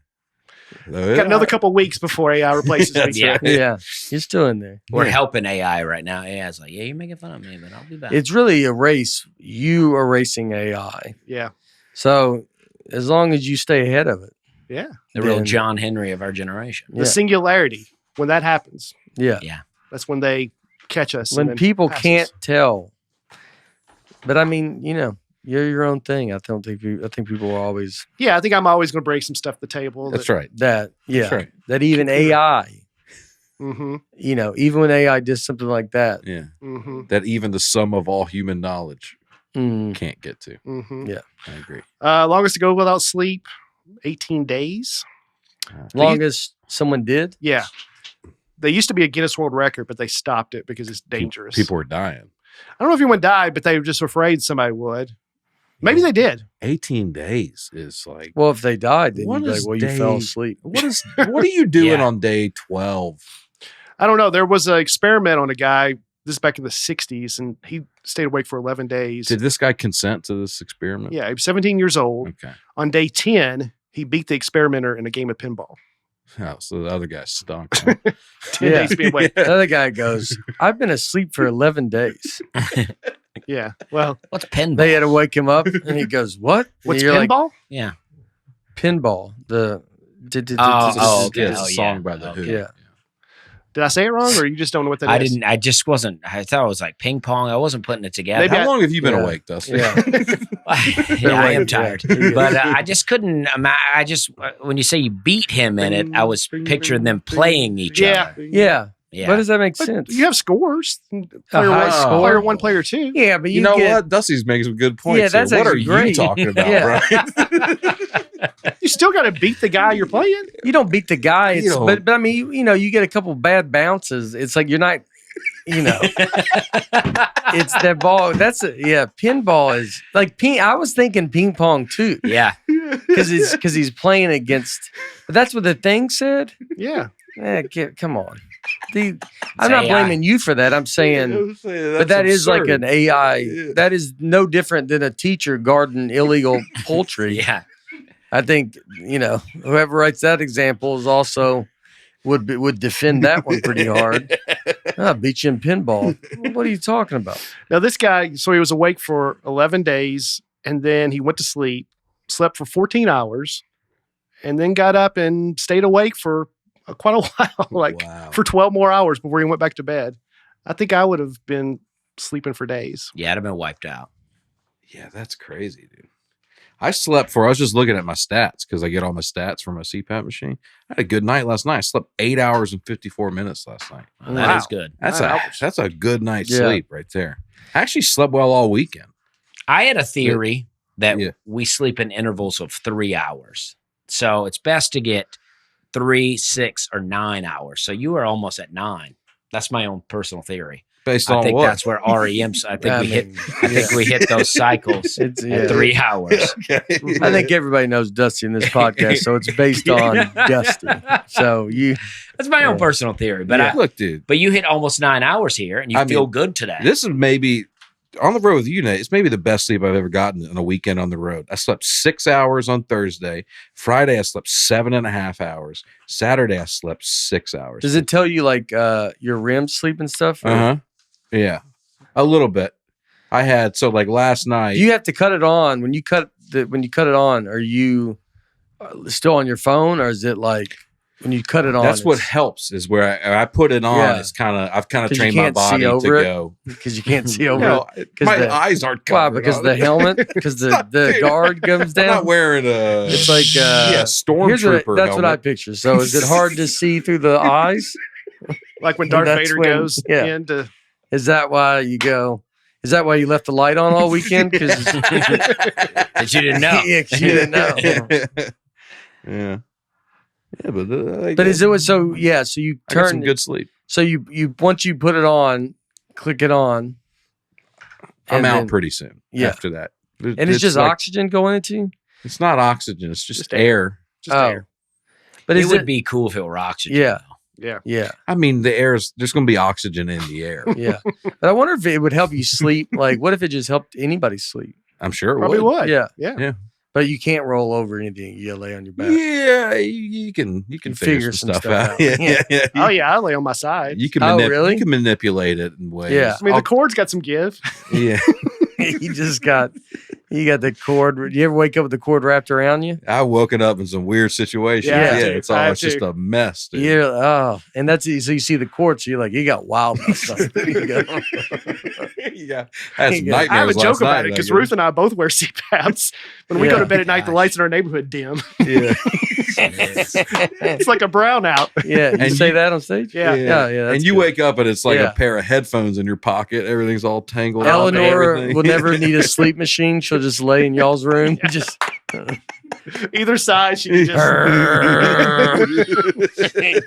Got another couple of weeks before AI replaces me. Yeah. Yeah, you're still in there. We're Yeah. helping AI right now. AI's like, yeah, you're making fun of me, but I'll be back. It's really a race. You are racing AI. Yeah. So as long as you stay ahead of it. Yeah. the real then- John Henry of our generation. Yeah. The singularity, when that happens, Yeah. Yeah. that's when they catch us. and When then people pass us. can't tell. But I mean, you're your own thing. I think people are always Yeah, I think I'm always going to bring some stuff to the table. That's right. that. Yeah. That's right. That even AI, Mm-hmm. even when AI does something like that. Yeah. Mm-hmm. That even the sum of all human knowledge Mm, can't get to. Mm-hmm. Yeah. I agree. Longest to go without sleep, 18 days. longest someone did. Yeah. They used to be a Guinness World Record, but they stopped it because it's dangerous. People were dying. I don't know if anyone died, but they were just afraid somebody would. Maybe they did. 18 days is like, Well, if they died, then What you'd be like, is well, you fell day- asleep. what are you doing Yeah. on day 12? I don't know. There was an experiment on a guy, this is back in the 60s, and he stayed awake for 11 days. Did this guy consent to this experiment? Yeah, he was 17 years old. Okay. On day 10, he beat the experimenter in a game of pinball. Oh, so the other guy stunk. huh? 10 Yeah. days being awake. The other guy goes, I've been asleep for 11 days. Yeah. Well, What's pinball? They had to wake him up, and he goes, what? And what's you're like, pinball? yeah. pinball. The Oh, It's a- okay. it's a Oh, song yeah. by the Who. Yeah. Did I say it wrong, or you just don't know what that is? I didn't. I just wasn't. I thought it was like ping pong. I wasn't putting it together. Maybe How long have you been Yeah. awake, Dusty? Yeah. Yeah, I am Yeah. tired, Yeah. but I just couldn't. I just when you say you beat him in it, I was picturing them playing each Yeah. other. Yeah. Yeah, What does that make But sense? you have scores. Player high one, score. player one, player two. Yeah, but You know what? Dusty's making some good points. Yeah, that's here. What are actually you great. talking about, Yeah. Brian? You still got to beat the guy you're playing. You don't beat the guy. It's, You don't. but I mean, you get a couple bad bounces. It's like you're not, it's that ball. Pinball is like I was thinking ping pong too, yeah. because he's playing against. But that's what the thing said. Yeah. Come on. I'm not AI. blaming you for that. I'm saying, but that is like an AI. Yeah. That is no different than a teacher guarding illegal poultry. Yeah. I think whoever writes that example is also would defend that one pretty hard. I'll beat you in pinball. What are you talking about? Now this guy, so he was awake for 11 days, and then he went to sleep, slept for 14 hours, and then got up and stayed awake for quite a while, like Wow. for 12 more hours before he went back to bed. I think I would have been sleeping for days. Yeah, I'd have been wiped out. Yeah, that's crazy, dude. I was just looking at my stats because I get all my stats from my CPAP machine. I had a good night last night. I slept 8 hours and 54 minutes last night. Well, that is good. That's a good night's Yeah. sleep right there. I actually slept well all weekend. I had a theory that Yeah. we sleep in intervals of 3 hours. So it's best to get 3, 6, or 9 hours. So you were almost at 9. That's my own personal theory. Based I on think what? that's where REM's. I think I we hit. mean, I think we hit those cycles It's, at 3 hours. I think everybody knows Dusty in this podcast, so it's based on Dusty. So you, That's my own Yeah. personal theory. But Yeah. Look, dude, but you hit almost 9 hours here, and you I feel mean, good today. this is maybe on the road with you, Nate. It's maybe the best sleep I've ever gotten on a weekend on the road. I slept 6 hours on Thursday. Friday, I slept 7.5 hours. Saturday, I slept 6 hours. does it tell you like your REM sleep and stuff? or- Uh-huh. Yeah. A little bit. I had like last night. Do you have to cut it on when you cut it on? Are you still on your phone, or is it like when you cut it on? That's what helps is where I put it on. Yeah. It's I've kind of 'Cause you trained my can't see body to over it? go. because you can't see over No, it. 'Cause my the- eyes aren't Why? covered. Because the helmet, because the Dude, guard comes I'm not down. wearing a. It's like Here's stormtrooper. that's what I helmet. picture. So is it hard to see through the eyes? Like when Darth That's Vader when- goes yeah. into. Is that why you go? Is that why you left the light on all weekend? Because that you didn't know. yeah, 'cause you didn't know. Yeah. Yeah, but But is it so? Yeah, so you I got some turn. good sleep. So you once you put it on, click it on. I'm and out then- pretty soon. Yeah. After that, and it's just like, oxygen going into you. It's not oxygen. It's just Just air. Just air. But It is would it? be cool if it were oxygen. Yeah. though. Yeah. Yeah, I mean, there's going to be oxygen in the air. yeah. But I wonder if it would help you sleep. Like, what if it just helped anybody sleep? I'm sure it Probably would. Yeah. Yeah. But you can't roll over anything. You gotta lay on your back. Yeah, you can figure some stuff out. Yeah, Yeah. yeah. Oh yeah, I lay on my side. You can Oh, really? you can manipulate it in ways. Yeah. I mean, the cord's got some give. Yeah. you got the cord. You ever wake up with the cord wrapped around you? I woken up in some weird situations. Yeah, Yeah, dude. it's all I it's just too. a mess. Dude. Yeah. And that's so you see the cord, so you're like, you got wild stuff. You go, Yeah. I had some Yeah. nightmares I have a joke last about night, it because I Ruth and I both wear CPAPs. When we go Yeah. to bed at night, the Gosh. lights in our neighborhood dim. guess. It's like a brownout. yeah. You And say you- that on stage? Yeah. Yeah. And that's you good. wake up and it's like Yeah. a pair of headphones in your pocket. Everything's all tangled up. and Eleanor everything. will never need a sleep machine. She'll just lay in y'all's room. Just Either side, she can just.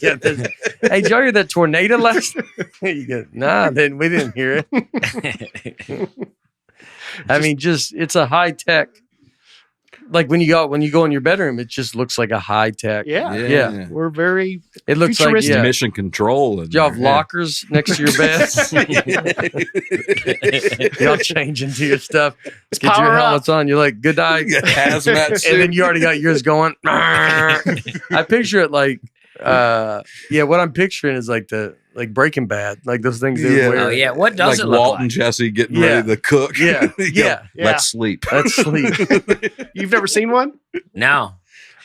Get this. Hey, did y'all hear that tornado last night? You go, nah, then we didn't hear it. I mean, just it's a high tech. Like when you go in your bedroom, it just looks like a high tech. Yeah. Yeah. We're very. It looks like Futuristic. Mission control. And Do y'all have lockers next to your bed? Y'all change into your stuff. Let's Get your power up. helmets on. You're like, good night. hazmat suit. And then you already got yours going. I picture it like, what I'm picturing is like Breaking Bad, like those things they Yeah. wear. Oh yeah. What does like it look Walt and like? Jesse getting Yeah. ready to cook. Yeah. You go, Yeah. Yeah. Let's sleep. That's sleep. You've never seen one? No.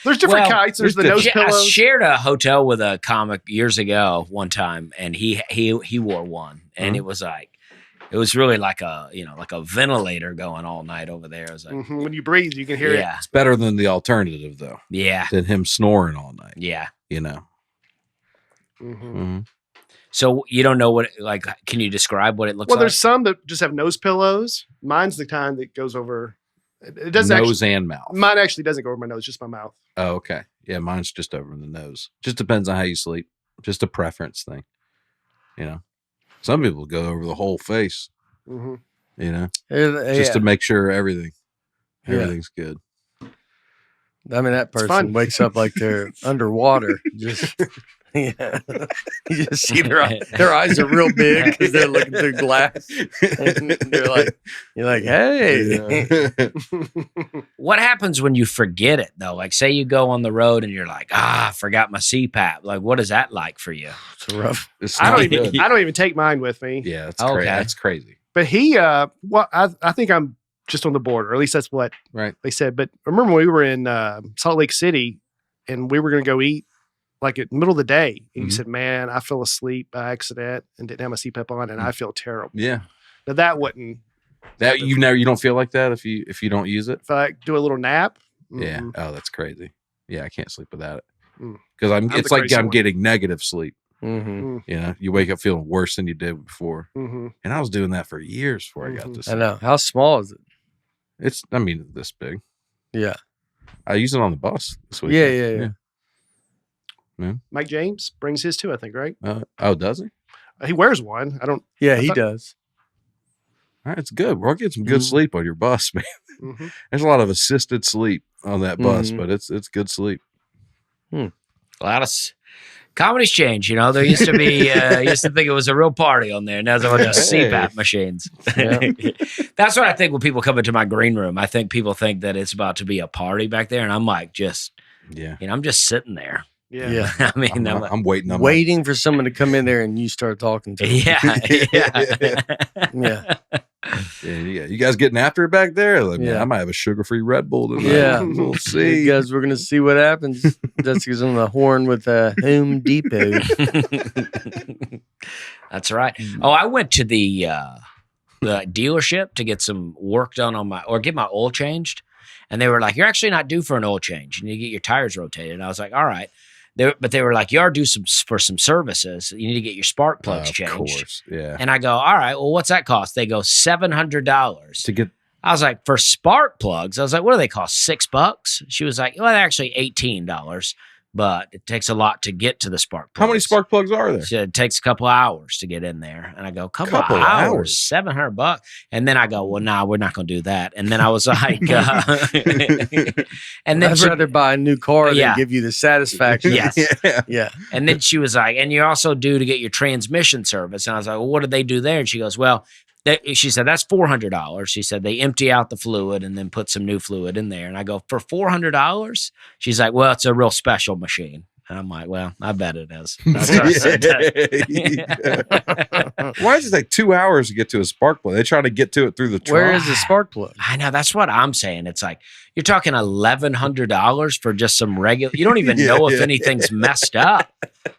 There's different Well, kites. There's the there's nose I pillows. shared a hotel with a comic years ago one time, and he wore one, and it was really like a ventilator going all night over there. It was like, Mhm. When you breathe, you can hear it. yeah, It's better than the alternative, though, yeah, than him snoring all night. yeah. You know. Mhm. Mhm. So you don't know what can you describe what it looks Well, like? there's some that just have nose pillows. Mine's the kind that goes over. It doesn't Nose actually. and mouth. Mine actually doesn't go over my nose, just my mouth. Oh, okay. Yeah, mine's just over the nose. Just depends on how you sleep. Just a preference thing. You know, some people go over the whole face. Mm-hmm. You know, Yeah. just to make sure everything's good. I mean, that fun. person wakes up like they're underwater. Just yeah, you just see their eyes are real big because they're looking through glass. And you're like, hey, Yeah. What happens when you forget it though? Like, say you go on the road and you're like, I forgot my CPAP. Like, what is that like for you? it's rough. It's I not don't good. even take mine with me. Yeah, that's Okay. crazy. That's crazy. But he, I think I'm just on the border. Or at least that's what Right. they said. But I remember when we were in Salt Lake City, and we were going to go eat like at the middle of the day. And you said, man, I fell asleep by accident and didn't have my CPAP on and I feel terrible. Yeah. Now that wouldn't. That you don't feel like that if you don't use it? If I do a little nap. Yeah. Oh, that's crazy. Yeah, I can't sleep without it. Mm. Because it's like I'm one. getting negative sleep. Mm-hmm. You know, you wake up feeling worse than you did before. Mm-hmm. And I was doing that for years before I got this. I know. How small is it? It's this big. Yeah. I use it on the bus this week. Yeah. Mike James brings his too, I think, right? Does he? He wears one. I don't. Yeah, I he thought- does. All right, it's good. We'll get some good sleep on your bus, man. Mhm. There's a lot of assisted sleep on that bus, but it's good sleep. A lot of comedy's changed. You know, there used to be, used to think it was a real party on there. Now there's a bunch of CPAP machines. Yeah. That's what I think when people come into my green room. I think people think that it's about to be a party back there. And I'm like, I'm just sitting there. Yeah. I mean, I'm waiting. I'm waiting for someone to come in there and you start talking to them. Yeah. Yeah. You guys getting after it back there? Like, man, Yeah. I might have a sugar-free Red Bull tonight. Yeah. We'll see. Because we're going to see what happens. Jessica's on the horn with Home Depot. That's right. Oh, I went to the dealership to get some work done on get my oil changed. And they were like, you're actually not due for an oil change. You need to get your tires rotated. And I was like, all right. But they were like, you are due for some services. You need to get your spark plugs changed. Of course, yeah. And I go, all right, well, what's that cost? They go, $700 To get. I was like, for spark plugs? I was like, what do they cost? $6? She was like, well, actually $18, but it takes a lot to get to the spark plugs. How many spark plugs are there? She said, it takes a couple hours to get in there. And I go, couple of hours, $700. And then I go, well, nah, we're not going to do that. And then I was like, and then I'd rather buy a new car Yeah. than give you the satisfaction. yes. Yeah. And then she was like, and you're also due to get your transmission service. And I was like, well, what did they do there? And she goes, well, she said, that's $400. She said, they empty out the fluid and then put some new fluid in there. And I go, for $400? She's like, well, it's a real special machine. And I'm like, well, I bet it is. That's what I said. Why does it take 2 hours to get to a spark plug? They try to get to it through the truck. Where is the spark plug? I know. That's what I'm saying. It's like, you're talking $1,100 for just some regular, you don't even know if anything's messed up.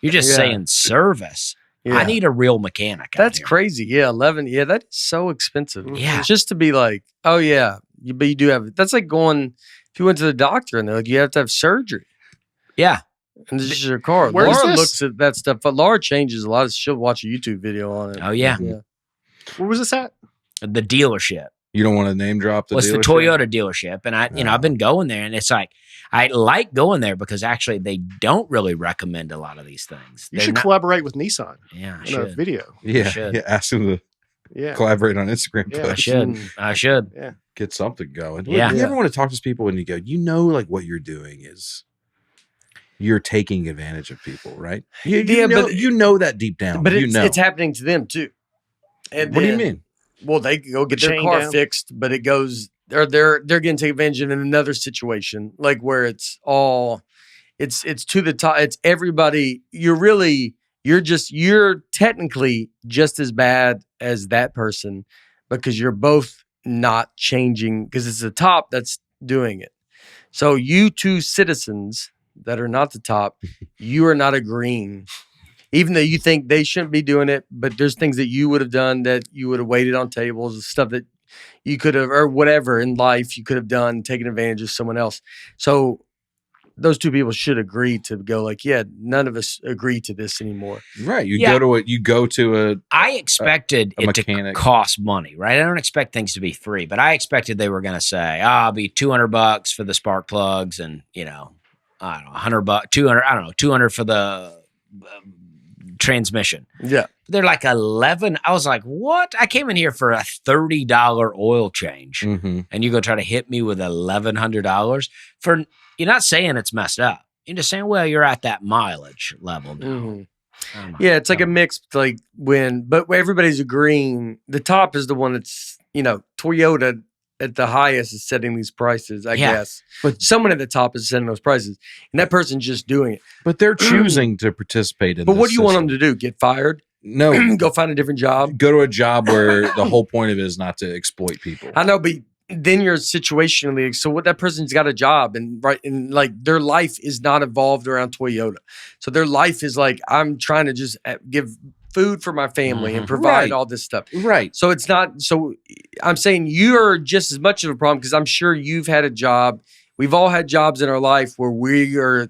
You're just saying service. Yeah. I need a real mechanic. out That's here. crazy. Yeah, 11. Yeah, that is so expensive. Yeah. Just to be like, oh yeah, but you do have. That's like going if you went to the doctor and they're like, you have to have surgery. Yeah. And this is your car. Where is Laura this? looks at that stuff, but Laura changes a lot. She'll watch a YouTube video on it. Oh, yeah. Where was this at? The dealership. You don't want to name drop the Well, it's the dealership? Toyota dealership. And I've been going there and it's like, I like going there because actually they don't really recommend a lot of these things. You They're should not- collaborate with Nissan Yeah, I in a should. video. Yeah. should. Yeah. Ask them to Yeah. collaborate on Instagram. Yeah. I posts. should. I should. Get something going. Yeah. You ever want to talk to people and you go, like what you're doing is you're taking advantage of people, right? You know that deep down. But you know. it's happening to them too. And What do you then- mean? Well, they go get their Chain car down. fixed, but it goes they're getting taken advantage of in another situation, like where it's to the top. It's everybody. You're technically just as bad as that person because you're both not changing because it's the top that's doing it. So you two citizens that are not the top, you are not agreeing. Even though you think they shouldn't be doing it, but there's things that you would have done that you would have waited on tables, stuff that you could have, or whatever in life you could have done, taken advantage of someone else. So those two people should agree to go like, yeah, none of us agree to this anymore. Right. You Yeah. go to a I expected a it to mechanic. cost money, right? I don't expect things to be free, but I expected they were going to say, I'll be $200 for the spark plugs and, I don't know, $100, 200, I don't know, 200 for the transmission. Yeah. They're like 11. I was like, what? I came in here for a $30 oil change Mhm. and you go try to hit me with $1,100 for, you're not saying it's messed up. You're just saying, well, you're at that mileage level now. Mhm. I'm Yeah, it's like a mix, but everybody's agreeing. The top is the one that's, Toyota at the highest is setting these prices, I guess. But someone at the top is setting those prices, and that person's just doing it. But they're choosing to participate in But this what do you want system. them to do? Get fired? No. Go find a different job? Go to a job where the whole point of it is not to exploit people. I know, but then you're situationally. So what that person's got a job and like their life is not evolved around Toyota. So their life is like, I'm trying to just give food for my family and provide all this stuff. Right. So it's not, so I'm saying you're just as much of a problem because I'm sure you've had a job. We've all had jobs in our life where we are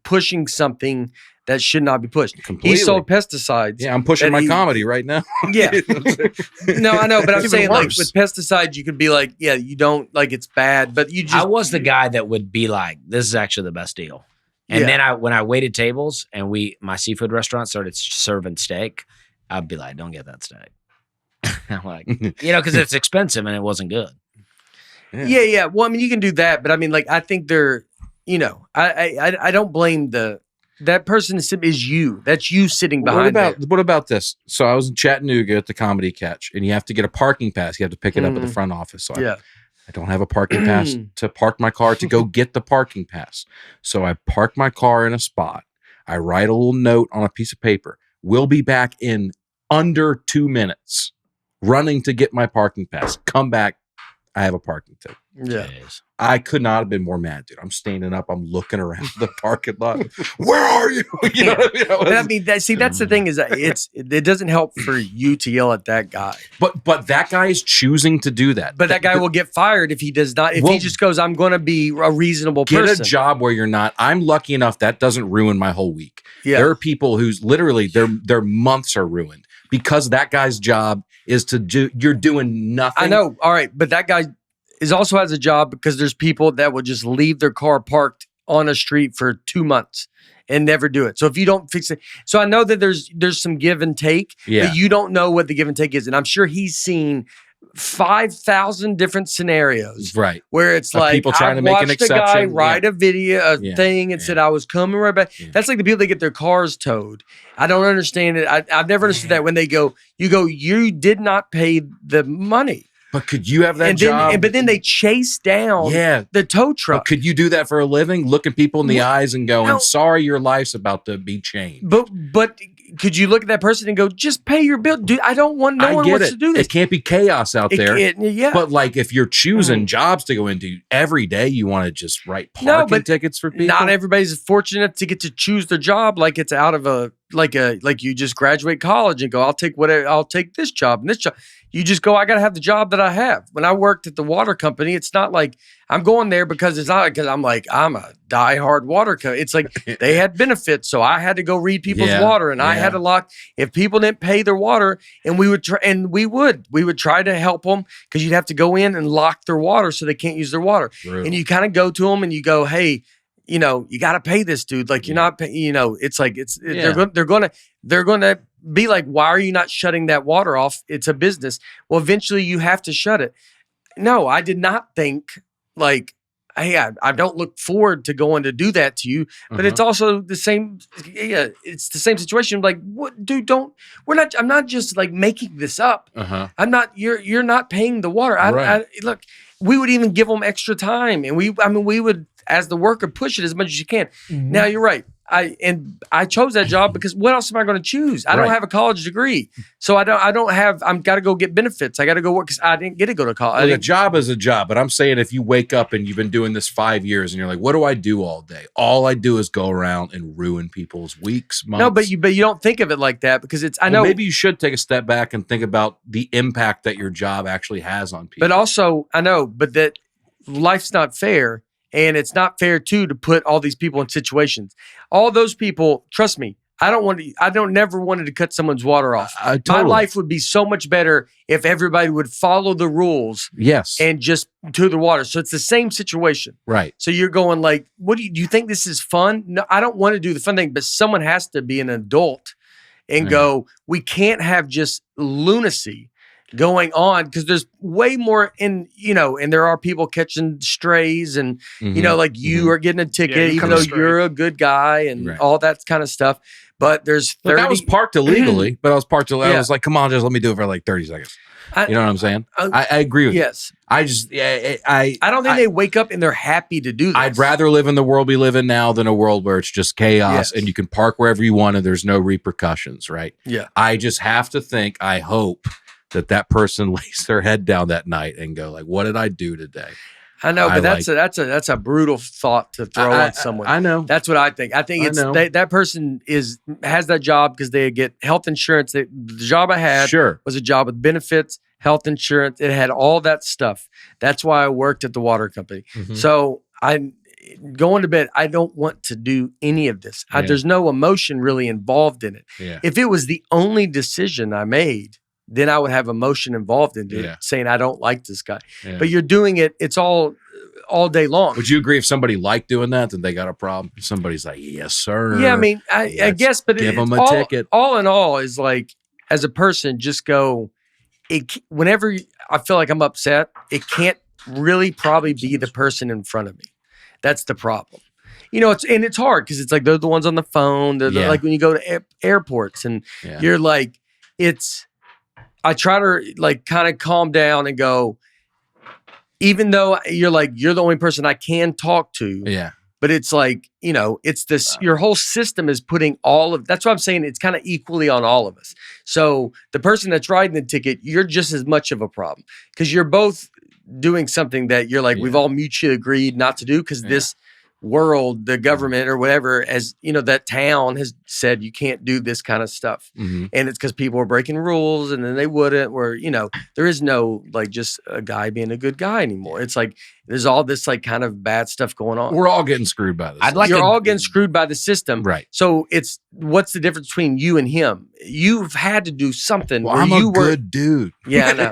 pushing something that should not be pushed. Completely. He sold pesticides. Yeah, I'm pushing my comedy right now. Yeah. No, I know, but I'm It's saying even like worse. with pesticides, you could be like, yeah, you don't like it's bad, but you just. I was the guy that would be like, "This is actually the best deal." And then when I waited tables and my seafood restaurant started serving steak, I'd be like, "Don't get that steak." I'm like, because it's expensive and it wasn't good. Yeah. Well, I mean, you can do that, but I mean, like, I think they're, I don't blame that person is you. That's you sitting behind What about this? So I was in Chattanooga at the Comedy Catch, and you have to get a parking pass. You have to pick it up at the front office. So I don't have a parking pass to park my car to go get the parking pass. So I park my car in a spot. I write a little note on a piece of paper. We'll be back in under 2 minutes. Running to get my parking pass. Come back. I have a parking ticket. Yeah. Jeez. I could not have been more mad, dude. I'm standing up. I'm looking around the parking lot. Where are you? You know what I mean? But I mean, that's the thing is that it doesn't help for you to yell at that guy. But that guy is choosing to do that. But that guy will get fired if he does not. If he just goes, I'm going to be a reasonable person. Get a job where you're not. I'm lucky enough that doesn't ruin my whole week. Yeah. There are people whose literally their months are ruined because that guy's job is to do. You're doing nothing. I know. All right, but that guy also has a job because there's people that will just leave their car parked on a street for 2 months and never do it. So if you don't fix it, so I know that there's some give and take, but you don't know what the give and take is, and I'm sure he's seen 5,000 different scenarios, right? Where it's like people trying to make an exception. A guy write a video, thing, and said I was coming right back. That's like the people that get their cars towed. I don't understand it. I've never understood that when they go, you did not pay the money. But could you have that job? But then they chase down the tow truck. But could you do that for a living? Looking people in the eyes and going, sorry, your life's about to be changed. But could you look at that person and go, just pay your bill? Dude, I don't want, no one wants to do this. It can't be chaos out there. But like if you're choosing jobs to go into every day, you want to just write parking tickets for people? Not everybody's fortunate to get to choose their job like it's out of like you just graduate college and go, I'll take this job and this job. You just go, I got to have the job that I have. When I worked at the water company, it's not like I'm going there because it's not because I'm a diehard water company. It's like they had benefits. So I had to go read people's water and I had to lock. If people didn't pay their water and we would try to help them because you'd have to go in and lock their water so they can't use their water. Brutal. And you kind of go to them and you go, hey, you got to pay this dude. Like you're not paying, it's like, they're going to be like, why are you not shutting that water off? It's a business. Well, eventually you have to shut it. No, I did not think like, hey, I don't look forward to going to do that to you, but it's also the same. Yeah, it's the same situation. Like, what, dude? I'm not just like making this up. I'm not. You're not paying the water. Look, we would even give them extra time, and we would, as the worker, push it as much as you can. Now you're right. I chose that job because what else am I going to choose? I don't have a college degree, so I'm got to go get benefits. I got to go work because I didn't get to go to college. Well, a job is a job, but I'm saying if you wake up and you've been doing this 5 years and you're like, what do I do all day? All I do is go around and ruin people's weeks, months. No, but you don't think of it like that because I know maybe you should take a step back and think about the impact that your job actually has on people. But also, I know, but that life's not fair. And it's not fair too to put all these people in situations. All those people, trust me, I never wanted to cut someone's water off. Totally. My life would be so much better if everybody would follow the rules. Yes. And just to the water. So it's the same situation. Right. So you're going like, do you think this is fun? No, I don't want to do the fun thing, but someone has to be an adult and go, we can't have just lunacy going on because there's way more and there are people catching strays and like you are getting a ticket even though you're a good guy and all that kind of stuff, but there's 30 I was parked illegally but I was parked illegally. I was like, come on, just let me do it for like 30 seconds. You know what I'm saying? I agree with you. I just I don't think they wake up and they're happy to do this. I'd rather live in the world we live in now than a world where it's just chaos and you can park wherever you want and there's no repercussions, right? Yeah. I just have to think, I hope that person lays their head down that night and go like, what did I do today? I know, but that's a brutal thought to throw on someone. I know. That's what I think. I think that person has that job because they get health insurance. The job I had was a job with benefits, health insurance. It had all that stuff. That's why I worked at the water company. Mm-hmm. So I'm going to bed. I don't want to do any of this. There's no emotion really involved in it. Yeah. If it was the only decision I made, then I would have emotion involved in it, saying I don't like this guy. Yeah. But you're doing it. It's all day long. Would you agree if somebody liked doing that, then they got a problem? Somebody's like, yes, sir. Yeah, I mean, I guess, but give them a ticket. All in all, is like, as a person, just go. Whenever I feel like I'm upset, it can't really probably be the person in front of me. That's the problem. It's hard because it's like they're the ones on the phone. They're like when you go to airports and you're like, I try to like kind of calm down and go, even though you're the only person I can talk to. Yeah. But it's like, it's this, your whole system is putting that's what I'm saying. It's kind of equally on all of us. So the person that's writing the ticket, you're just as much of a problem because you're both doing something that you're like, we've all mutually agreed not to do because this world, the government or whatever, as that town has said you can't do this kind of stuff. Mm-hmm. And it's because people are breaking rules and then they wouldn't, where there is no like just a guy being a good guy anymore. It's like there's all this like kind of bad stuff going on. We're all getting screwed by this. You're all getting screwed by the system. Right. So what's the difference between you and him? You've had to do something. Well, I'm a good dude. Yeah, I know.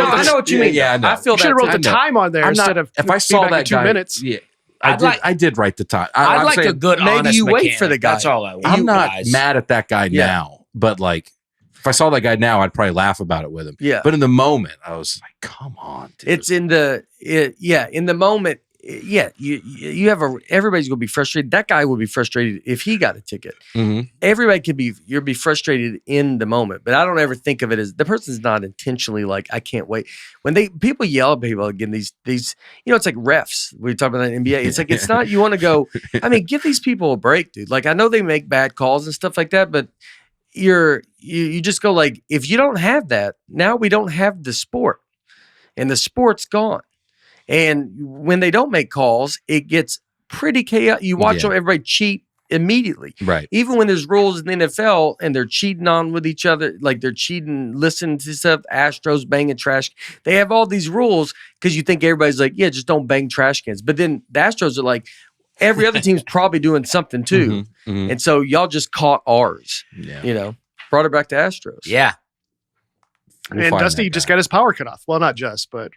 I know what you mean. Yeah, I know. I feel that. Should have wrote the time on there instead of if I saw that 2 minutes. Yeah. I did write the time. I'd like a good, maybe honest you mechanic. wait for the guy. That's all I want. I'm not mad at that guy now, but like, if I saw that guy now, I'd probably laugh about it with him. Yeah. But in the moment, I was like, come on, dude. It's in the moment. Yeah, you have everybody's gonna be frustrated. That guy will be frustrated if he got a ticket. Mm-hmm. Everybody you'll be frustrated in the moment, but I don't ever think of it as the person's not intentionally like, I can't wait. When people yell at people again, these it's like refs. We talk about that in NBA. It's like it's not. You want to go. I mean, give these people a break, dude. Like I know they make bad calls and stuff like that, but you just go like, if you don't have that, now we don't have the sport, and the sport's gone. And when they don't make calls, it gets pretty chaotic. You watch everybody cheat immediately. Right. Even when there's rules in the NFL and they're cheating on with each other, like they're cheating, listening to stuff, Astros banging trash. They have all these rules because you think everybody's like, yeah, just don't bang trash cans. But then the Astros are like, every other team's probably doing something too. Mm-hmm, mm-hmm. And so y'all just caught ours. Yeah. Brought it back to Astros. Yeah. And Dusty just got his power cut off. Well, not just, but...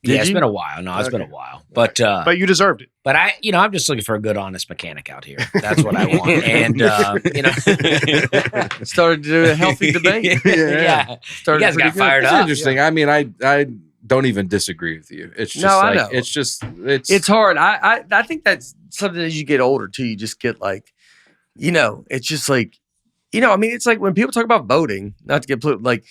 It's been a while. No, it's been a while. But you deserved it. But I'm just looking for a good, honest mechanic out here. That's what I want. And started to do a healthy debate. Yeah. You guys got fired up. It's interesting. Yeah. I mean, I don't even disagree with you. It's just I know. It's hard. I think that's something as you get older too. You just get like, it's just like, I mean, it's like when people talk about voting, not to get political, like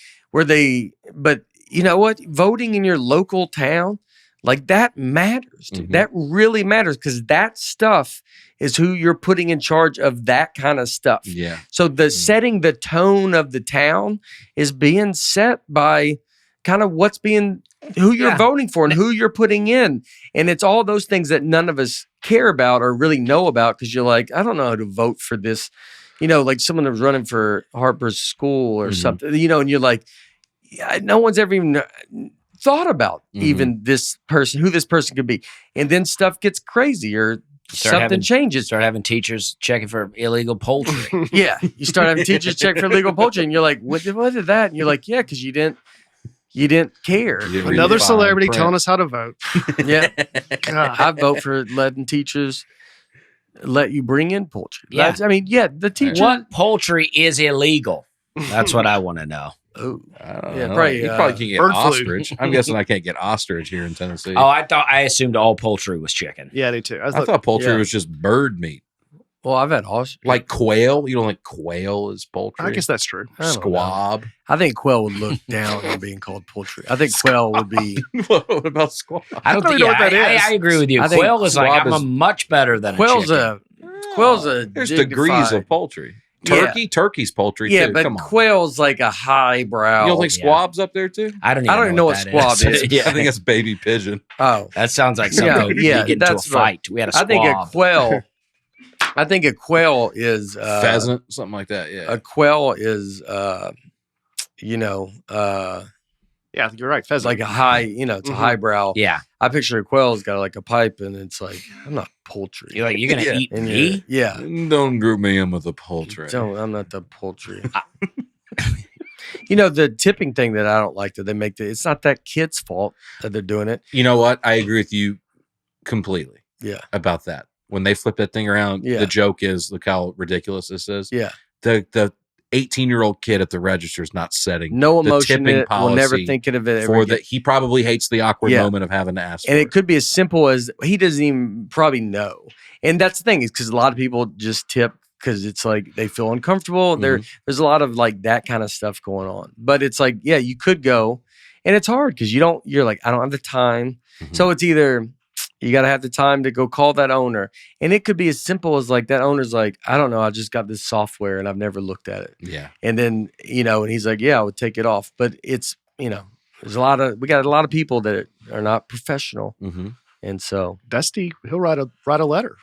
but you know what? Voting in your local town, like that matters, dude. Mm-hmm. That really matters because that stuff is who you're putting in charge of that kind of stuff. Yeah. So setting the tone of the town is being set by kind of who you're voting for and who you're putting in. And it's all those things that none of us care about or really know about because you're like, I don't know how to vote for this. Like someone that was running for Harper's School or something, and you're like, no one's ever even thought about even this person, who this person could be. And then stuff gets crazy or something changes. Start having teachers checking for illegal poultry. Yeah. You start having teachers check for illegal poultry and you're like, what did that? And you're like, yeah, because you didn't care. Another celebrity telling us how to vote. Yeah. I vote for letting teachers let you bring in poultry. Yeah. The teacher. What poultry is illegal? That's what I want to know. Oh, yeah, probably. You probably can get ostrich. I'm guessing I can't get ostrich here in Tennessee. Oh, I assumed all poultry was chicken. Yeah, me too. I thought poultry was just bird meat. Well, I've had ostrich. Like quail. You don't like quail as poultry? I guess that's true. Squab. I think quail would look down on being called poultry. I think quail would be. What about squab? I don't know what that is. I agree with you. Quail is like, I'm much better than quail's a chicken. Quail's a There's degrees of poultry. Turkey's poultry Yeah, too. but Come on. quail's like a highbrow. You don't think squab's up there too? I don't I don't even know know what squab is. Yeah. I think it's baby pigeon. Oh, That sounds like something yeah, you get into a that's what- fight. We had a I squab. think a quail. I think a quail is Pheasant, something like that. Yeah. A quail is you know, Yeah, you're right. it's Pheasant. like a high, you know, it's a Mhm. highbrow. Yeah. I picture a quail's got like a pipe, and it's like, I'm not poultry. You're like, you're going to Yeah. eat And me? yeah. Don't group me in with the poultry. I'm not the poultry. You know, the tipping thing that I don't like that they make, it's not that kid's fault that they're doing it. You know what? I agree with you completely. Yeah. About that. When they flip that thing around, Yeah. the joke is, look how ridiculous this is. Yeah. The 18-year-old kid at the register is not setting No the emotion in tipping it. We'll never policy think of it. for ever that. again. He probably hates the awkward Yeah. moment of having to ask And for it could be as simple as he doesn't even probably know. And that's the thing, is because a lot of people just tip because it's like they feel uncomfortable. There's a lot of like that kind of stuff going on. But it's like, yeah, you could go, and it's hard because you're like, I don't have the time. Mhm. So it's either you got to have the time to go call that owner. And it could be as simple as like that owner's like, I don't know, I just got this software and I've never looked at it. Yeah. And then, you know, and he's like, yeah, I would take it off. But it's, you know, we got a lot of people that are not professional. Mm-hmm. And so, Dusty, he'll write a letter.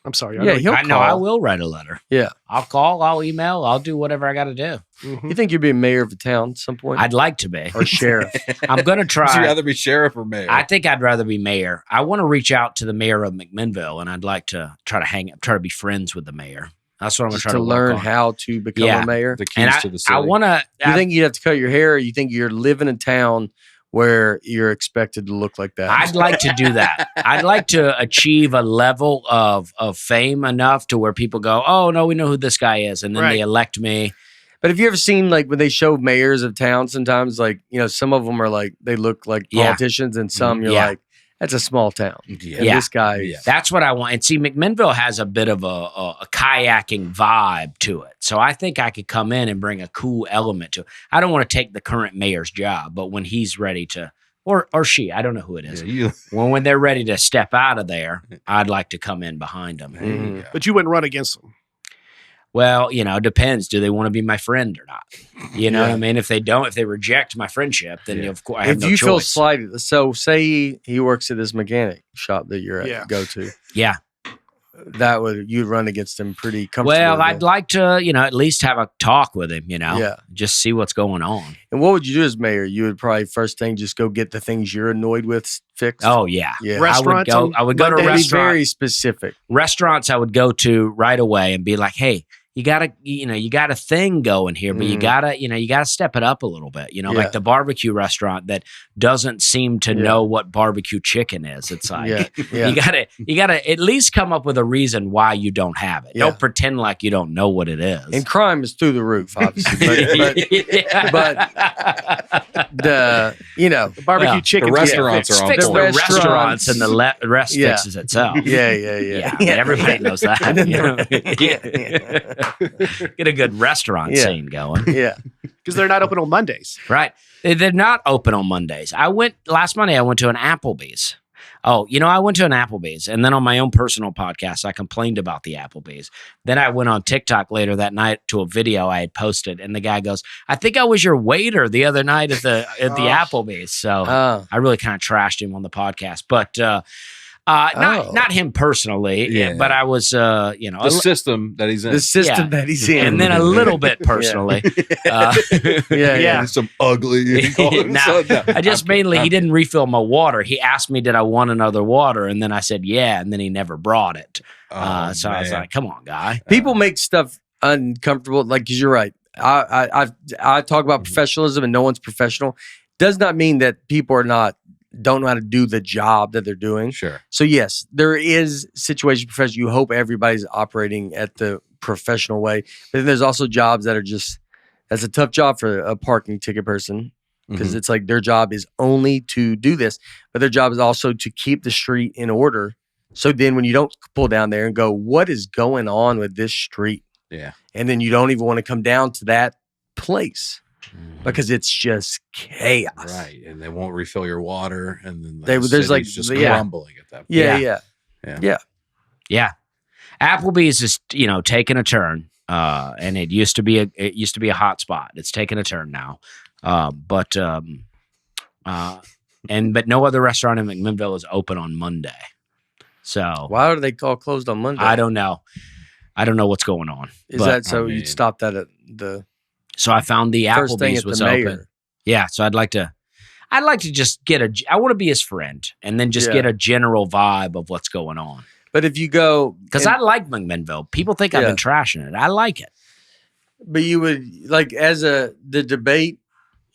I'm sorry. yeah, he'll I know I call. will write a letter. Yeah. I'll call, I'll email, I'll do whatever I got to do. You think you'd be mayor of a town at some point? I'd like to be. or sheriff? I'm going to Would you try. rather be sheriff or mayor? I think I'd rather be mayor. I want to reach out to the mayor of McMinnville, and I'd like to try to be friends with the mayor. That's what I'm going Just to try to to learn work on. how to become Yeah. a mayor. the keys And to the city. I want to. You think you'd have to cut your hair, or you think you're living in a town where you're expected to look like that? I'd like to do that. I'd like to achieve a level of fame enough to where people go, "Oh no, we know who this guy is," and then Right. they elect me. But have you ever seen like when they show mayors of towns? Sometimes, like, you know, some of them are like they look like Yeah. politicians, and some you're Yeah. like, that's a small town. Yeah. And Yeah. this guy, Yeah. That's what I want. And see, McMinnville has a bit of a kayaking vibe to it. So I think I could come in and bring a cool element to it. I don't want to take the current mayor's job, but when he's ready to, or she, I don't know who it is. Yeah, When they're ready to step out of there, I'd like to come in behind them. there you Mhm. go. But you wouldn't run against them. Well, you know, it depends. Do they want to be my friend or not? You know Yeah. what I mean? If they reject my friendship, then Yeah. of course I have if no you feel choice. slighted, so say he works at this mechanic shop that you're at, Yeah. go to, Yeah. you'd run against him pretty comfortably. Well, then. I'd like to, at least have a talk with him, Yeah. just see what's going on. And what would you do as mayor? You would probably first thing just go get the things you're annoyed with fixed. Oh yeah. yeah. Restaurants on I would go to That'd be restaurant. very specific. Restaurants I would go to right away and be like, hey, you got a thing going here, but you Mhm. gotta step it up a little bit. Yeah. Like the barbecue restaurant that doesn't seem to Yeah. know what barbecue chicken is. It's like, Yeah, yeah. you gotta at least come up with a reason why you don't have it. Yeah. Don't pretend like you don't know what it is. And crime is through the roof, obviously. but the The barbecue Well, chicken. the restauants are on fix the point. restaurants and the rest Yeah. fixes itself. yeah. I mean, everybody knows that. And then you know? yeah. Get a good restaurant Yeah. scene going. Yeah. Because they're not open on Mondays. Right. They're not open on Mondays. Last Monday, I went to an Applebee's. Oh, I went to an Applebee's, and then on my own personal podcast, I complained about the Applebee's. Then I went on TikTok later that night to a video I had posted, and the guy goes, "I think I was your waiter the other night at the Applebee's." So I really kind of trashed him on the podcast, but not him personally. Yeah. But I was, The system that he's in. The system Yeah. that he's in. and then a little bit personally. yeah. Some ugly. Nah, I just he didn't refill my water. He asked me, did I want another water? And then I said, yeah. And then he never brought it. So I was like, come on, guy. People make stuff uncomfortable. Like, because you're right. I talk about professionalism and no one's professional. Does not mean that people don't know how to do the job that they're doing. Sure. So yes, there is situation professional. You hope everybody's operating at the professional way. But then there's also jobs that are that's a tough job for a parking ticket person because it's like their job is only to do this, but their job is also to keep the street in order. So then when you don't pull down there and go, what is going on with this street? Yeah. And then you don't even want to come down to that place because it's just chaos. Right. And they won't refill your water. And then There's city's like- just yeah. crumbling at that point. Yeah. Yeah. Applebee's is, taking a turn. and it used to be a hot spot. It's taken a turn now, but no other restaurant in McMinnville is open on Monday. So Why are they all closed on Monday? I don't know. I don't know what's going on. Is But- that so? You'd stop that at the So I found the first thing Applebee's at the was mayor. open. Yeah, so I'd like to just I want to be his friend and then just Yeah. get a general vibe of what's going on. But if you go, Because and- I like McMinnville. People think I've Yeah. been trashing it. I like it. but you would like the debate,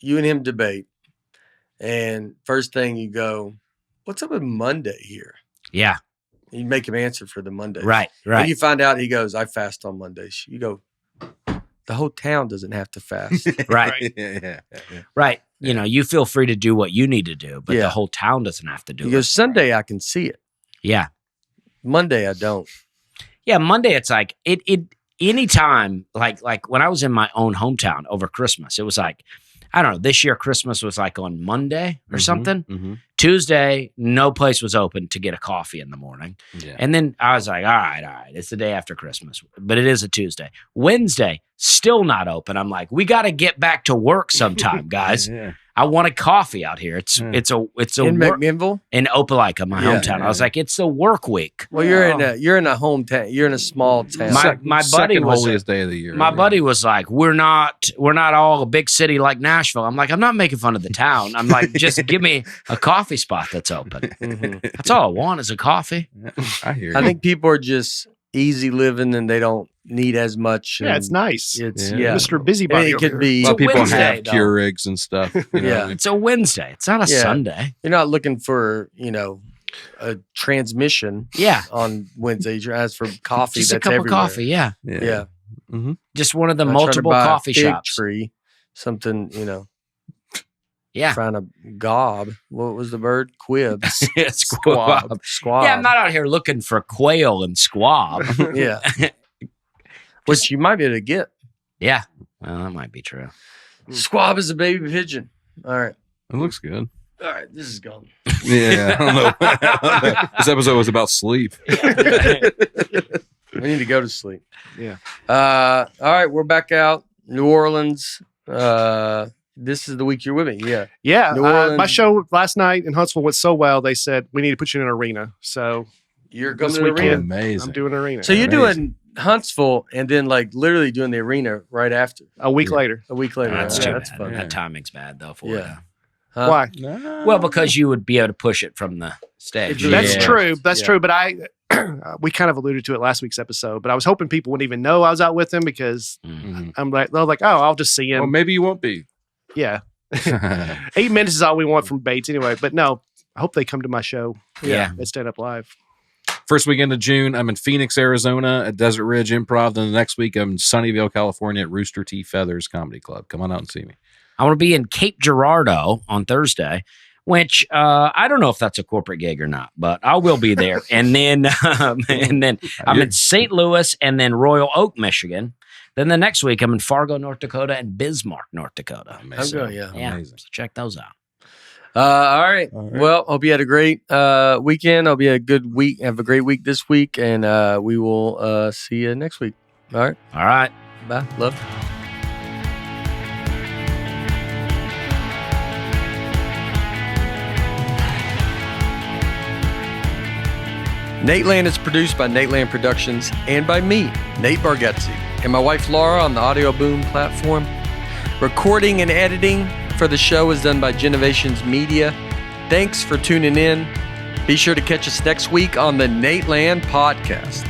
you and him debate, and first thing you go, what's up with Monday here? Yeah, You make him answer for the Monday. right. And you find out he goes, I fast on Mondays. You go, the whole town doesn't have to fast. Right. yeah. Right. You know, you feel free to do what you need to do, but Yeah. the whole town doesn't have to do He it. goes, Sunday I can see it. Yeah. Monday I don't. Yeah, Monday it's like it anytime like when I was in my own hometown over Christmas, it was like I don't know, this year Christmas was like on Monday or something. Mm-hmm. Tuesday, no place was open to get a coffee in the morning. Yeah. And then I was like, all right, it's the day after Christmas, but it is a Tuesday. Wednesday, still not open. I'm like, we got to get back to work sometime, guys. Yeah. I want a coffee out here. It's a In work, McMinnville? in Opelika, my Yeah, hometown. yeah. I was like, it's a work week. Well, you're in a hometown. You're in a small town. My buddy second was holiest day of the year. My yeah. buddy was like, we're not all a big city like Nashville. I'm like, I'm not making fun of the town. I'm like, just give me a coffee spot that's open. Mhm. That's all I want is a coffee. I hear you. I think people are just easy living and they don't need as much. Yeah, it's and nice. It's Yeah. yeah. Mr. I Busybody. mean, it over could here. be. a lot of people Wednesday, have though. Keurigs and stuff. You know? Yeah. It's a Wednesday. It's not a Yeah. Sunday. You're not looking for a transmission Yeah. on Wednesdays. You're asked for coffee. Just a that's cup everywhere. of coffee. Yeah. Yeah. Mm-hmm. Just one of the I'm trying to multiple buy a coffee fig shops. Tree, something Yeah. trying to gob. What was the bird? Quib. Squab. Squab. Yeah, I'm not out here looking for quail and squab. Yeah. Which you might be able to get. Yeah. Well, that might be true. Squab is a baby pigeon. All right. It looks good. All right. This is gone. Yeah, I don't know. This episode was about sleep. We need to go to sleep. Yeah. All right. We're back out. New Orleans. This is the week you're with me. Yeah. Yeah, New my Orleans. show last night in Huntsville went so well. They said we need to put you in an arena. So You're This coming to the arena. weekend, Amazing. I'm doing an arena. So you're Amazing. doing Huntsville and then like literally doing the arena right after a week later. a week later. That's Yeah, too that's bad. fun. That timing's bad though for Yeah. you. Huh? Why? No. Well, because you would be able to push it from the stage. That's Yeah. true. That's Yeah. true. But we kind of alluded to it last week's episode. But I was hoping people wouldn't even know I was out with him because Mhm. I'm like, they're like, oh, I'll just see him. Well, maybe you won't be. Yeah, 8 minutes is all we want from Bates anyway. But no, I hope they come to my show. Yeah. at Stand Up Live. First weekend of June, I'm in Phoenix, Arizona at Desert Ridge Improv. Then the next week, I'm in Sunnyvale, California at Rooster T. Feathers Comedy Club. Come on out and see me. I want to be in Cape Girardeau on Thursday, which I don't know if that's a corporate gig or not, but I will be there. And then I'm in St. Louis and then Royal Oak, Michigan. Then the next week I'm in Fargo, North Dakota and Bismarck, North Dakota. I'm Amazing. going, yeah. Yeah, Amazing. so check those out. All right. All right. Well, hope you had a great weekend. Hope you had a good week. Have a great week this week, and we will see you next week. All right. All right. Bye. Love. Nateland is produced by Nateland Productions and by me, Nate Bargatze, and my wife Laura on the Audio Boom platform. Recording and editing for the show is done by Genovations Media. Thanks for tuning in. Be sure to catch us next week on the Nateland Podcast.